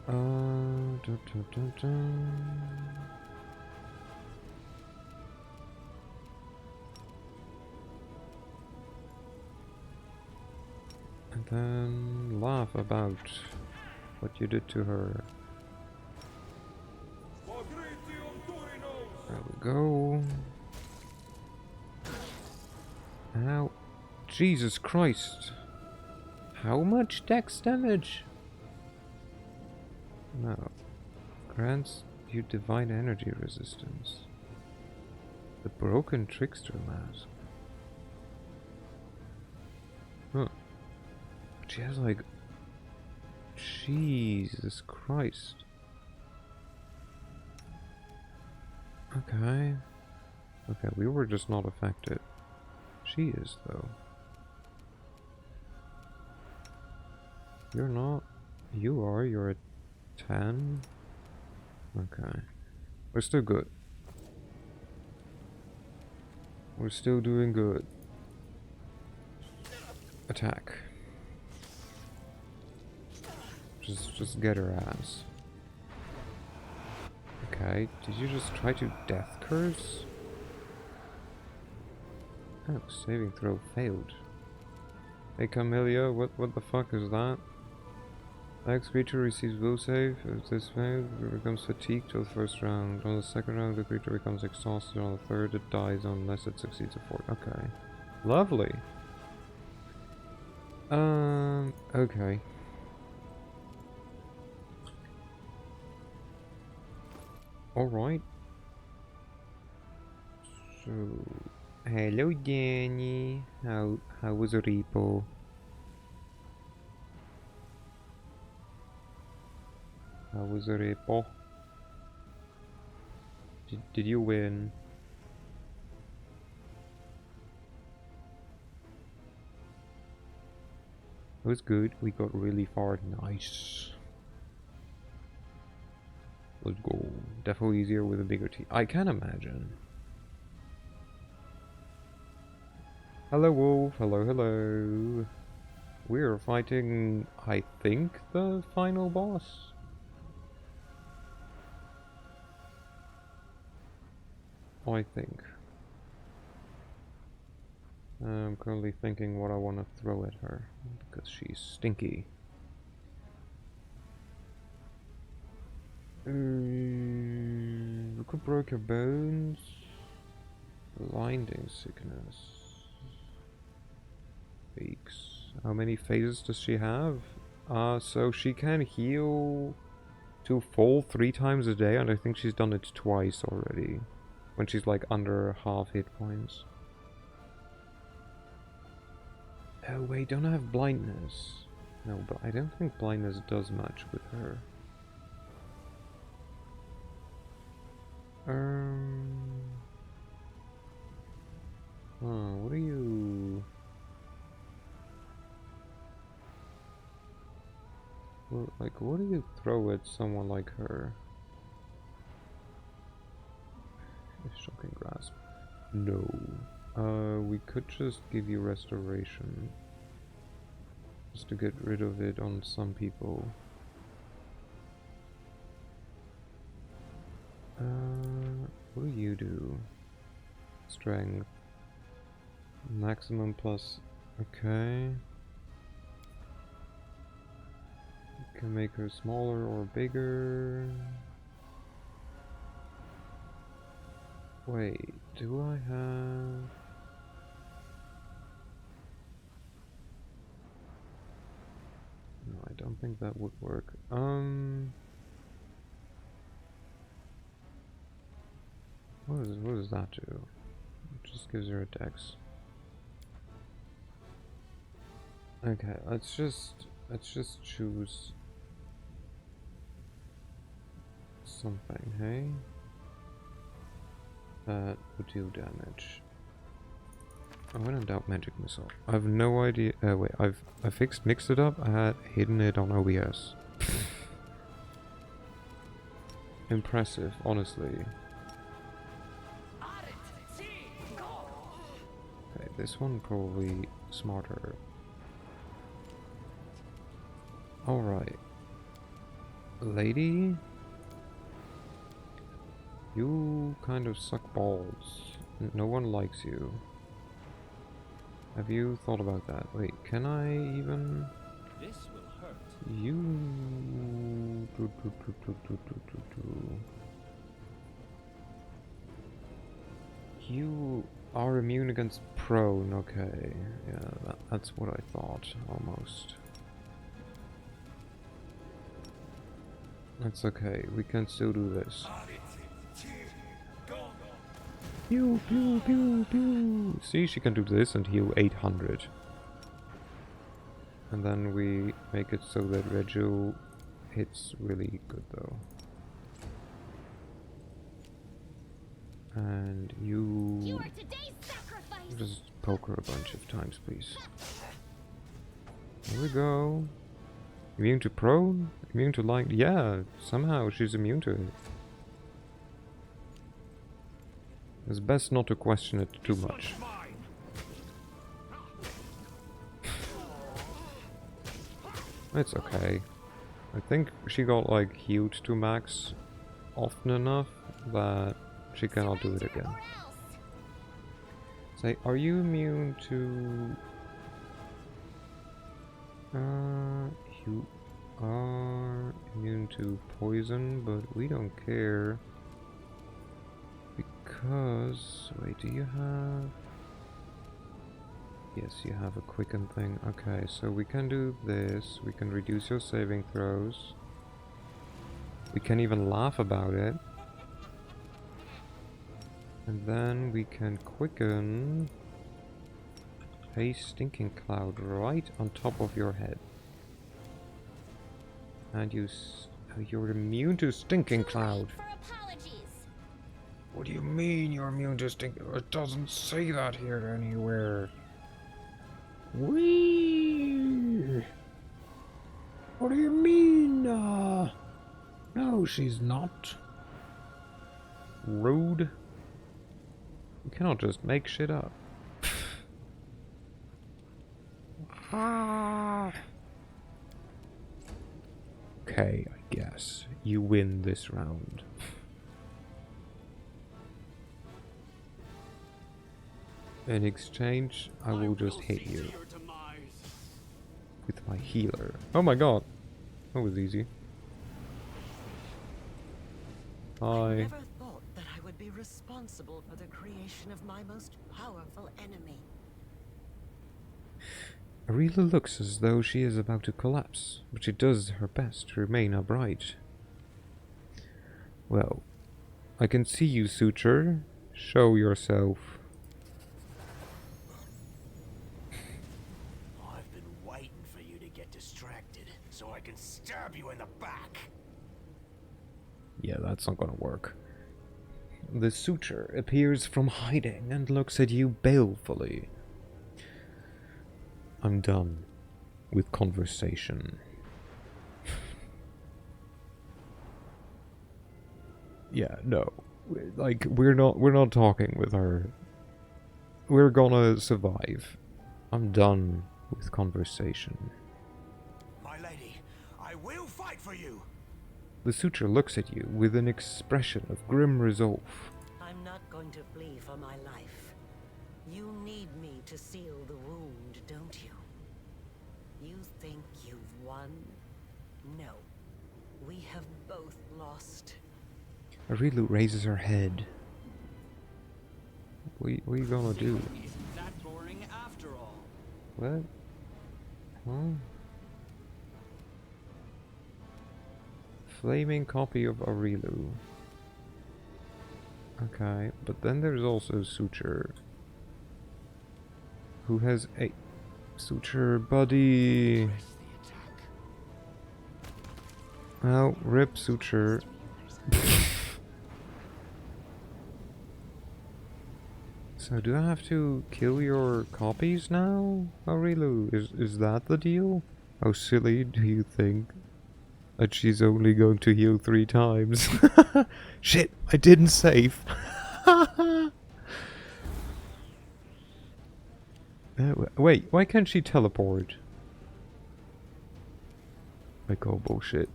[SPEAKER 1] Dun, dun, dun, dun. And then laugh about what you did to her. There we go. Ow. Jesus Christ. How much dex damage? No. Grants you divine energy resistance. The broken trickster mask. Huh. She has like... Jesus Christ. Okay. Okay, we were just not affected. She is, though. You're not. You are. You're a 10. Okay. We're still good. We're still doing good. Attack. Just get her ass. Okay, did you just try to death curse? Oh, saving throw failed. Hey Camellia, what the fuck is that? Next creature receives will save. If this fails, it becomes fatigued till the first round. On the second round, the creature becomes exhausted. On the third, it dies unless it succeeds a fourth. Okay. Lovely. Okay. Alright. So, hello Danny. How was a repo? How was a repo? Did you win? It was good. We got really far. Nice. Let's go. Definitely easier with a bigger team. I can imagine. Hello, Wolf. Hello, hello. We're fighting, I think, the final boss. I think. I'm currently thinking what I want to throw at her, because she's stinky. We could break her bones. Blinding sickness. Weeks. How many phases does she have? So she can heal To fall 3 times a day, and I think she's done it twice already. When she's like under half hit points. Oh wait, don't I have blindness? No, but I don't think blindness does much with her. Oh, what are you? Well, like, what do you throw at someone like her? A shocking grasp. No. We could just give you restoration. Just to get rid of it on some people. What do you do? Strength. Maximum plus... Okay. You can make her smaller or bigger. Wait, do I have... No, I don't think that would work. What does that do? It just gives her a dex. Okay, let's just choose something, hey? That would do damage. Oh, I don't doubt magic missile. I have no idea. Wait, I mixed it up. I had hidden it on OBS. Impressive, honestly. Okay, this one probably smarter. Alright. Lady? You kind of suck balls. No one likes you. Have you thought about that? Wait, can I even...
[SPEAKER 6] This will hurt.
[SPEAKER 1] You... You are immune against prone, okay. Yeah, that's what I thought, almost. That's okay, we can still do this. Pew, pew, pew, pew. See, she can do this and heal 800. And then we make it so that Reju hits really good though. And you
[SPEAKER 2] are today's sacrifice.
[SPEAKER 1] just poke her a bunch of times, please. There we go. Immune to prone? Immune to light? Yeah, somehow she's immune to it. It's best not to question it too much. It's okay. I think she got like healed to max often enough that she cannot do it again.
[SPEAKER 2] Or else.
[SPEAKER 1] Say, are you immune to... you are immune to poison, but we don't care. Because... wait, do you have... Yes, you have a quicken thing. Okay, so we can do this. We can reduce your saving throws. We can even laugh about it. And then we can quicken a stinking cloud right on top of your head. And you're immune to stinking cloud.
[SPEAKER 2] For apologies.
[SPEAKER 1] What do you mean you're immune to stinking? It doesn't say that here anywhere. Wee. What do you mean? No, she's not. Rude. You cannot just make shit up. Okay, I guess you win this round. In exchange, I will just hit you with my healer. Oh my god, that was easy.
[SPEAKER 3] I
[SPEAKER 1] Hi.
[SPEAKER 3] never thought that I would be responsible for the creation of my most powerful enemy.
[SPEAKER 1] Arila looks as though she is about to collapse, but she does her best to remain upright. Well, I can see you, Suture. Show yourself.
[SPEAKER 7] I've been waiting for you to get distracted so I can stab you in the back.
[SPEAKER 1] Yeah, that's not gonna work. The Suture appears from hiding and looks at you balefully. I'm done with conversation. Yeah, no. Like, we're not talking with her. We're gonna survive. I'm done with conversation.
[SPEAKER 7] My lady, I will fight for you.
[SPEAKER 1] The Suture looks at you with an expression of grim resolve.
[SPEAKER 3] I'm not going to flee for my life. You need me to seal the wound, don't you? You think you've won? No. We have both lost.
[SPEAKER 1] Arilu raises her head. What are you gonna do?
[SPEAKER 4] Isn't that boring after all?
[SPEAKER 1] What? Huh? Flaming copy of Arilu. Okay, but then there's also Suture, who has a Suture buddy. Well, rip Suture. So do I have to kill your copies now, Arilu? Is that the deal? How silly do you think? That she's only going to heal 3 times. Shit, I didn't save. Wait, why can't she teleport? I call bullshit.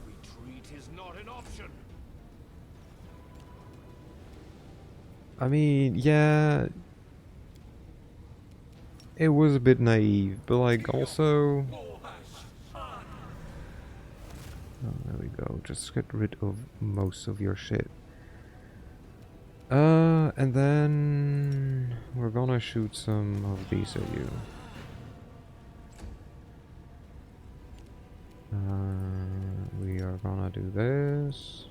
[SPEAKER 7] Retreat is not an option.
[SPEAKER 1] I mean, yeah, it was a bit naive, but like also... Oh, there we go. Just get rid of most of your shit. And then we're gonna shoot some of these at you. We are gonna do this.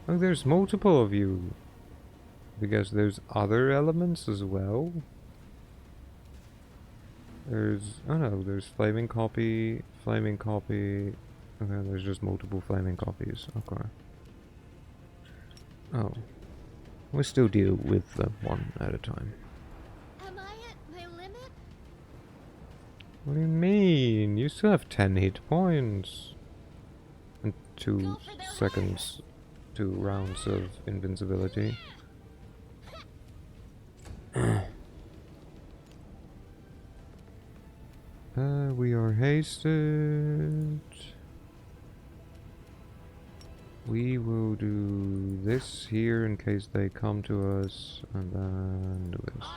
[SPEAKER 1] Oh, there's multiple of you. Because there's other elements as well. There's... oh no, there's flaming copy, flaming copy. Okay, there's just multiple flaming copies. Okay. Oh. We'll still deal with them one at a time.
[SPEAKER 2] Am I at my limit?
[SPEAKER 1] What do you mean? You still have 10 hit points. And 2
[SPEAKER 2] Go for the
[SPEAKER 1] seconds, 2 rounds of invincibility. We are hasted. We will do this here in case they come to us, and then do this.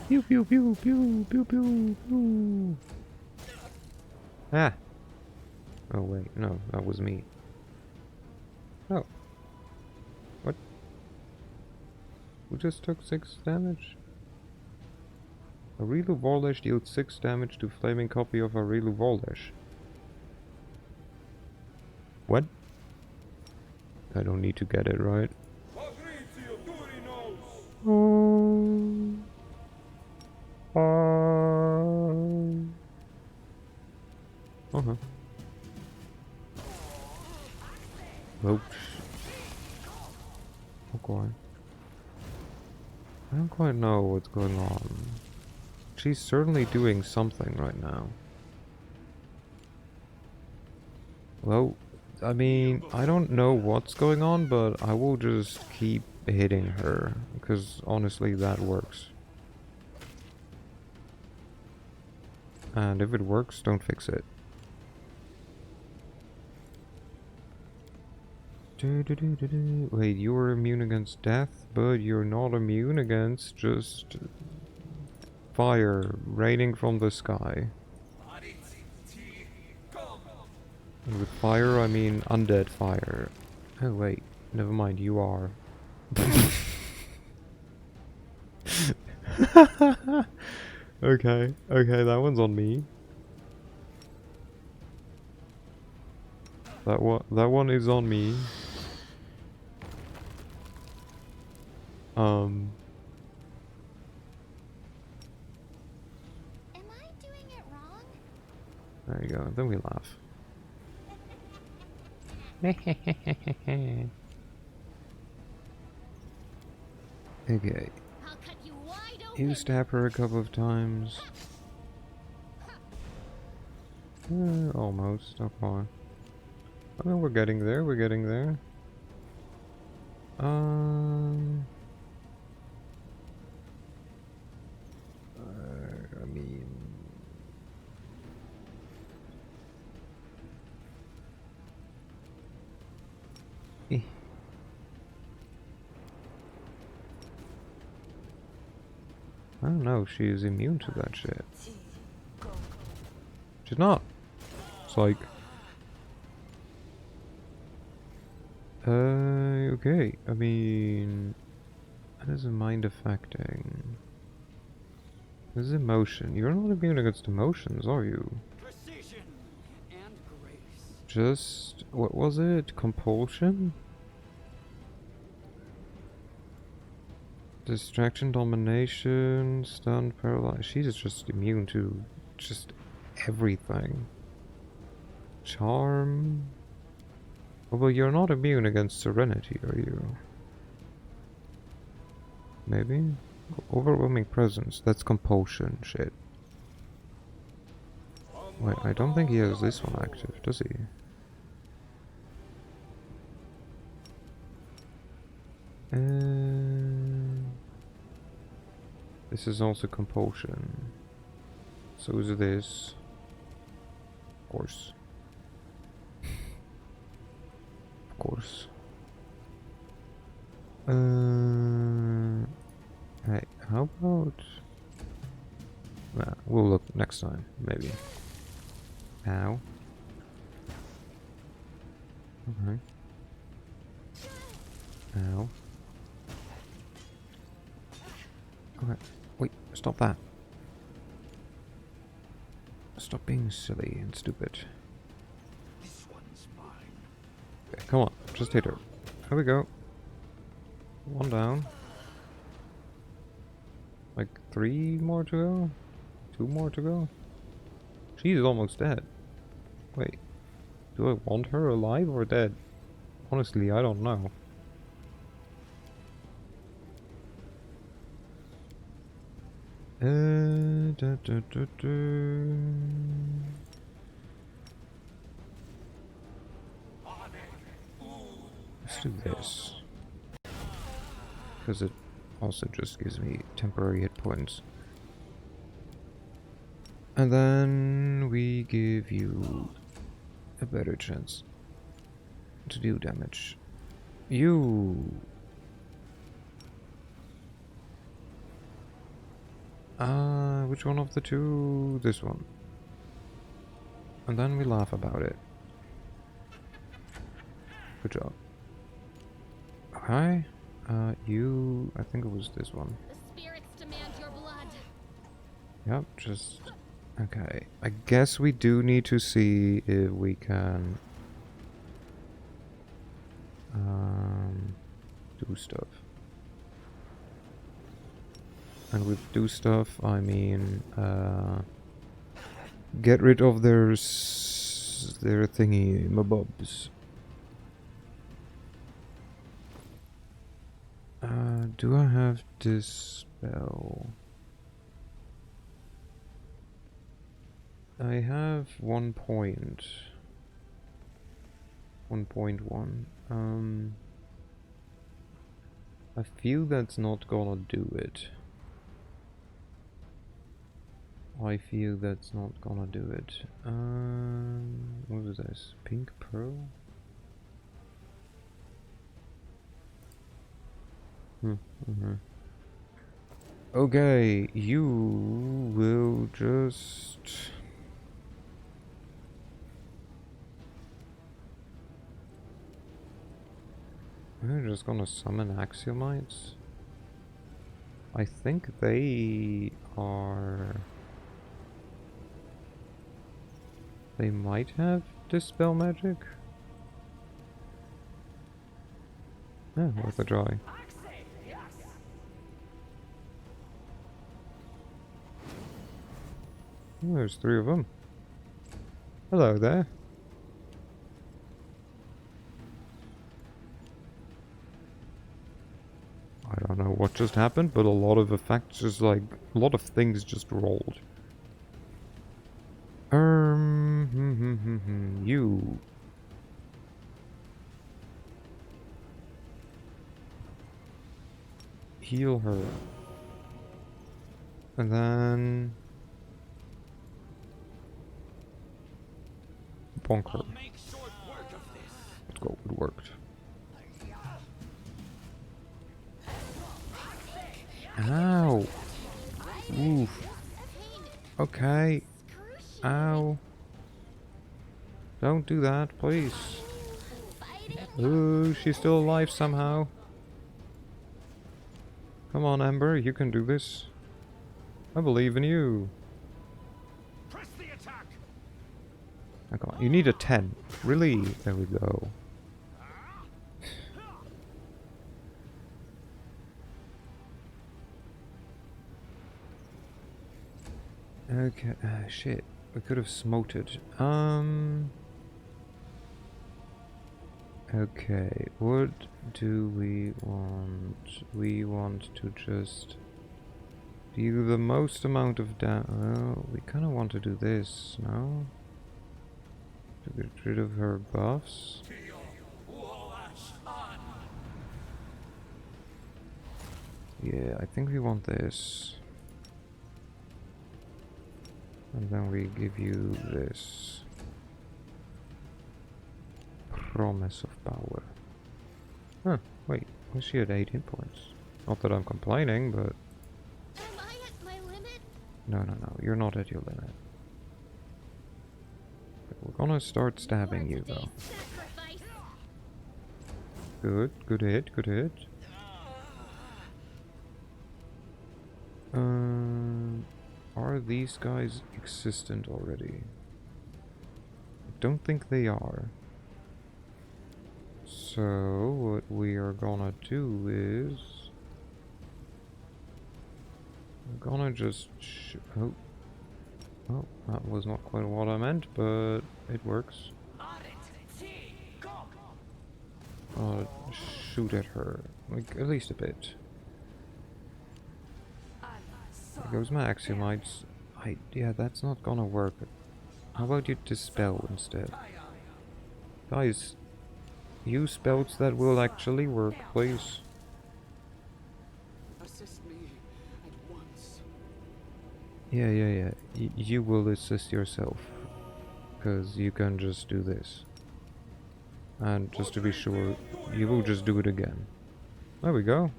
[SPEAKER 1] Pew pew pew pew pew pew pew. Ah! Oh wait, no, that was me. Oh. What? Who just took 6 damage? Arilu Vorlesh deals 6 damage to flaming copy of Arilu Vorlesh. What? I don't need to get it right. Uh-huh. Oops. Okay. I don't quite know what's going on. She's certainly doing something right now. Well, I mean, I don't know what's going on, but I will just keep hitting her, because honestly that works. And if it works, don't fix it. Wait, you are immune against death, but you're not immune against just fire raining from the sky. And with fire, I mean undead fire. Oh wait, never mind, you are. Okay, that one's on me. That one is on me.
[SPEAKER 2] Am I doing it wrong?
[SPEAKER 1] There you go. Then we laugh. Okay.
[SPEAKER 2] I'll cut you wide open.
[SPEAKER 1] You stab her a couple of times. Almost. Not far. Oh, we're getting there. We're getting there. I mean, eh. I don't know. She's immune to that shit. She's not. It's like, okay. I mean, that is a mind affecting. This is emotion. You're not immune against emotions, are you?
[SPEAKER 4] Precision and grace.
[SPEAKER 1] Just, what was it? Compulsion? Distraction, domination, stun, paralyze. She's just immune to just everything. Charm. Oh, well, you're not immune against serenity, are you? Maybe? Overwhelming presence. That's compulsion shit. Wait, I don't think he has this one active, does he? This is also compulsion. So is this. Of course. Of course. Hey, how about... Nah, we'll look next time, maybe. Ow. Okay. Ow. Okay. Wait, stop that. Stop being silly and stupid.
[SPEAKER 7] This one's mine.
[SPEAKER 1] Okay, come on, just hit her. There we go. One down. Like 3 more to go? 2 more to go? She's almost dead. Wait. Do I want her alive or dead? Honestly, I don't know. Let's do this. Because it also just gives me temporary hit points. And then we give you a better chance to do damage. You! Which one of the two? This one. And then we laugh about it. Good job. Okay. You... I think it was this one.
[SPEAKER 2] The spirits demand your blood.
[SPEAKER 1] Yep, just... Okay. I guess we do need to see if we can... do stuff. And with do stuff, I mean... get rid of their thingy mabobs. Do I have this spell? I have 1 point. 1.1. I feel that's not gonna do it. I feel that's not gonna do it. What is this? Pink pearl? Okay, you will just... We're just gonna summon axiomites. I think they are... They might have dispel magic? Yeah, worth a try. Oh, there's 3 of them. Hello there. I don't know what just happened, but a lot of effects just like a lot of things just rolled. You. Heal her. And then bonk her. Let's go, it worked. Ow! Oof. Okay. Ow. Don't do that, please. Ooh, she's still alive somehow. Come on, Ember, you can do this. I believe in you.
[SPEAKER 7] Press the attack.
[SPEAKER 1] Oh, come on. You need a 10. Really? There we go. Okay, shit. We could have smoted. Okay, what do we want? We want to just do the most amount of damage. Well, we kind of want to do this, no? To get rid of her buffs. Yeah, I think we want this. And then we give you this. Promise of power. Huh, wait, was she at 8 hit points? Not that I'm complaining, but...
[SPEAKER 2] Am I at my limit?
[SPEAKER 1] No, you're not at your limit. We're gonna start stabbing you, though.
[SPEAKER 2] Sacrifice.
[SPEAKER 1] Good hit, good hit. Are these guys existent already? I don't think they are. So, what we are gonna do is... we're gonna just... oh, that was not quite what I meant, but it works. Shoot at her. Like, at least a bit. There goes my axiomites. Yeah, that's not gonna work. How about you dispel instead? Guys, use spells that will actually work, please.
[SPEAKER 4] Assist me at once.
[SPEAKER 1] Yeah. You will assist yourself. Because you can just do this. And just to be sure, you will just do it again. There we go.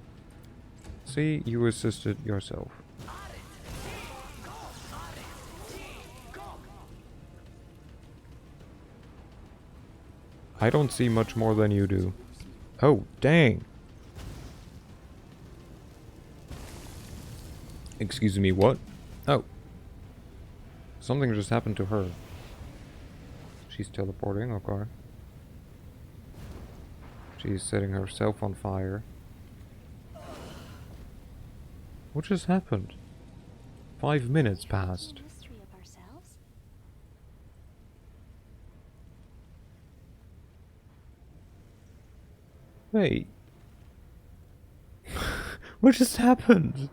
[SPEAKER 1] See, you assisted yourself. I don't see much more than you do. Oh, dang! Excuse me, what? Oh. Something just happened to her. She's teleporting, okay. She's setting herself on fire. What just happened? 5 minutes passed.
[SPEAKER 2] Mystery of ourselves?
[SPEAKER 1] Wait. What just happened?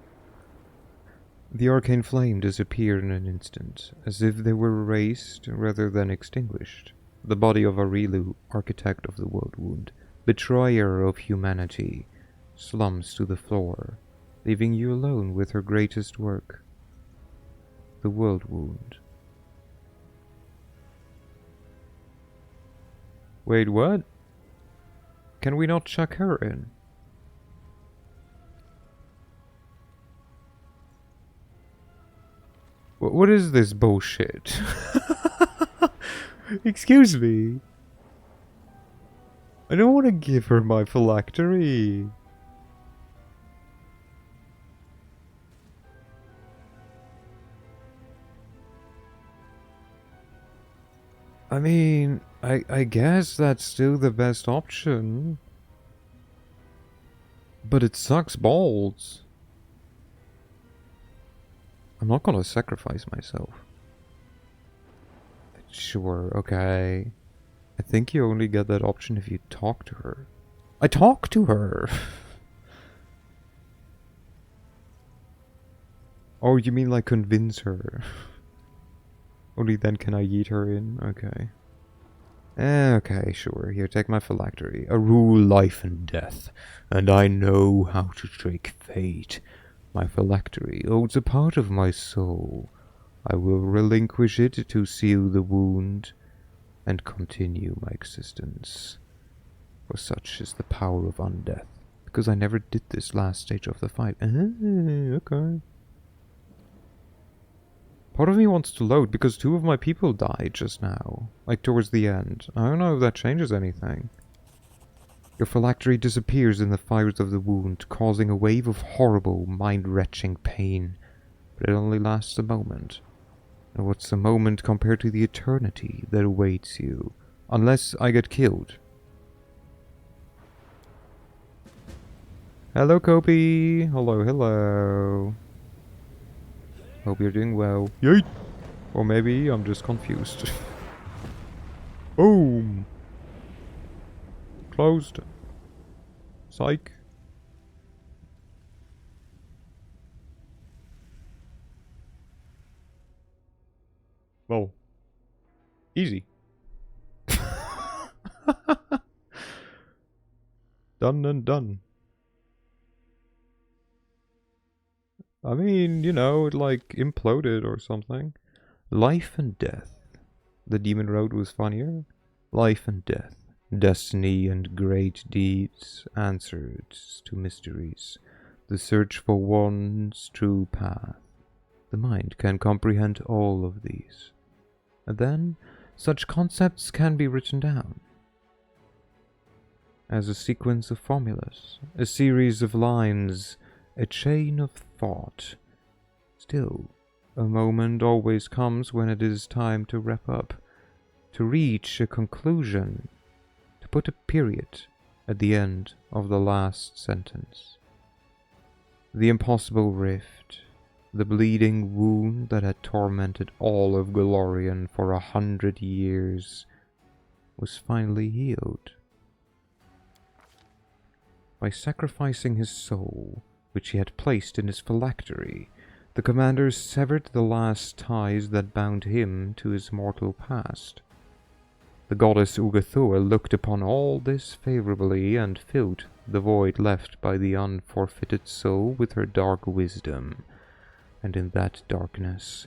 [SPEAKER 1] The arcane flame disappeared in an instant, as if they were erased rather than extinguished. The body of Arilu, architect of the world wound, betrayer of humanity, slumps to the floor, leaving you alone with her greatest work, the world wound. Wait, what? Can we not chuck her in? What is this bullshit? Excuse me. I don't want to give her my phylactery. I mean, I guess that's still the best option. But it sucks balls. I'm not gonna sacrifice myself. Sure, okay. I think you only get that option if you talk to her. I talk to her! Oh, you mean like convince her? Only then can I yeet her in? Okay. Okay, sure. Here, take my phylactery. A rule life and death, and I know how to trick fate. My phylactery holds a part of my soul. I will relinquish it to seal the wound and continue my existence. For such is the power of undeath. Because I never did this last stage of the fight. Okay. Part of me wants to load because 2 of my people died just now. Like towards the end. I don't know if that changes anything. Your phylactery disappears in the fires of the wound, causing a wave of horrible, mind-wrenching pain. But it only lasts a moment. And what's a moment compared to the eternity that awaits you? Unless I get killed. Hello, Kopi. Hello, hello. Hope you're doing well. Yeet! Or maybe I'm just confused. Boom! Closed. Psych. Well, easy. Done and done. I mean, you know, it like imploded or something. Life and death. The Demon Road was funnier. Life and death. Destiny and great deeds. Answers to mysteries. The search for one's true path. The mind can comprehend all of these. And then, such concepts can be written down. As a sequence of formulas. A series of lines. A chain of thought. Still, a moment always comes when it is time to wrap up, to reach a conclusion, to put a period at the end of the last sentence. The impossible rift, the bleeding wound that had tormented all of Golarion for 100 years, was finally healed. By sacrificing his soul, which he had placed in his phylactery, the commander severed the last ties that bound him to his mortal past. The goddess Ugathor looked upon all this favorably and filled the void left by the unforfeited soul with her dark wisdom, and in that darkness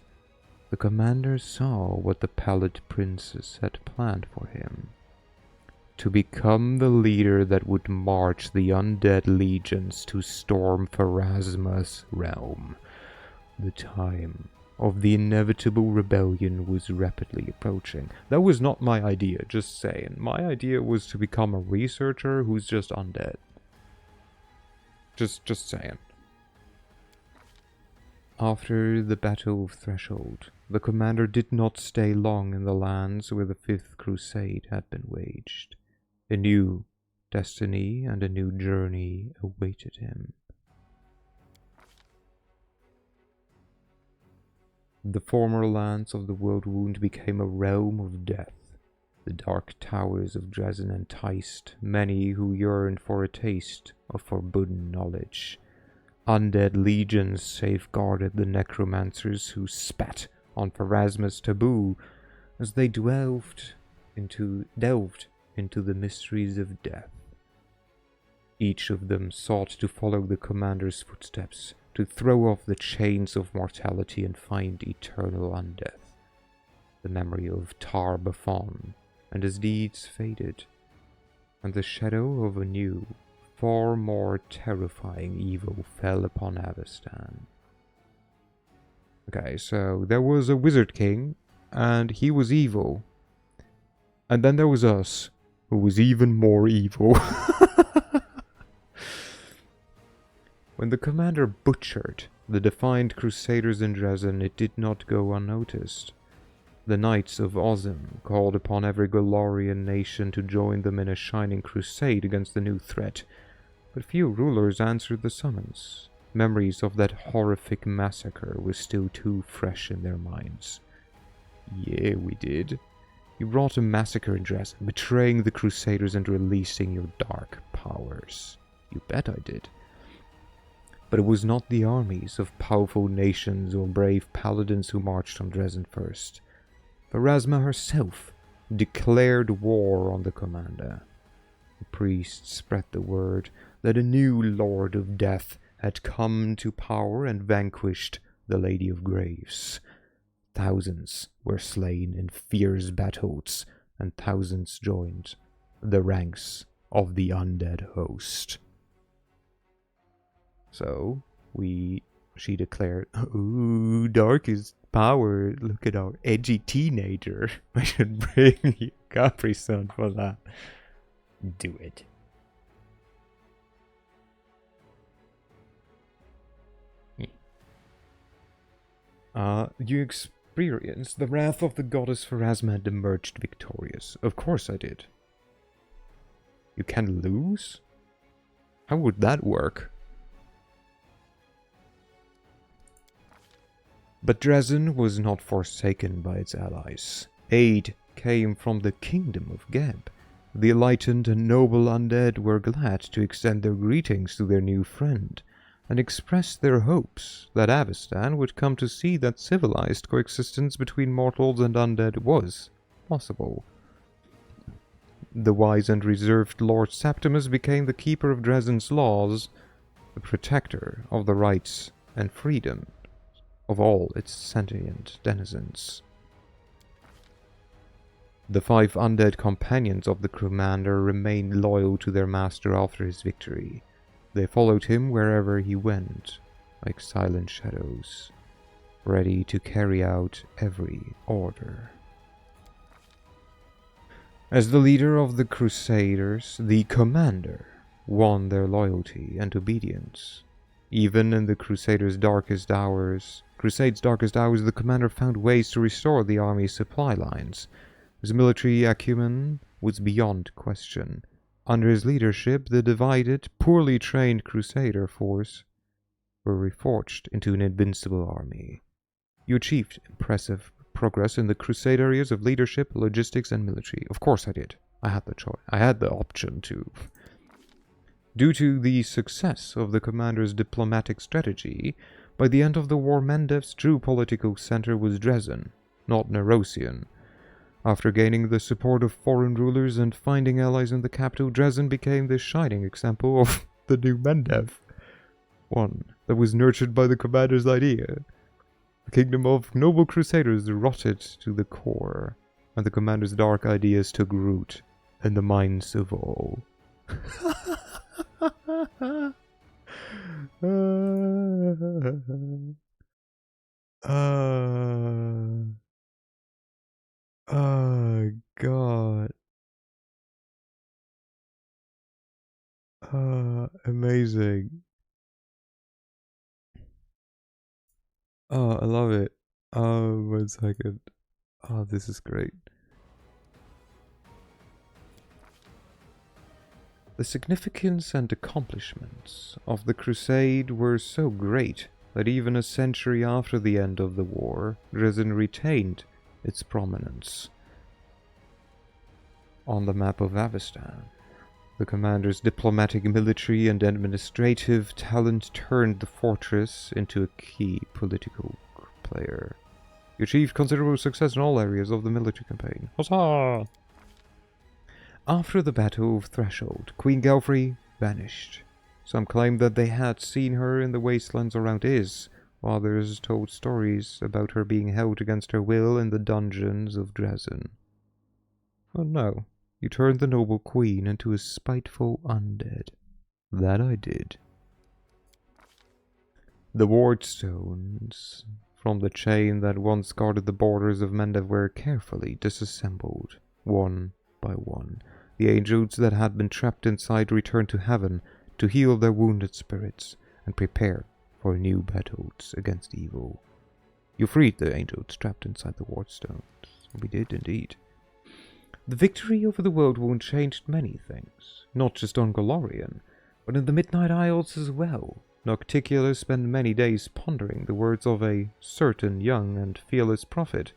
[SPEAKER 1] the commander saw what the Pallid Princess had planned for him. To become the leader that would march the undead legions to storm Pharasma's realm. The time of the inevitable rebellion was rapidly approaching. That was not my idea, just saying. My idea was to become a researcher who's just undead. Just saying. After the Battle of Threshold, the commander did not stay long in the lands where the Fifth Crusade had been waged. A new destiny and a new journey awaited him. The former lands of the World Wound became a realm of death. The dark towers of Dresden enticed many who yearned for a taste of forbidden knowledge. Undead legions safeguarded the necromancers who spat on Pharasma's taboo as they delved into the mysteries of death. Each of them sought to follow the commander's footsteps, to throw off the chains of mortality and find eternal undeath. The memory of Tar Baphon and his deeds faded, and the shadow of a new, far more terrifying evil fell upon Avestan. Okay, so there was a Wizard King, and he was evil. And then there was us, who was even more evil. When the commander butchered the defiant crusaders in Dresden, it did not go unnoticed. The Knights of Ozim called upon every Golarion nation to join them in a shining crusade against the new threat. but few rulers answered the summons. Memories of that horrific massacre were still too fresh in their minds. Yeah, we did. You brought a massacre in Dresden, betraying the Crusaders and releasing your dark powers. You bet I did. But it was not the armies of powerful nations or brave paladins who marched on Dresden first. Pharasma herself declared war on the commander. The priests spread the word that a new Lord of Death had come to power and vanquished the Lady of Graves. Thousands were slain in fierce battles, and thousands joined the ranks of the undead host. So, she declared, "Ooh, darkest power, look at our edgy teenager. I should bring you Capri Sun for that." Do it. You experienced the wrath of the goddess Pharasma and emerged victorious. Of course I did. You can lose? How would that work? But Dresden was not forsaken by its allies. Aid came from the kingdom of Geb. The enlightened and noble undead were glad to extend their greetings to their new friend, and expressed their hopes that Avestan would come to see that civilized coexistence between mortals and undead was possible. The wise and reserved Lord Septimus became the keeper of Dresden's laws, the protector of the rights and freedom of all its sentient denizens. The 5 undead companions of the commander remained loyal to their master after his victory. They followed him wherever he went, like silent shadows, ready to carry out every order. As the leader of the Crusaders, the commander won their loyalty and obedience. Even in the Crusade's darkest hours, the commander found ways to restore the army's supply lines. His military acumen was beyond question. Under his leadership, the divided, poorly trained Crusader force were reforged into an invincible army. You achieved impressive progress in the Crusade areas of leadership, logistics, and military. Of course I did. I had the choice. I had the option to. Due to the success of the commander's diplomatic strategy, by the end of the war, Mendev's true political center was Dresden, not Nerosian. After gaining the support of foreign rulers and finding allies in the capital, Dresden became the shining example of the new Mendev. One that was nurtured by the commander's idea. The kingdom of noble crusaders rotted to the core, and the commander's dark ideas took root in the minds of all. Oh God. Amazing. Oh, I love it. Oh, 1 second. Oh, this is great. The significance and accomplishments of the Crusade were so great that even a century after the end of the war, Dresden retained its prominence on the map of Avestan. The commander's diplomatic, military, and administrative talent turned the fortress into a key political player. He achieved considerable success in all areas of the military campaign. Huzzah! After the Battle of Threshold, Queen Galfrey vanished. Some claimed that they had seen her in the wastelands around Iz, while others told stories about her being held against her will in the dungeons of Dresden. Oh no, you turned the noble queen into a spiteful undead. That I did. The wardstones from the chain that once guarded the borders of Mendev were carefully disassembled, one by one. The angels that had been trapped inside returned to heaven to heal their wounded spirits and prepare for new battles against evil. You freed the angels trapped inside the wardstones. We did indeed. The victory over the World Wound changed many things, not just on Golarion, but but in the Midnight Isles as well. Nocticulus spent many days pondering the words of a certain young and fearless prophet.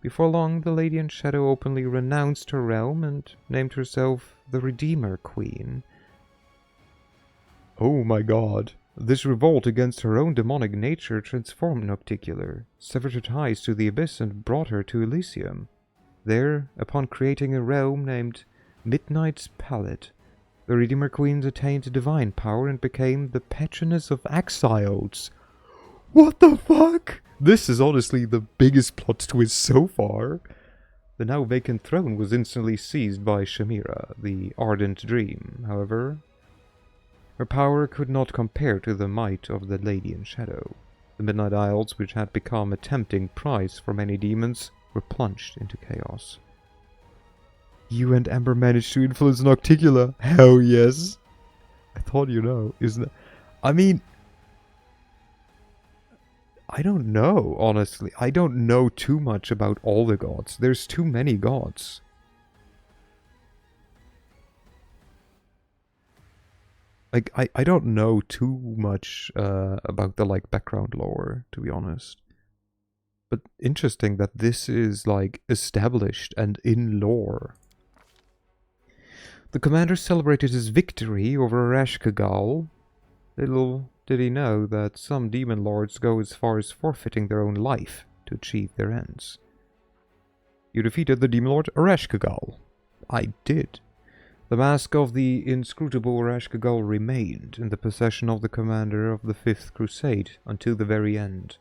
[SPEAKER 1] Before long, the Lady in Shadow openly renounced her realm and named herself the Redeemer Queen. Oh my god. This revolt against her own demonic nature transformed Nocticular, severed her ties to the Abyss, and brought her to Elysium. There, upon creating a realm named Midnight's Palette, the Redeemer Queen attained divine power and became the patroness of exiles. What the fuck? This is honestly the biggest plot twist so far. The now vacant throne was instantly seized by Shamira, the Ardent Dream. However, her power could not compare to the might of the Lady in Shadow. The Midnight Isles, which had become a tempting prize for many demons, were plunged into chaos. You and Ember managed to influence Nocticula. Hell yes. I thought you know, isn't it? I mean, I don't know, honestly. I don't know too much about all the gods. There's too many gods. Like, I don't know too much about the, like, background lore, to be honest. But interesting that this is, like, established and in lore. The commander celebrated his victory over Rashkagal. Little did he know that some demon lords go as far as forfeiting their own life to achieve their ends. You defeated the demon lord Rashkagal. I did. The mask of the inscrutable Rashkagal remained in the possession of the commander of the Fifth Crusade until the very end.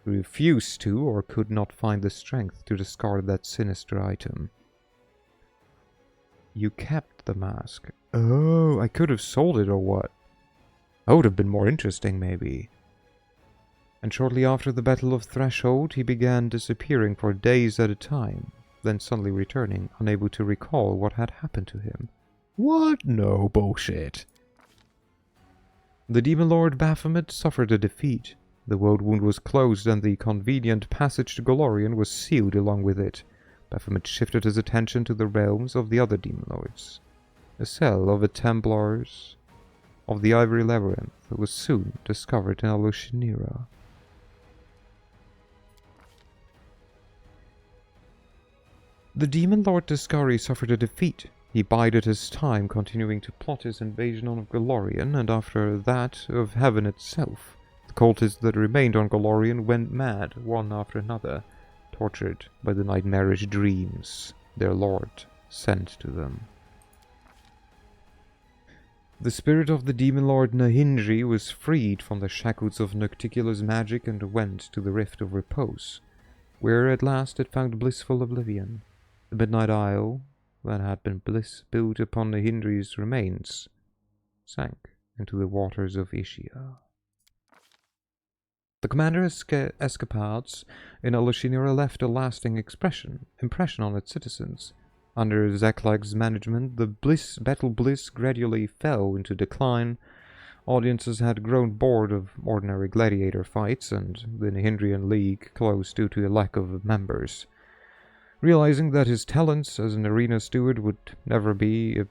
[SPEAKER 1] He refused to or could not find the strength to discard that sinister item. You kept the mask. Oh, I could have sold it or what? That would have been more interesting, maybe. And shortly after the Battle of Threshold, he began disappearing for days at a time, then suddenly returning, unable to recall what had happened to him. What? No bullshit. The Demon Lord Baphomet suffered a defeat. The world wound was closed and the convenient passage to Golarion was sealed along with it. Baphomet shifted his attention to the realms of the other Demon Lords. A cell of the Templars of the Ivory Labyrinth was soon discovered in Alushinira. The Demon Lord Tiscari suffered a defeat. He bided his time, continuing to plot his invasion on Golarion, and after that of heaven itself. The cultists that remained on Golarion went mad, one after another, tortured by the nightmarish dreams their lord sent to them. The spirit of the demon lord Nahindri was freed from the shackles of Nocticula's magic and went to the Rift of Repose, where at last it found blissful oblivion. The Midnight Isle, that had been built upon Nahindri's remains, sank into the waters of Ishia. The commander's escapades in Alushinira left a lasting impression on its citizens. Under Zeklag's management, the battle bliss gradually fell into decline. Audiences had grown bored of ordinary gladiator fights, and the Nahindrian League closed due to a lack of members. Realizing that his talents as an arena steward would never be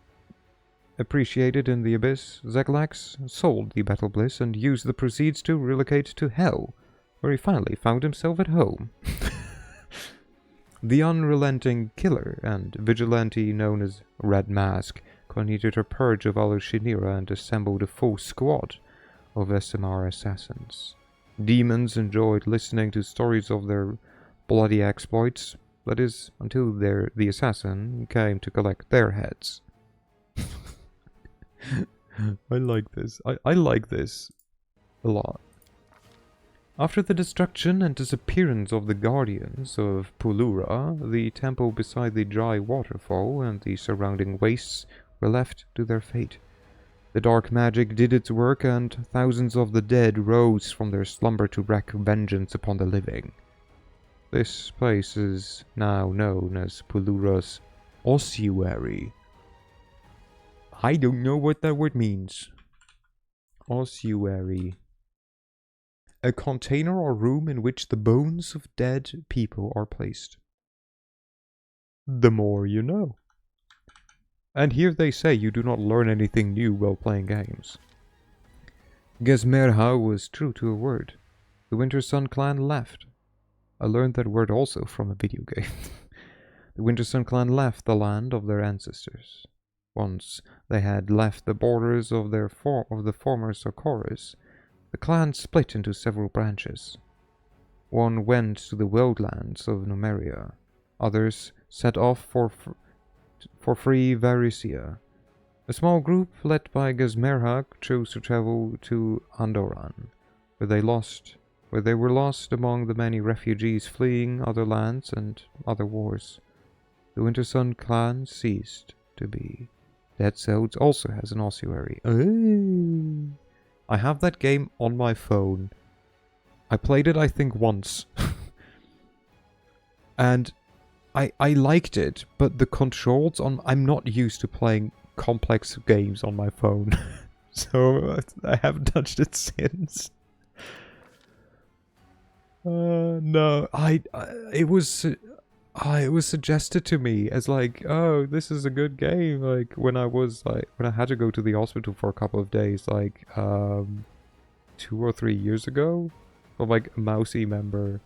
[SPEAKER 1] appreciated in the Abyss, Zeglax sold the Battle Bliss and used the proceeds to relocate to Hell, where he finally found himself at home. The unrelenting killer and vigilante known as Red Mask continued her purge of Alushinira and assembled a full squad of SMR assassins. Demons enjoyed listening to stories of their bloody exploits, that is, until the assassin came to collect their heads. I like this. I like this a lot. After the destruction and disappearance of the Guardians of Pulura, the temple beside the dry waterfall and the surrounding wastes were left to their fate. The dark magic did its work, and thousands of the dead rose from their slumber to wreak vengeance upon the living. This place is now known as Pulura's ossuary. I don't know what that word means. Ossuary. A container or room in which the bones of dead people are placed. The more you know. And here they say you do not learn anything new while playing games. Gesmerha was true to her word. The Winter Sun clan left. I learned that word also from a video game. The Winter Sun clan left the land of their ancestors. Once they had left the borders of the former Socorus, the clan split into several branches. One went to the wildlands of Numeria. Others set off for free Varisia. A small group led by Gesmerhag chose to travel to Andoran, where they were lost among the many refugees fleeing other lands and other wars. The Winter Sun clan ceased to be. Dead Cells also has an ossuary. Oh. I have that game on my phone. I played it, I think, once. And I liked it, but the controls on... I'm not used to playing complex games on my phone. So I haven't touched it since. No, it was suggested to me as like, oh, this is a good game. Like when I had to go to the hospital for a couple of days, like 2 or 3 years ago, from like a Mousy member.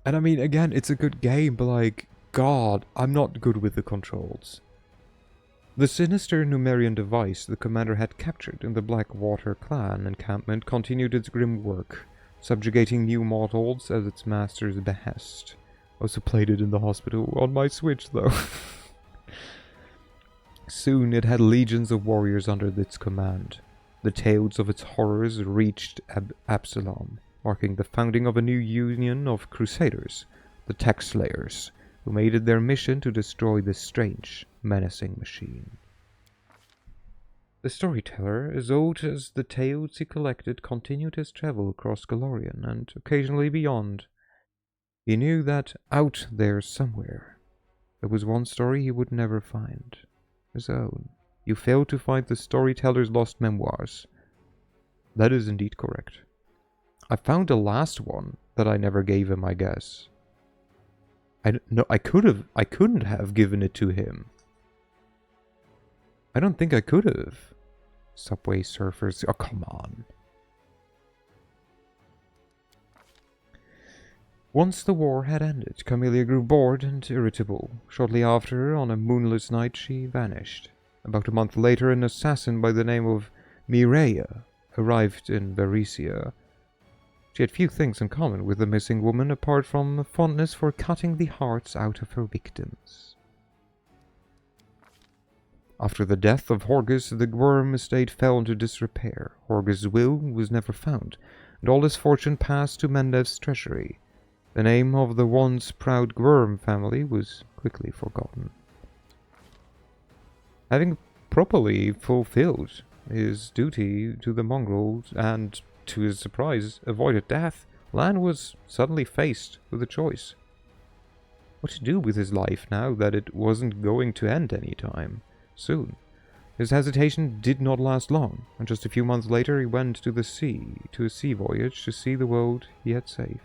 [SPEAKER 1] And I mean, again, it's a good game, but like, God, I'm not good with the controls. The sinister Numerian device the commander had captured in the Blackwater clan encampment continued its grim work, subjugating new mortals at its master's behest. I also played it in the hospital on my Switch, though. Soon it had legions of warriors under its command. The tales of its horrors reached Absalom, marking the founding of a new union of crusaders, the Tech Slayers, who made it their mission to destroy this strange, menacing machine. The storyteller, as old as the tales he collected, continued his travel across Golarion and occasionally beyond. He knew that out there somewhere, there was one story he would never find. His own. You failed to find the storyteller's lost memoirs. That is indeed correct. I found the last one that I never gave him, I guess. I couldn't have given it to him. I don't think I could have. Subway Surfers, oh come on. Once the war had ended, Camellia grew bored and irritable. Shortly after, on a moonless night, she vanished. About a month later, an assassin by the name of Mireia arrived in Varisia. She had few things in common with the missing woman apart from a fondness for cutting the hearts out of her victims. After the death of Horgus, the Worm estate fell into disrepair. Horgus' will was never found, and all his fortune passed to Mendev's treasury. The name of the once proud Worm family was quickly forgotten. Having properly fulfilled his duty to the mongrels and, to his surprise, avoided death, Lan was suddenly faced with a choice. What to do with his life now that it wasn't going to end any time soon? His hesitation did not last long, and just a few months later he went to the sea, to a sea voyage to see the world he had saved.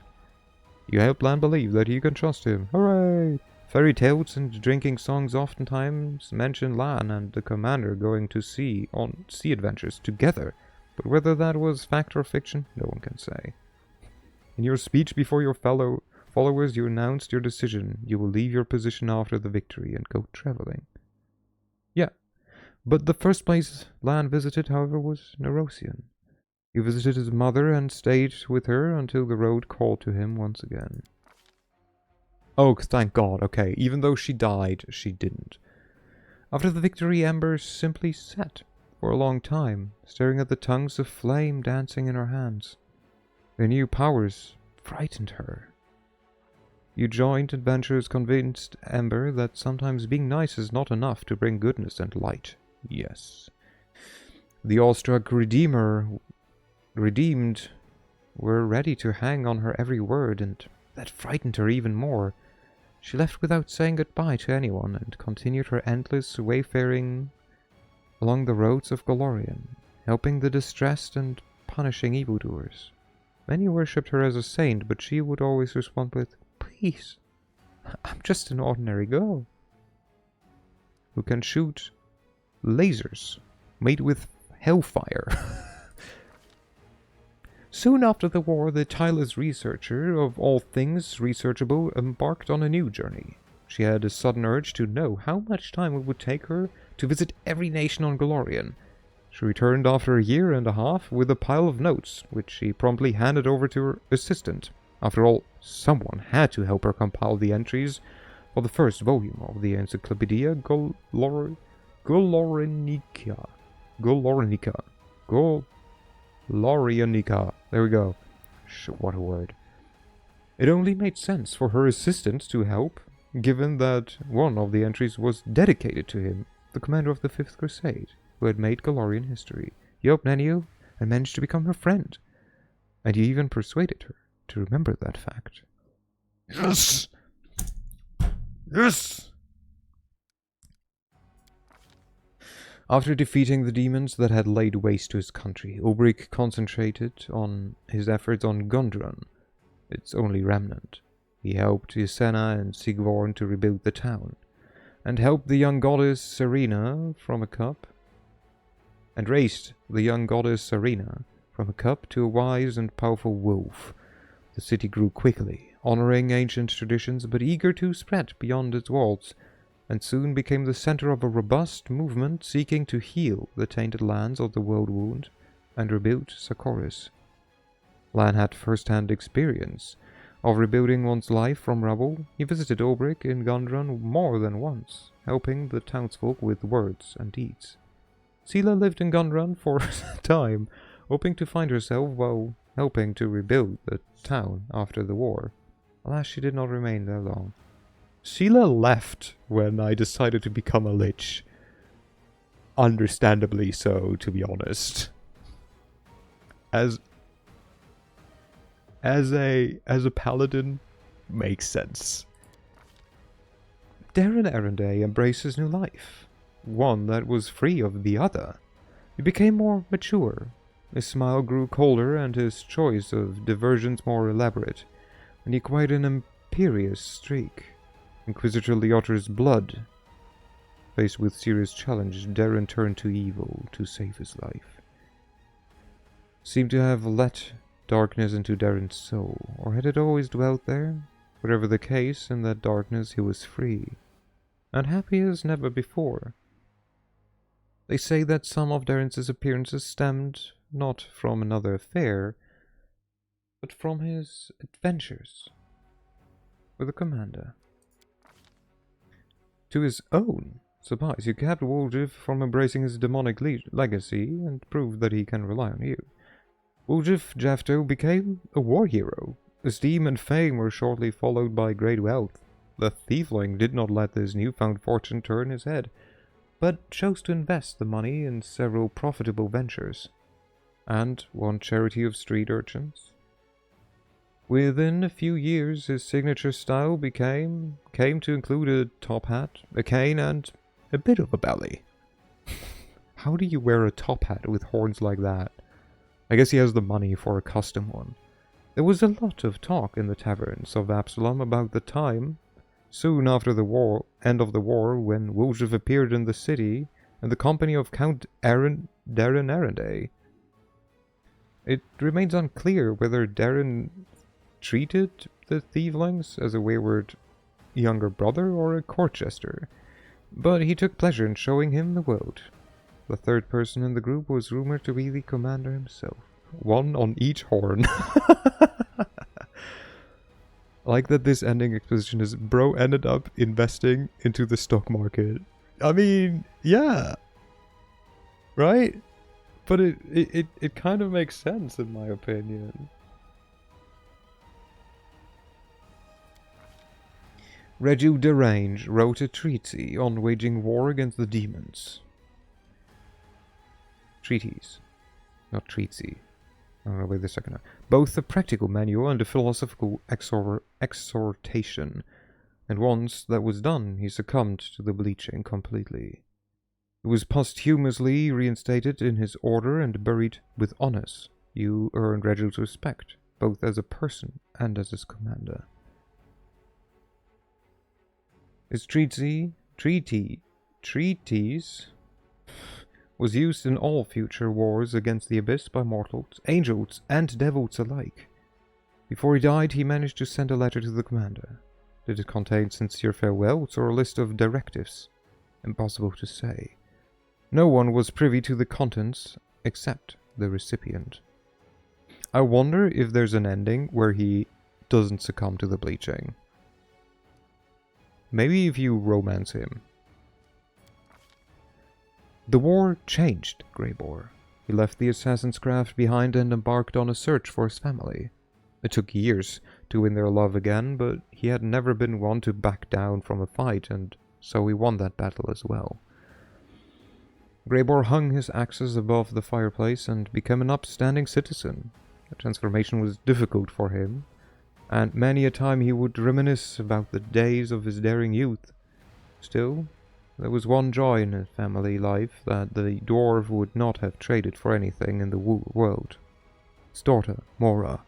[SPEAKER 1] You helped Lan believe that he can trust him. Hooray! Fairy tales and drinking songs oftentimes mention Lan and the commander going to sea on sea adventures together, but whether that was fact or fiction, no one can say. In your speech before your fellow followers, you announced your decision. You will leave your position after the victory and go traveling. Yeah, but the first place Lan visited, however, was Nerosian. He visited his mother and stayed with her until the road called to him once again. Oh, thank God, okay. Even though she died, she didn't. After the victory, Ember simply sat for a long time, staring at the tongues of flame dancing in her hands. Their new powers frightened her. You joint adventurers convinced Ember that sometimes being nice is not enough to bring goodness and light. Yes. The awestruck redeemed were ready to hang on her every word, and that frightened her even more. She left without saying goodbye to anyone and continued her endless wayfaring along the roads of Golarion, helping the distressed and punishing evildoers. Many worshipped her as a saint, but she would always respond with, "Please, I'm just an ordinary girl." who can shoot lasers made with hellfire. Soon after the war, the tireless researcher of all things researchable embarked on a new journey. She had a sudden urge to know how much time it would take her to visit every nation on Golarion. She returned after a year and a half with a pile of notes, which she promptly handed over to her assistant. After all, someone had to help her compile the entries for the first volume of the Encyclopedia Golorinica. Golorionica. There we go. What a word. It only made sense for her assistant to help, given that one of the entries was dedicated to him, the commander of the Fifth Crusade, who had made Golarion history. He helped Nenio and managed to become her friend. And he even persuaded her to remember that fact. Yes! Yes! After defeating the demons that had laid waste to his country, Ulbrich concentrated on his efforts on Gondran, its only remnant. He helped Ysena and Sigvorn to rebuild the town, and helped the young goddess Serena from a cup, and raised the young goddess Serena from a cup to a wise and powerful wolf. The city grew quickly, honoring ancient traditions but eager to spread beyond its walls, and soon became the center of a robust movement seeking to heal the tainted lands of the World Wound and rebuild Sarkoris. Lan had first-hand experience of rebuilding one's life from rubble. He visited Ulbrich in Gondran more than once, helping the townsfolk with words and deeds. Sela lived in Gondran for a time, hoping to find herself while helping to rebuild the town after the war. Alas, she did not remain there long. Sheila left when I decided to become a lich. Understandably so, to be honest. As a paladin, makes sense. Darren Arenday embraces new life, one that was free of the other. He became more mature. His smile grew colder and his choice of diversions more elaborate, and he acquired an imperious streak. Inquisitor Leotar's blood. Faced with serious challenge, Darren turned to evil to save his life. Seemed to have let darkness into Darren's soul, or had it always dwelt there? Whatever the case, in that darkness he was free, and happy as never before. They say that some of Darren's disappearances stemmed not from another affair, but from his adventures with the commander. To his own surprise, you kept Woljif from embracing his demonic legacy and proved that he can rely on you. Woljif Jafto became a war hero. Esteem and fame were shortly followed by great wealth. The Thiefling did not let this newfound fortune turn his head, but chose to invest the money in several profitable ventures, and one charity of street urchins. Within a few years, his signature style came to include a top hat, a cane, and a bit of a belly. How do you wear a top hat with horns like that? I guess he has the money for a custom one. There was a lot of talk in the taverns of Absalom about the time, soon after the end of the war, when Woljif appeared in the city in the company of Count Darren Arenday. It remains unclear whether Darren treated the Thieflings as a wayward younger brother or a court jester, but he took pleasure in showing him the world. The third person in the group was rumored to be the commander himself. One on each horn. Like that this ending exposition is bro ended up investing into the stock market. I mean, yeah. Right? But it kind of makes sense in my opinion. Regiu Derange wrote a treatise on waging war against the demons. Treatise, not treatise. Oh, wait a second. Both a practical manual and a philosophical exhortation. And once that was done, he succumbed to the bleaching completely. He was posthumously reinstated in his order and buried with honors. You earned Regiu's respect, both as a person and as his commander. His treatise treatise was used in all future wars against the Abyss by mortals, angels, and devils alike. Before he died, he managed to send a letter to the commander. Did it contain sincere farewells or a list of directives? Impossible to say. No one was privy to the contents except the recipient. I wonder if there's an ending where he doesn't succumb to the bleaching. Maybe if you romance him. The war changed Greybor. He left the assassin's craft behind and embarked on a search for his family. It took years to win their love again, but he had never been one to back down from a fight, and so he won that battle as well. Greybor hung his axes above the fireplace and became an upstanding citizen. The transformation was difficult for him, and many a time he would reminisce about the days of his daring youth. Still, there was one joy in his family life that the dwarf would not have traded for anything in the world. His daughter, Mora.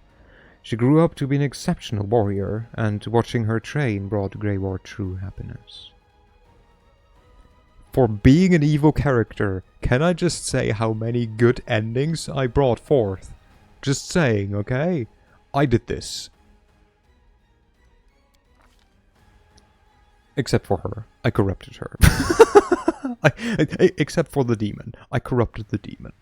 [SPEAKER 1] She grew up to be an exceptional warrior, and watching her train brought Greybor true happiness. For being an evil character, can I just say how many good endings I brought forth? Just saying, okay? I did this. Except for her. I corrupted her. Except for the demon. I corrupted the demon.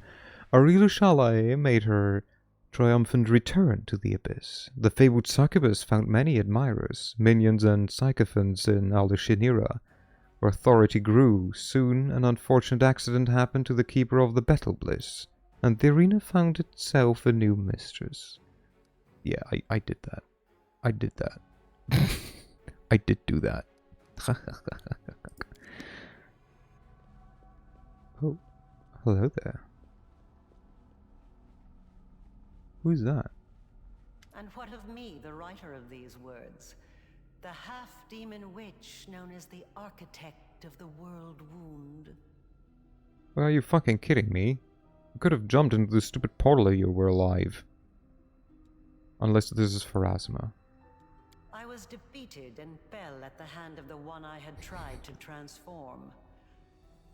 [SPEAKER 1] Aurilu Shalai made her triumphant return to the Abyss. The fabled succubus found many admirers, minions and sycophants in Aldashinira. Her authority grew. Soon an unfortunate accident happened to the keeper of the Battle Bliss, and the arena found itself a new mistress. Yeah, I did that. I did that. I did do that. Oh, hello there. Who's that?
[SPEAKER 3] And what of me, the writer of these words? The half-demon witch known as the architect of the world wound.
[SPEAKER 1] Well, are you fucking kidding me? You could have jumped into the stupid portal if you were alive. Unless this is Pharasma.
[SPEAKER 3] I was defeated and fell at the hand of the one I had tried to transform.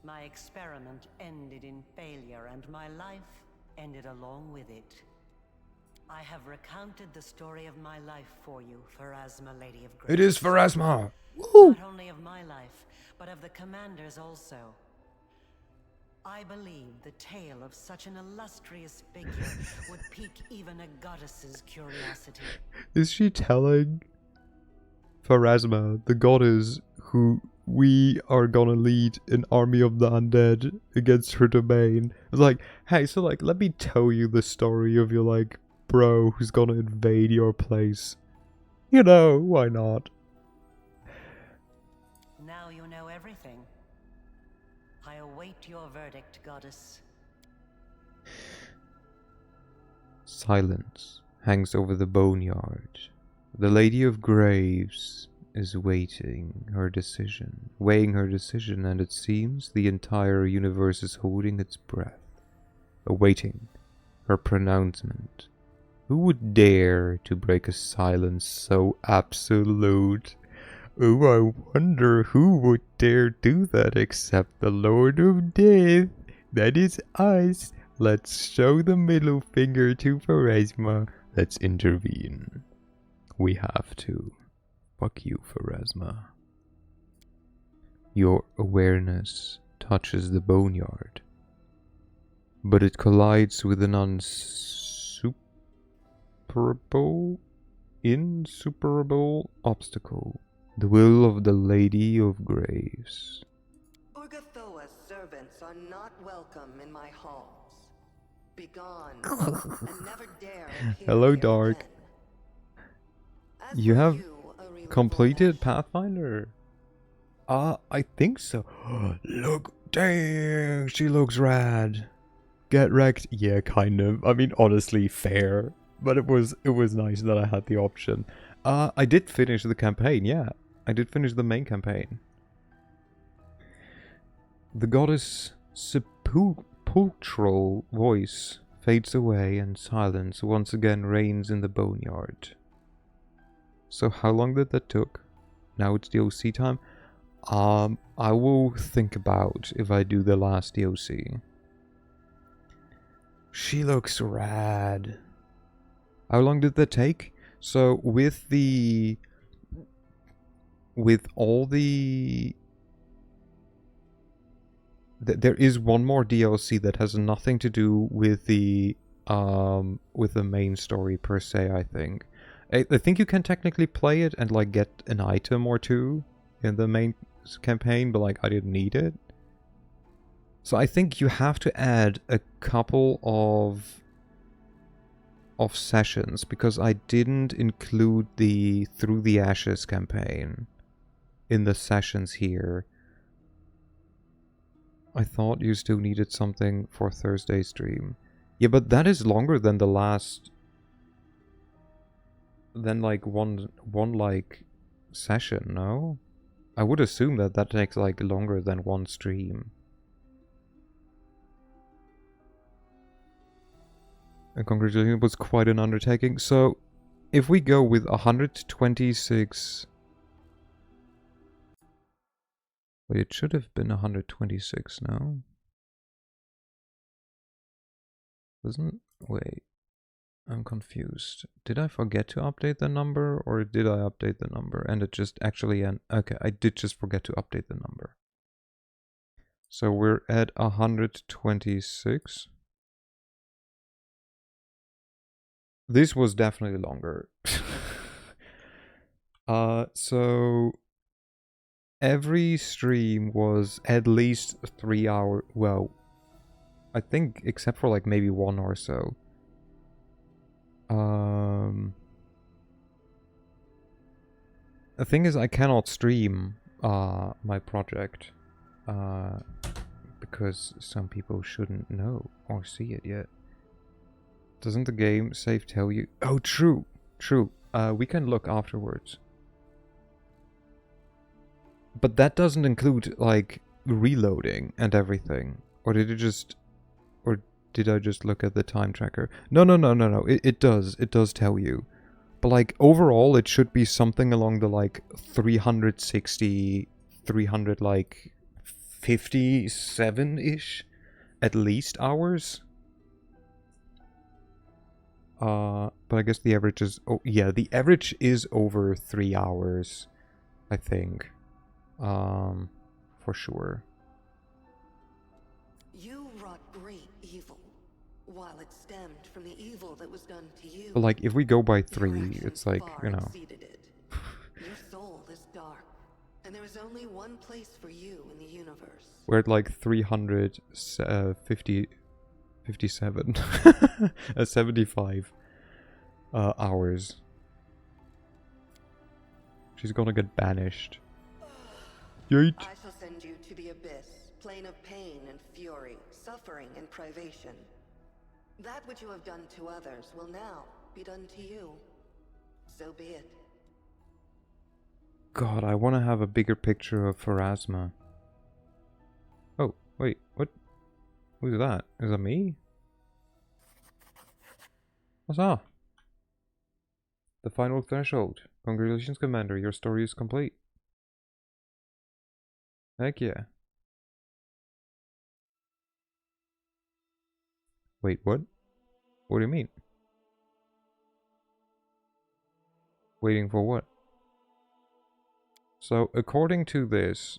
[SPEAKER 3] My experiment ended in failure, and my life ended along with it. I have recounted the story of my life for you, Pharasma, Lady of Grace.
[SPEAKER 1] It is Pharasma! Woo!
[SPEAKER 3] Not only of my life, but of the Commander's also. I believe the tale of such an illustrious figure would pique even a goddess's curiosity.
[SPEAKER 1] Is she telling Pharasma, the goddess who we are gonna lead an army of the undead against her domain? It's like, hey, so like, let me tell you the story of your like bro who's gonna invade your place. You know, why not?
[SPEAKER 3] Now you know everything. I await your verdict, goddess.
[SPEAKER 1] Silence hangs over the boneyard. The Lady of Graves is weighing her decision, and it seems the entire universe is holding its breath, awaiting her pronouncement. Who would dare to break a silence so absolute? Oh, I wonder who would dare do that except the Lord of Death. That is us. Let's show the middle finger to Pharasma. Let's intervene. We have to. Fuck you, Pharasma. Your awareness touches the boneyard, but it collides with an insuperable obstacle. The will of the Lady of Graves.
[SPEAKER 8] Urgathoa's servants are not welcome in my halls. Begone, and never dare appear
[SPEAKER 1] Hello,
[SPEAKER 8] here
[SPEAKER 1] Dark.
[SPEAKER 8] again. As
[SPEAKER 1] You
[SPEAKER 8] for
[SPEAKER 1] have
[SPEAKER 8] Aurilu
[SPEAKER 1] completed
[SPEAKER 8] Volesh,
[SPEAKER 1] Pathfinder? I think so. Look, dang, she looks rad. Get wrecked? Yeah, kind of. I mean, honestly, fair. But it was nice that I had the option. I did finish the campaign, yeah. I did finish the main campaign. The goddess' sepulchral voice fades away and silence once again reigns in the boneyard. So how long did that took? Now it's DLC time. I will think about if I do the last DOC. She looks rad. How long did that take? So with all the there is one more DLC that has nothing to do with the main story per se, I think. I think you can technically play it and like get an item or two in the main campaign, but like I didn't need it. So I think you have to add a couple of sessions because I didn't include the Through the Ashes campaign in the sessions here. I thought you still needed something for Thursday stream. Yeah, but that is longer than the last... than like one like session, no? I would assume that that takes like longer than one stream. And congratulations, it was quite an undertaking. So, if we go with 126... Wait, it should have been 126, no? Wasn't... Wait. I'm confused. Did I forget to update the number, or did I update the number? And it just actually... Okay, I did just forget to update the number. So we're at 126. This was definitely longer. So... Every stream was at least 3 hours. Well, I think except for like maybe one or so. The thing is, I cannot stream my project because some people shouldn't know or see it yet. Doesn't the game save tell you? Oh, true, true. We can look afterwards. But that doesn't include, like, reloading and everything. Or did it just... Or did I just look at the time tracker? No. It does. It does tell you. But, like, overall, it should be something along the, like, 360... 300, like, 57-ish? At least hours? But I guess the average is... Oh, yeah, the average is over 3 hours, I think. For sure.
[SPEAKER 8] You wrought great evil, while it stemmed from the evil that was done to you.
[SPEAKER 1] But like, if we go by
[SPEAKER 8] Your
[SPEAKER 1] 3,
[SPEAKER 8] actions
[SPEAKER 1] it's like,
[SPEAKER 8] far
[SPEAKER 1] you know.
[SPEAKER 8] exceeded it. Your soul is dark, and there is only one place for you in the universe.
[SPEAKER 1] We're at like 357 75 hours. She's gonna get banished. Yeet.
[SPEAKER 8] I shall send you to the abyss, plane of pain and fury, suffering and privation. That which you have done to others will now be done to you. So be it.
[SPEAKER 1] God, I want to have a bigger picture of Pharasma. Oh, wait, what? Who's that? Is that me? What's that? The final threshold. Congratulations, Commander. Your story is complete. Heck yeah. Wait, what? What do you mean? Waiting for what? So, according to this,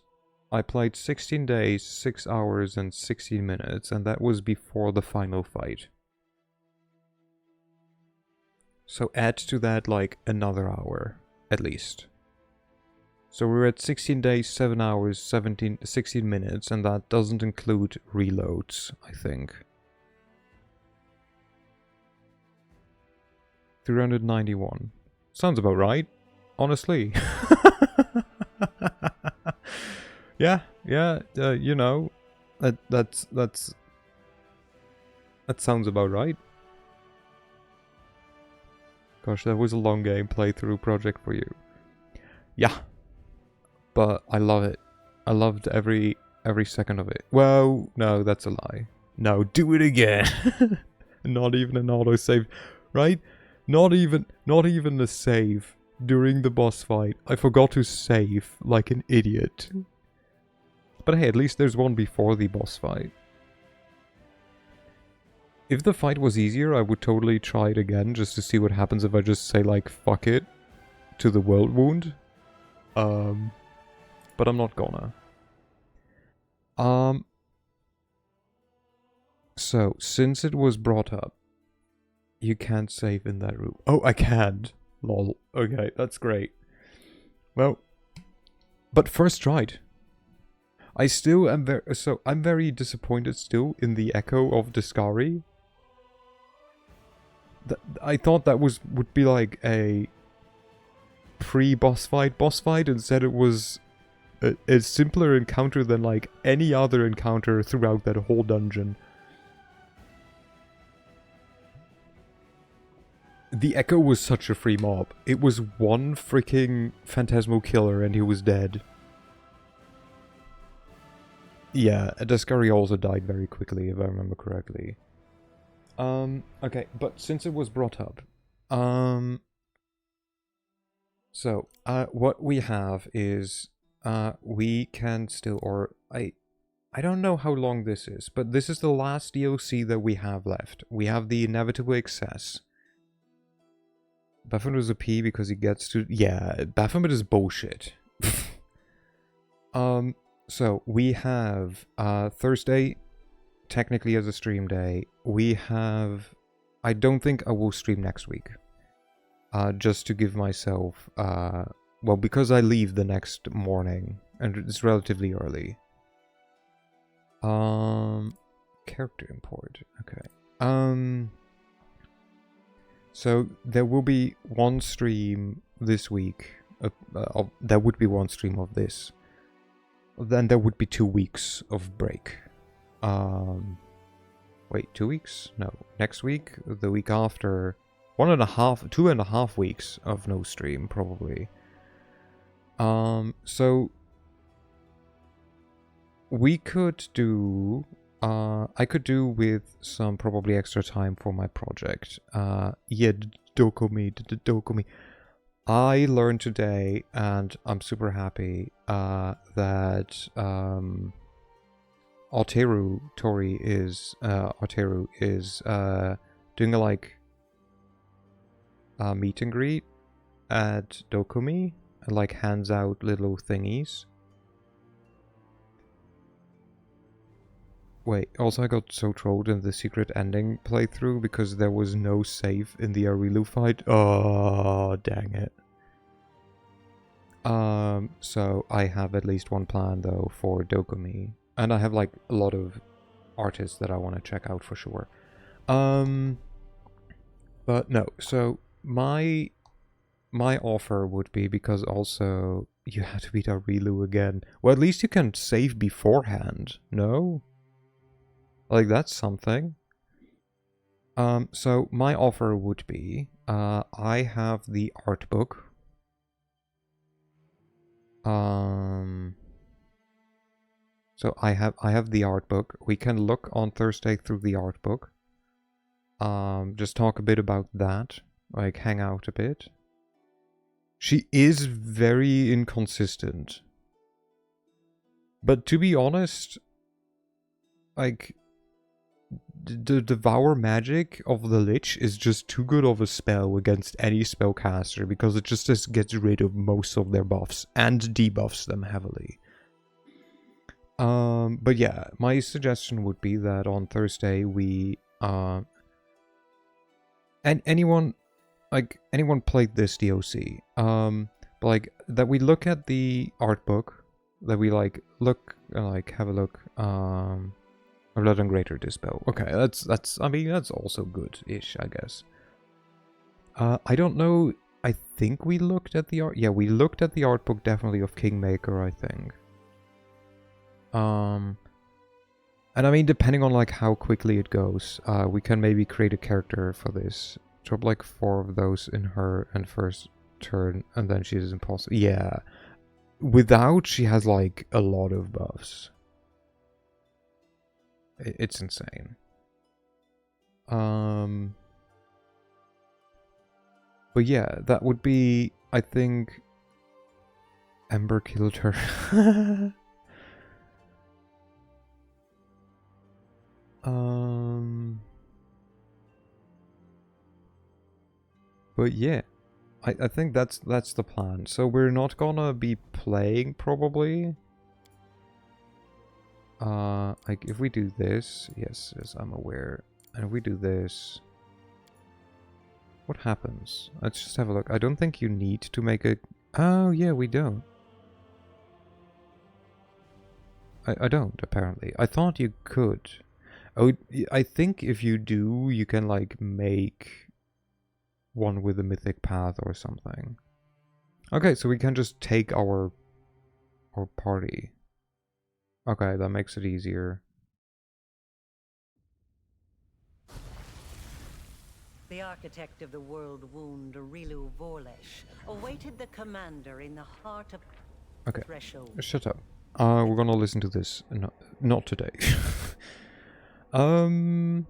[SPEAKER 1] I played 16 days, 6 hours, and 16 minutes, and that was before the final fight. So add to that, like, another hour, at least. So we're at 16 days, 7 hours, 16 minutes, and that doesn't include reloads, I think. 391. Sounds about right, honestly. Yeah, you know, that sounds about right. Gosh, that was a long game playthrough project for you. Yeah. But I love it. I loved every second of it. Well, no, that's a lie. No, do it again. Not even an autosave, right? Not even a save during the boss fight. I forgot to save like an idiot. But hey, at least there's one before the boss fight. If the fight was easier, I would totally try it again just to see what happens if I just say like fuck it to the world wound. But I'm not gonna. So, since it was brought up, you can't save in that room. Oh, I can't. Lol. Okay, that's great. Well, but first tried. I still am I'm very disappointed still in the echo of Discari. I thought that would be like a pre-boss fight boss fight. Instead it was a simpler encounter than like any other encounter throughout that whole dungeon. The Echo was such a free mob. It was one freaking Phantasmal killer and he was dead. Yeah, Descari also died very quickly, if I remember correctly. Okay, but since it was brought up, so, what we have is, we can still, or, I don't know how long this is, but this is the last DLC that we have left. We have the Inevitable Excess. Baphomet is a P because he gets to... Yeah, Baphomet is bullshit. So, we have, Thursday, technically as a stream day. We have... I don't think I will stream next week. Just to give myself, well, because I leave the next morning, and it's relatively early. Character import, okay. So, there will be one stream this week, there would be one stream of this. Then there would be 2 weeks of break. Wait, 2 weeks? No, next week, the week after... 2.5 weeks of no stream, probably. So we could do, I could do with some probably extra time for my project. Yeah, Dokumi. I learned today, and I'm super happy, that, Arteru is, doing a, like, meet and greet at Dokumi and like hands out little thingies. Wait, also I got so trolled in the secret ending playthrough because there was no save in the Arilu fight. Oh, dang it. So I have at least one plan though for Dokumi. And I have like a lot of artists that I want to check out for sure. But no, so my offer would be, because also you have to beat Arilu again. Well, at least you can save beforehand, no? Like, that's something. So my offer would be, I have the art book. So I have the art book. We can look on Thursday through the art book. Just talk a bit about that. Like, hang out a bit. She is very inconsistent. But to be honest, like, the Devour Magic of the Lich is just too good of a spell against any spellcaster, because it just gets rid of most of their buffs and debuffs them heavily. But yeah, my suggestion would be that on Thursday we, and anyone played this DOC, but like, that we look at the art book, that we like, have a look, or Blood and Greater Dispel. Okay, that's, I mean, that's also good-ish, I guess. I don't know, I think we looked at the art, yeah, we looked at the art book definitely of Kingmaker, I think. And I mean, depending on like how quickly it goes, we can maybe create a character for this. Drop like 4 of those in her and first turn, and then she is impossible. Yeah. Without, she has like a lot of buffs. It's insane. But yeah, that would be, I think, Ember killed her. But yeah, I think that's the plan. So we're not gonna be playing probably. Like if we do this, yes, I'm aware, and if we do this, what happens? Let's just have a look. I don't think you need to make a. Oh yeah, we don't. I don't apparently. I thought you could. Oh, I think if you do, you can like make one with a mythic path or something. Okay, so we can just take our party. Okay, that makes it easier.
[SPEAKER 3] The architect of the world wound, Rilu Vorlesh, awaited the commander in the heart of
[SPEAKER 1] Okay,
[SPEAKER 3] threshold.
[SPEAKER 1] shut up. We're gonna listen to this. No, not today. But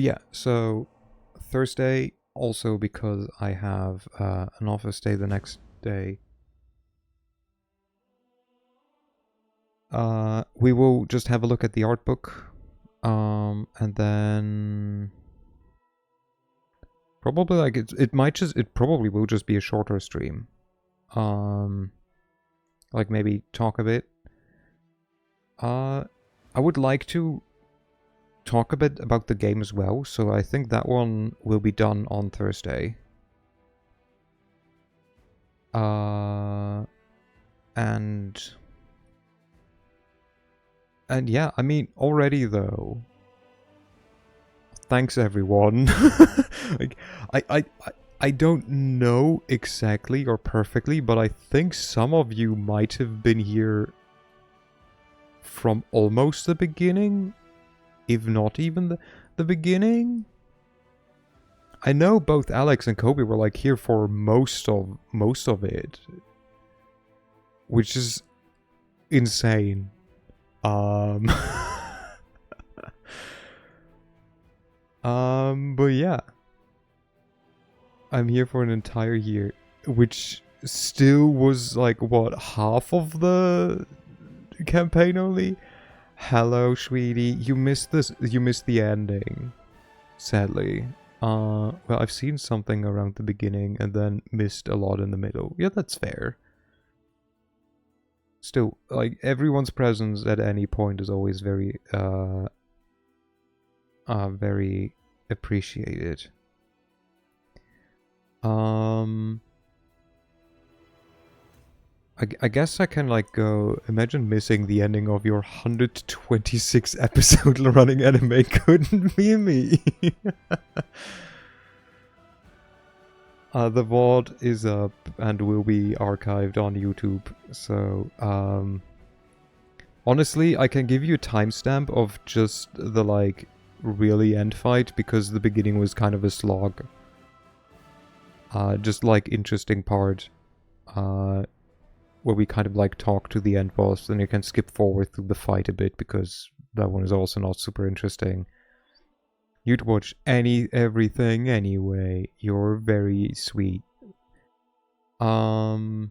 [SPEAKER 1] yeah, so Thursday, also because I have an office day the next day. We will just have a look at the art book. And then probably like it probably will just be a shorter stream. Like maybe talk a bit. I would like to talk a bit about the game as well, so I think that one will be done on Thursday. And yeah, I mean, already though, thanks everyone. Like, I don't know exactly or perfectly, but I think some of you might have been here from almost the beginning, if not even the beginning. I know both Alex and Kobe were like here for most of it, which is insane. But yeah, I'm here for an entire year, which still was like what, half of the campaign only. Hello, sweetie. You missed this. You missed the ending, sadly. Well, I've seen something around the beginning and then missed a lot in the middle. Yeah, that's fair. Still, like, everyone's presence at any point is always very, very appreciated. I guess I can, like, go... Imagine missing the ending of your 126 episode running anime. Couldn't be me. The VOD is up and will be archived on YouTube. So, honestly, I can give you a timestamp of just the, like, really end fight, because the beginning was kind of a slog. Just, like, interesting part. Where we kind of like talk to the end boss, then you can skip forward through the fight a bit because that one is also not super interesting. You'd watch everything anyway. You're very sweet. But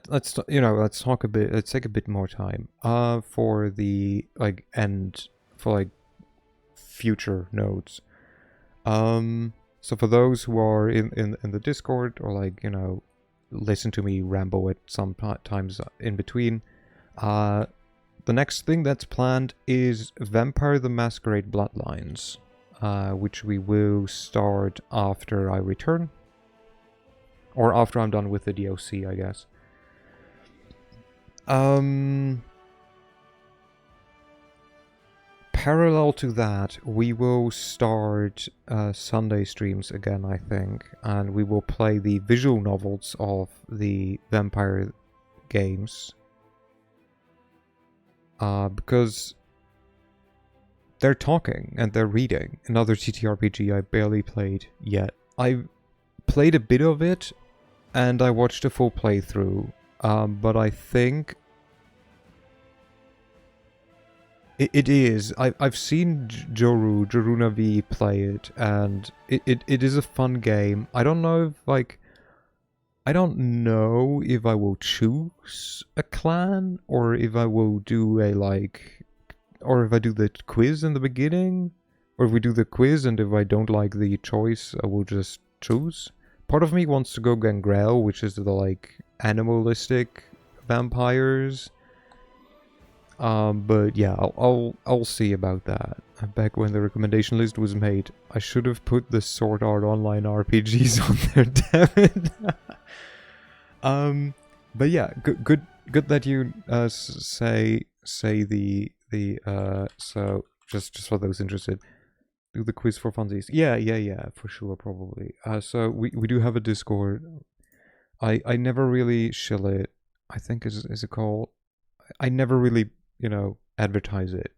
[SPEAKER 1] let's talk a bit. Let's take a bit more time. For the like end for like future nodes. So for those who are in the Discord, or like, you know, listen to me ramble at some times in between, the next thing that's planned is Vampire the Masquerade Bloodlines, which we will start after I return. Or after I'm done with the DLC, I guess. Parallel to that, we will start Sunday streams again, I think, and we will play the visual novels of the vampire games. Because they're talking and they're reading. Another TTRPG I barely played yet. I played a bit of it, and I watched a full playthrough, but I think... It is. I've seen Joruna V play it, and it is a fun game. I don't know if, like... I don't know if I will choose a clan or if I will do a like, or if I do the quiz in the beginning, or if we do the quiz and if I don't like the choice, I will just choose. Part of me wants to go Gangrel, which is the like animalistic vampires. But yeah, I'll see about that. Back when the recommendation list was made, I should have put the Sword Art Online RPGs on there. Damn it. But yeah, good that you say the so just for those interested, do the quiz for funsies. Yeah, for sure, probably. So we do have a Discord. I never really shill it. I think is it called? I never really, advertise it.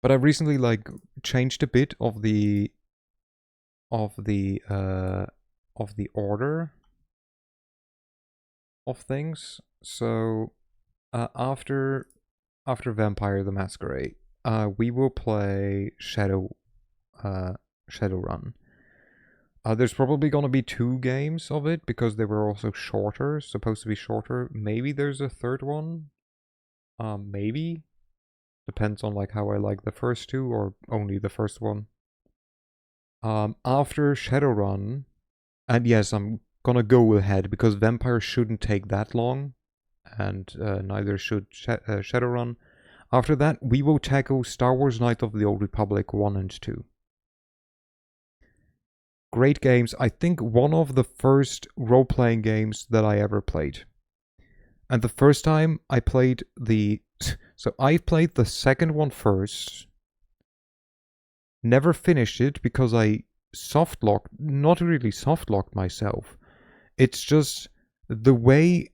[SPEAKER 1] But I recently like changed a bit of the order of things. So after Vampire the Masquerade, we will play Shadowrun. There's probably gonna be 2 games of it because they were also shorter, supposed to be shorter. Maybe there's a third one. Maybe. Depends on like how I like the first 2 or only the first one. After Shadowrun, and yes, I'm gonna go ahead because Vampire shouldn't take that long, and neither should Shadowrun. After that, we will tackle Star Wars Knights of the Old Republic 1 and 2. Great games. I think one of the first role-playing games that I ever played. And the first time I played so I played the second one first. Never finished it because I not really soft-locked myself. It's just the way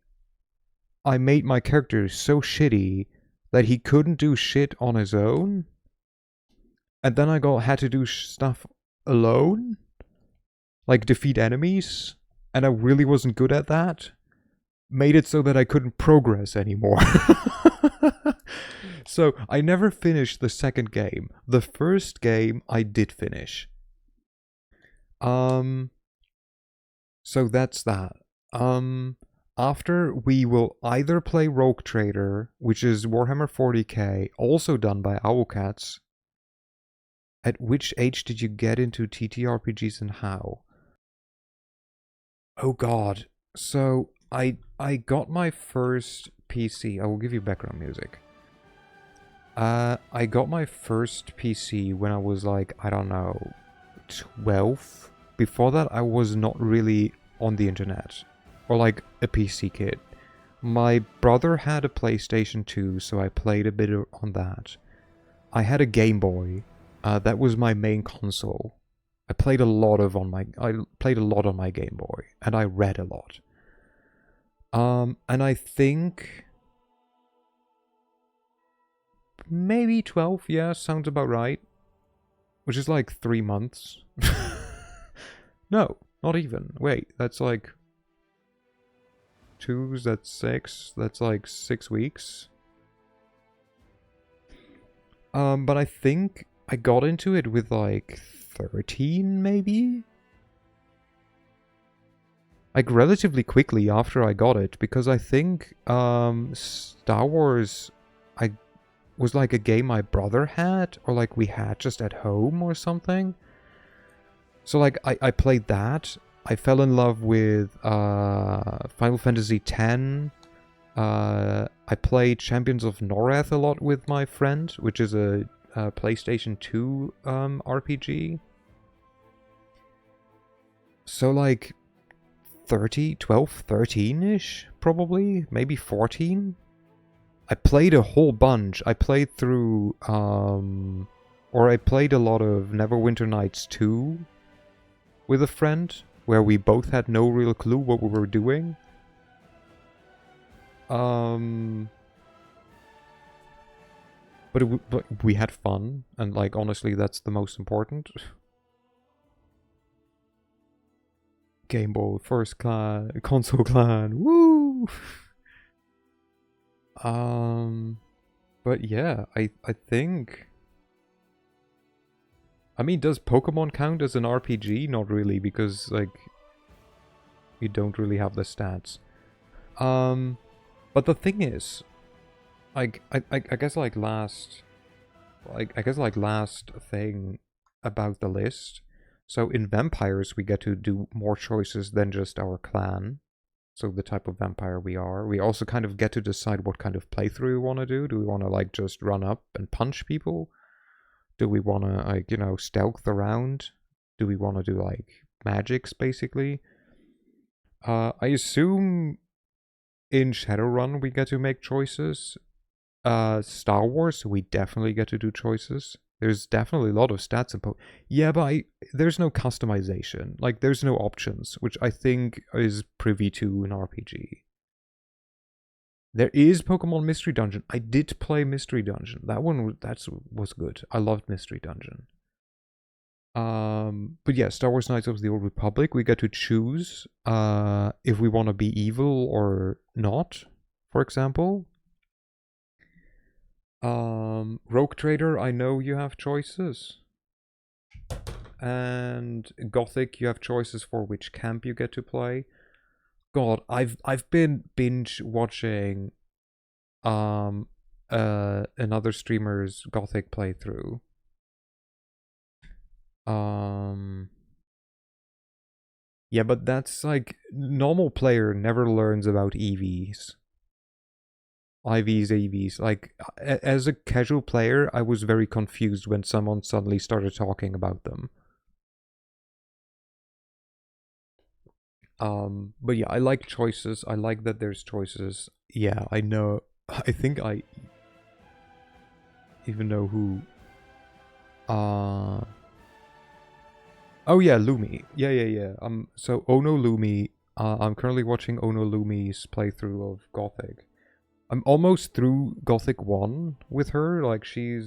[SPEAKER 1] I made my character so shitty that he couldn't do shit on his own. And then I had to do stuff alone. Like defeat enemies. And I really wasn't good at that. Made it so that I couldn't progress anymore. So I never finished the second game. The first game I did finish. So that's that. After we will either play Rogue Trader, which is Warhammer 40k, also done by Owlcats. At which age did you get into TTRPGs and how? Oh god. So I got my first PC. I will give you background music. I got my first PC when I was like, I don't know, 12. Before that, I was not really on the internet. Or like a PC kid. My brother had a PlayStation 2, so I played a bit on that. I had a Game Boy. That was my main console. I played a lot on my Game Boy, and I read a lot. And I think maybe 12, yeah, sounds about right. Which is like 3 months. No, not even. Wait, that's like 2, that's 6, that's like 6 weeks. But I think I got into it with like 13, maybe? Like relatively quickly after I got it, because I think Star Wars was like a game my brother had, or like we had just at home or something. So like I played that. I fell in love with Final Fantasy X. I played Champions of Norath a lot with my friend, which is a PlayStation 2 RPG. So like 13-ish, probably, maybe 14. I played a whole bunch. I played through, I played a lot of Neverwinter Nights 2 with a friend, where we both had no real clue what we were doing. But we had fun, and like honestly, that's the most important. Game Boy, first clan, console clan, woo! But yeah, I think. I mean, does Pokemon count as an RPG? Not really, because like You don't really have the stats. But the thing is, like, I guess like last thing about the list. So in vampires, we get to do more choices than just our clan. So the type of vampire we are. We also kind of get to decide what kind of playthrough we want to do. Do we want to like just run up and punch people? Do we want to like, you know, stealth around? Do we want to do like magics basically? I assume in Shadowrun we get to make choices. Star Wars, we definitely get to do choices. There's definitely a lot of stats and yeah, but there's no customization. Like, there's no options, which I think is privy to an RPG. There is Pokemon Mystery Dungeon. I did play Mystery Dungeon. That one was good. I loved Mystery Dungeon. But yeah, Star Wars Knights of the Old Republic, we get to choose if we want to be evil or not, for example. Rogue Trader, I know you have choices. And Gothic, you have choices for which camp you get to play. God, I've been binge watching another streamer's Gothic playthrough. Yeah, but that's like normal player never learns about EVs. IVs, AVs. Like, as a casual player, I was very confused when someone suddenly started talking about them. But yeah, I like choices. I like that there's choices. Yeah, I know. I think I even know who. Oh yeah, Lumi. Yeah. So Ono Lumi. I'm currently watching Ono Lumi's playthrough of Gothic. I'm almost through Gothic 1 with her. Like, she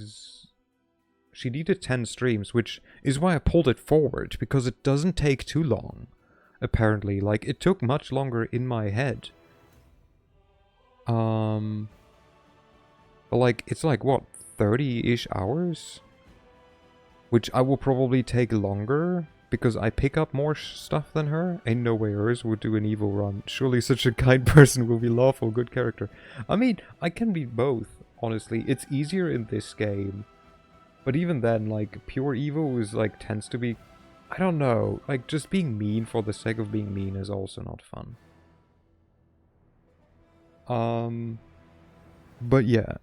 [SPEAKER 1] needed 10 streams, which is why I pulled it forward, because it doesn't take too long, apparently. Like, it took much longer in my head. But like, it's like, what, 30-ish hours? Which I will probably take longer, because I pick up more stuff than her. Ain't no way hers would do an evil run. Surely such a kind person will be lawful good character. I mean, I can be both, honestly. It's easier in this game. But even then, like, pure evil is, like, tends to be... I don't know. Like, just being mean for the sake of being mean is also not fun. But yeah.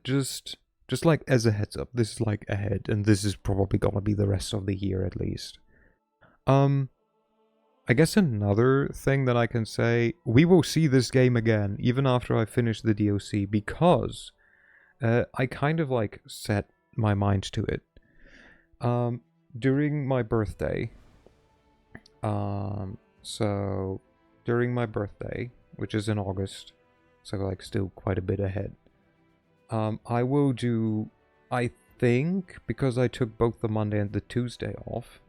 [SPEAKER 1] Just like as a heads up, this is like ahead, and this is probably gonna be the rest of the year at least. I guess another thing that I can say, we will see this game again, even after I finish the DOC, because I kind of like set my mind to it. During my birthday, so during my birthday, which is in August, so like still quite a bit ahead, I will do, I think, because I took both the Monday and the Tuesday off,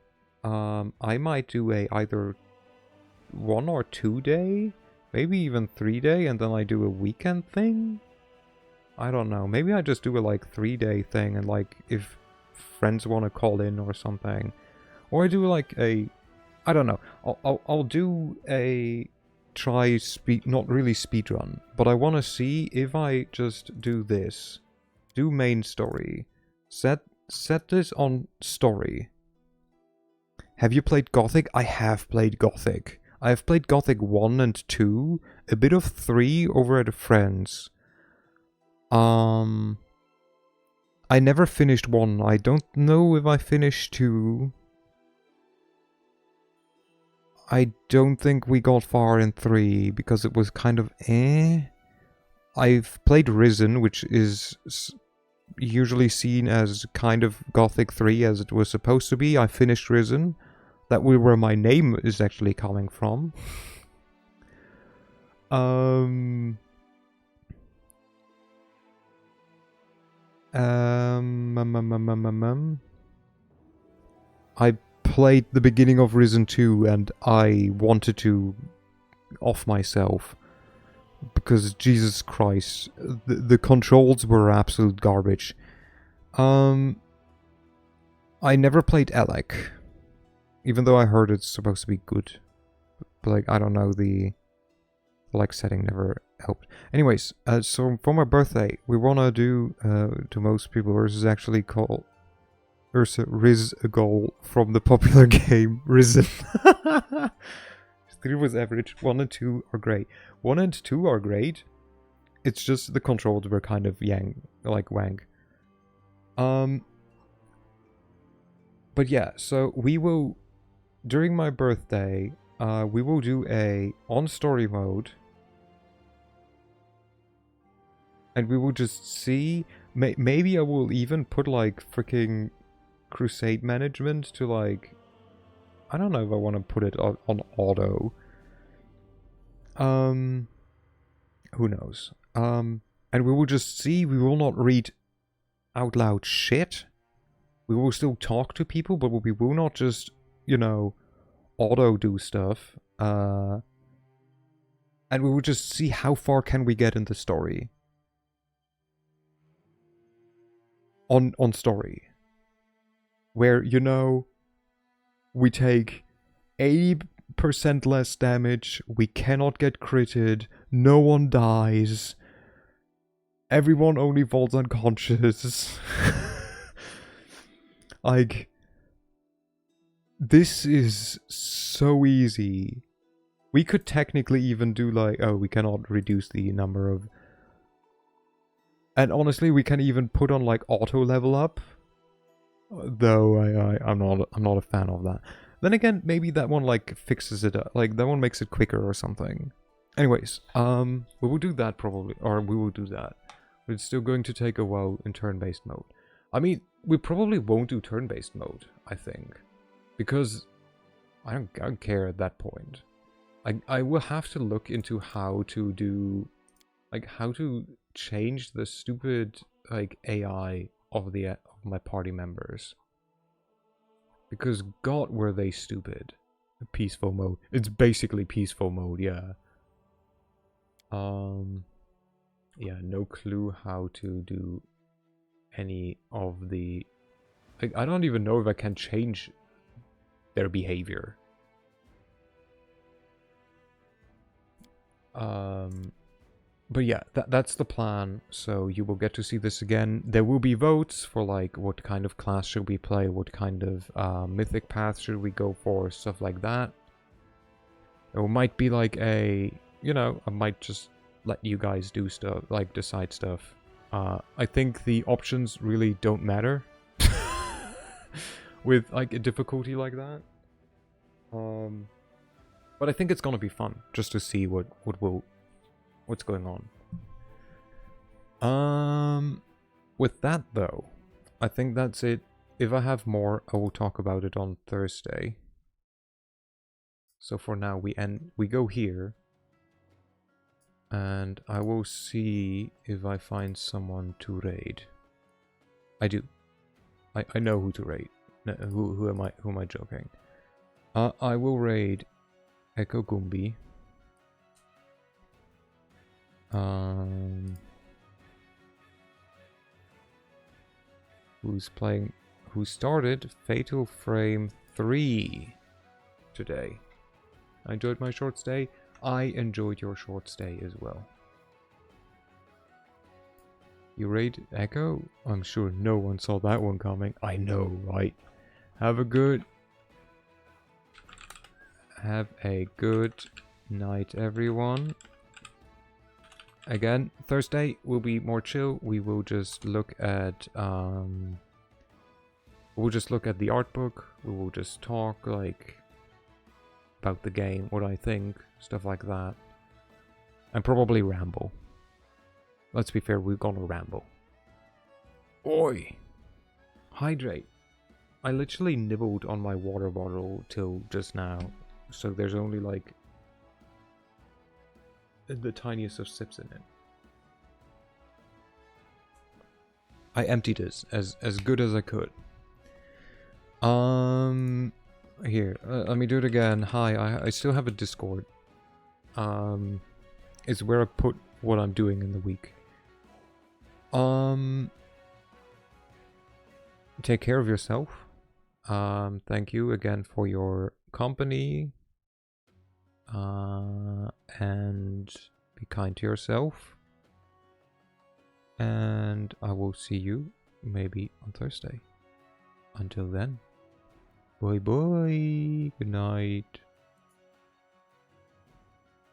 [SPEAKER 1] I might do a either 1 or 2 day, maybe even 3 day, and then I do a weekend thing? I don't know, maybe I just do a like 3 day thing, and like if friends want to call in or something, or I do like a, I don't know, I'll do a not really speedrun, but I want to see if I just do this, do main story, set this on story. Have you played Gothic? I have played Gothic. I have played Gothic 1 and 2, a bit of 3 over at a friend's. I never finished 1. I don't know if I finished 2. I don't think we got far in 3 because it was kind of eh. I've played Risen, which is usually seen as kind of Gothic 3 as it was supposed to be. I finished Risen. That was where my name is actually coming from. I played the beginning of Risen 2 and I wanted to off myself. Because, Jesus Christ, the controls were absolute garbage. I never played Alec. Even though I heard it's supposed to be good. But like, I don't know, the like setting never helped. Anyways, so for my birthday, we wanna do to most people, this is actually called Riz a goal from the popular game Risen. 3 was average, 1 and 2 are great. 1 and 2 are great. It's just the controls were kind of wank. But yeah, so we will, during my birthday, we will do a on story mode. And we will just see, maybe I will even put like freaking crusade management to like, I don't know if I want to put it on auto. Who knows? And we will just see, we will not read out loud shit. We will still talk to people, but we will not just, you know, auto do stuff. And we will just see how far can we get in the story. On story. Where, you know, we take 80% less damage, we cannot get critted, no one dies, everyone only falls unconscious. Like, this is so easy. We could technically even do like, oh, we cannot reduce the number of... And honestly, we can even put on like auto level up. Though I'm not a fan of that. Then again, maybe that one like fixes it up. Like that one makes it quicker or something. Anyways, we will do that probably, or we will do that. It's still going to take a while in turn-based mode. I mean, we probably won't do turn-based mode, I think, because I don't care at that point. I will have to look into how to do, like, how to change the stupid like AI of my party members, because god were they stupid. Peaceful mode, it's basically peaceful mode, yeah. Yeah, no clue how to do any of the, like, I don't even know if I can change their behavior. But yeah, that's the plan. So you will get to see this again. There will be votes for like what kind of class should we play, what kind of mythic path should we go for, stuff like that. There might be like a, you know, I might just let you guys do stuff, like decide stuff. I think the options really don't matter with like a difficulty like that. But I think it's gonna be fun just to see what's going on. With that though, I think that's it. If I have more, I will talk about it on Thursday. So for now, we go here, and I will see if I find someone to raid. I do. I know who to raid. No, who am I joking? I will raid Echo Gumbi. Who started Fatal Frame 3 today. I enjoyed my short stay. I enjoyed your short stay as well. You raid Echo? I'm sure no one saw that one coming. I know, right? Have a good night, everyone. Again, Thursday will be more chill. We will just look at the art book. We will just talk like about the game, what I think, stuff like that. And probably ramble. Let's be fair, we're gonna ramble. Oi! Hydrate. I literally nibbled on my water bottle till just now, so there's only like the tiniest of sips in it. I emptied it as good as I could. Here, let me do it again. Hi, I still have a Discord. It's where I put what I'm doing in the week. Take care of yourself. Thank you again for your company. and be kind to yourself. And I will see you maybe on Thursday. Until then, bye bye, good night.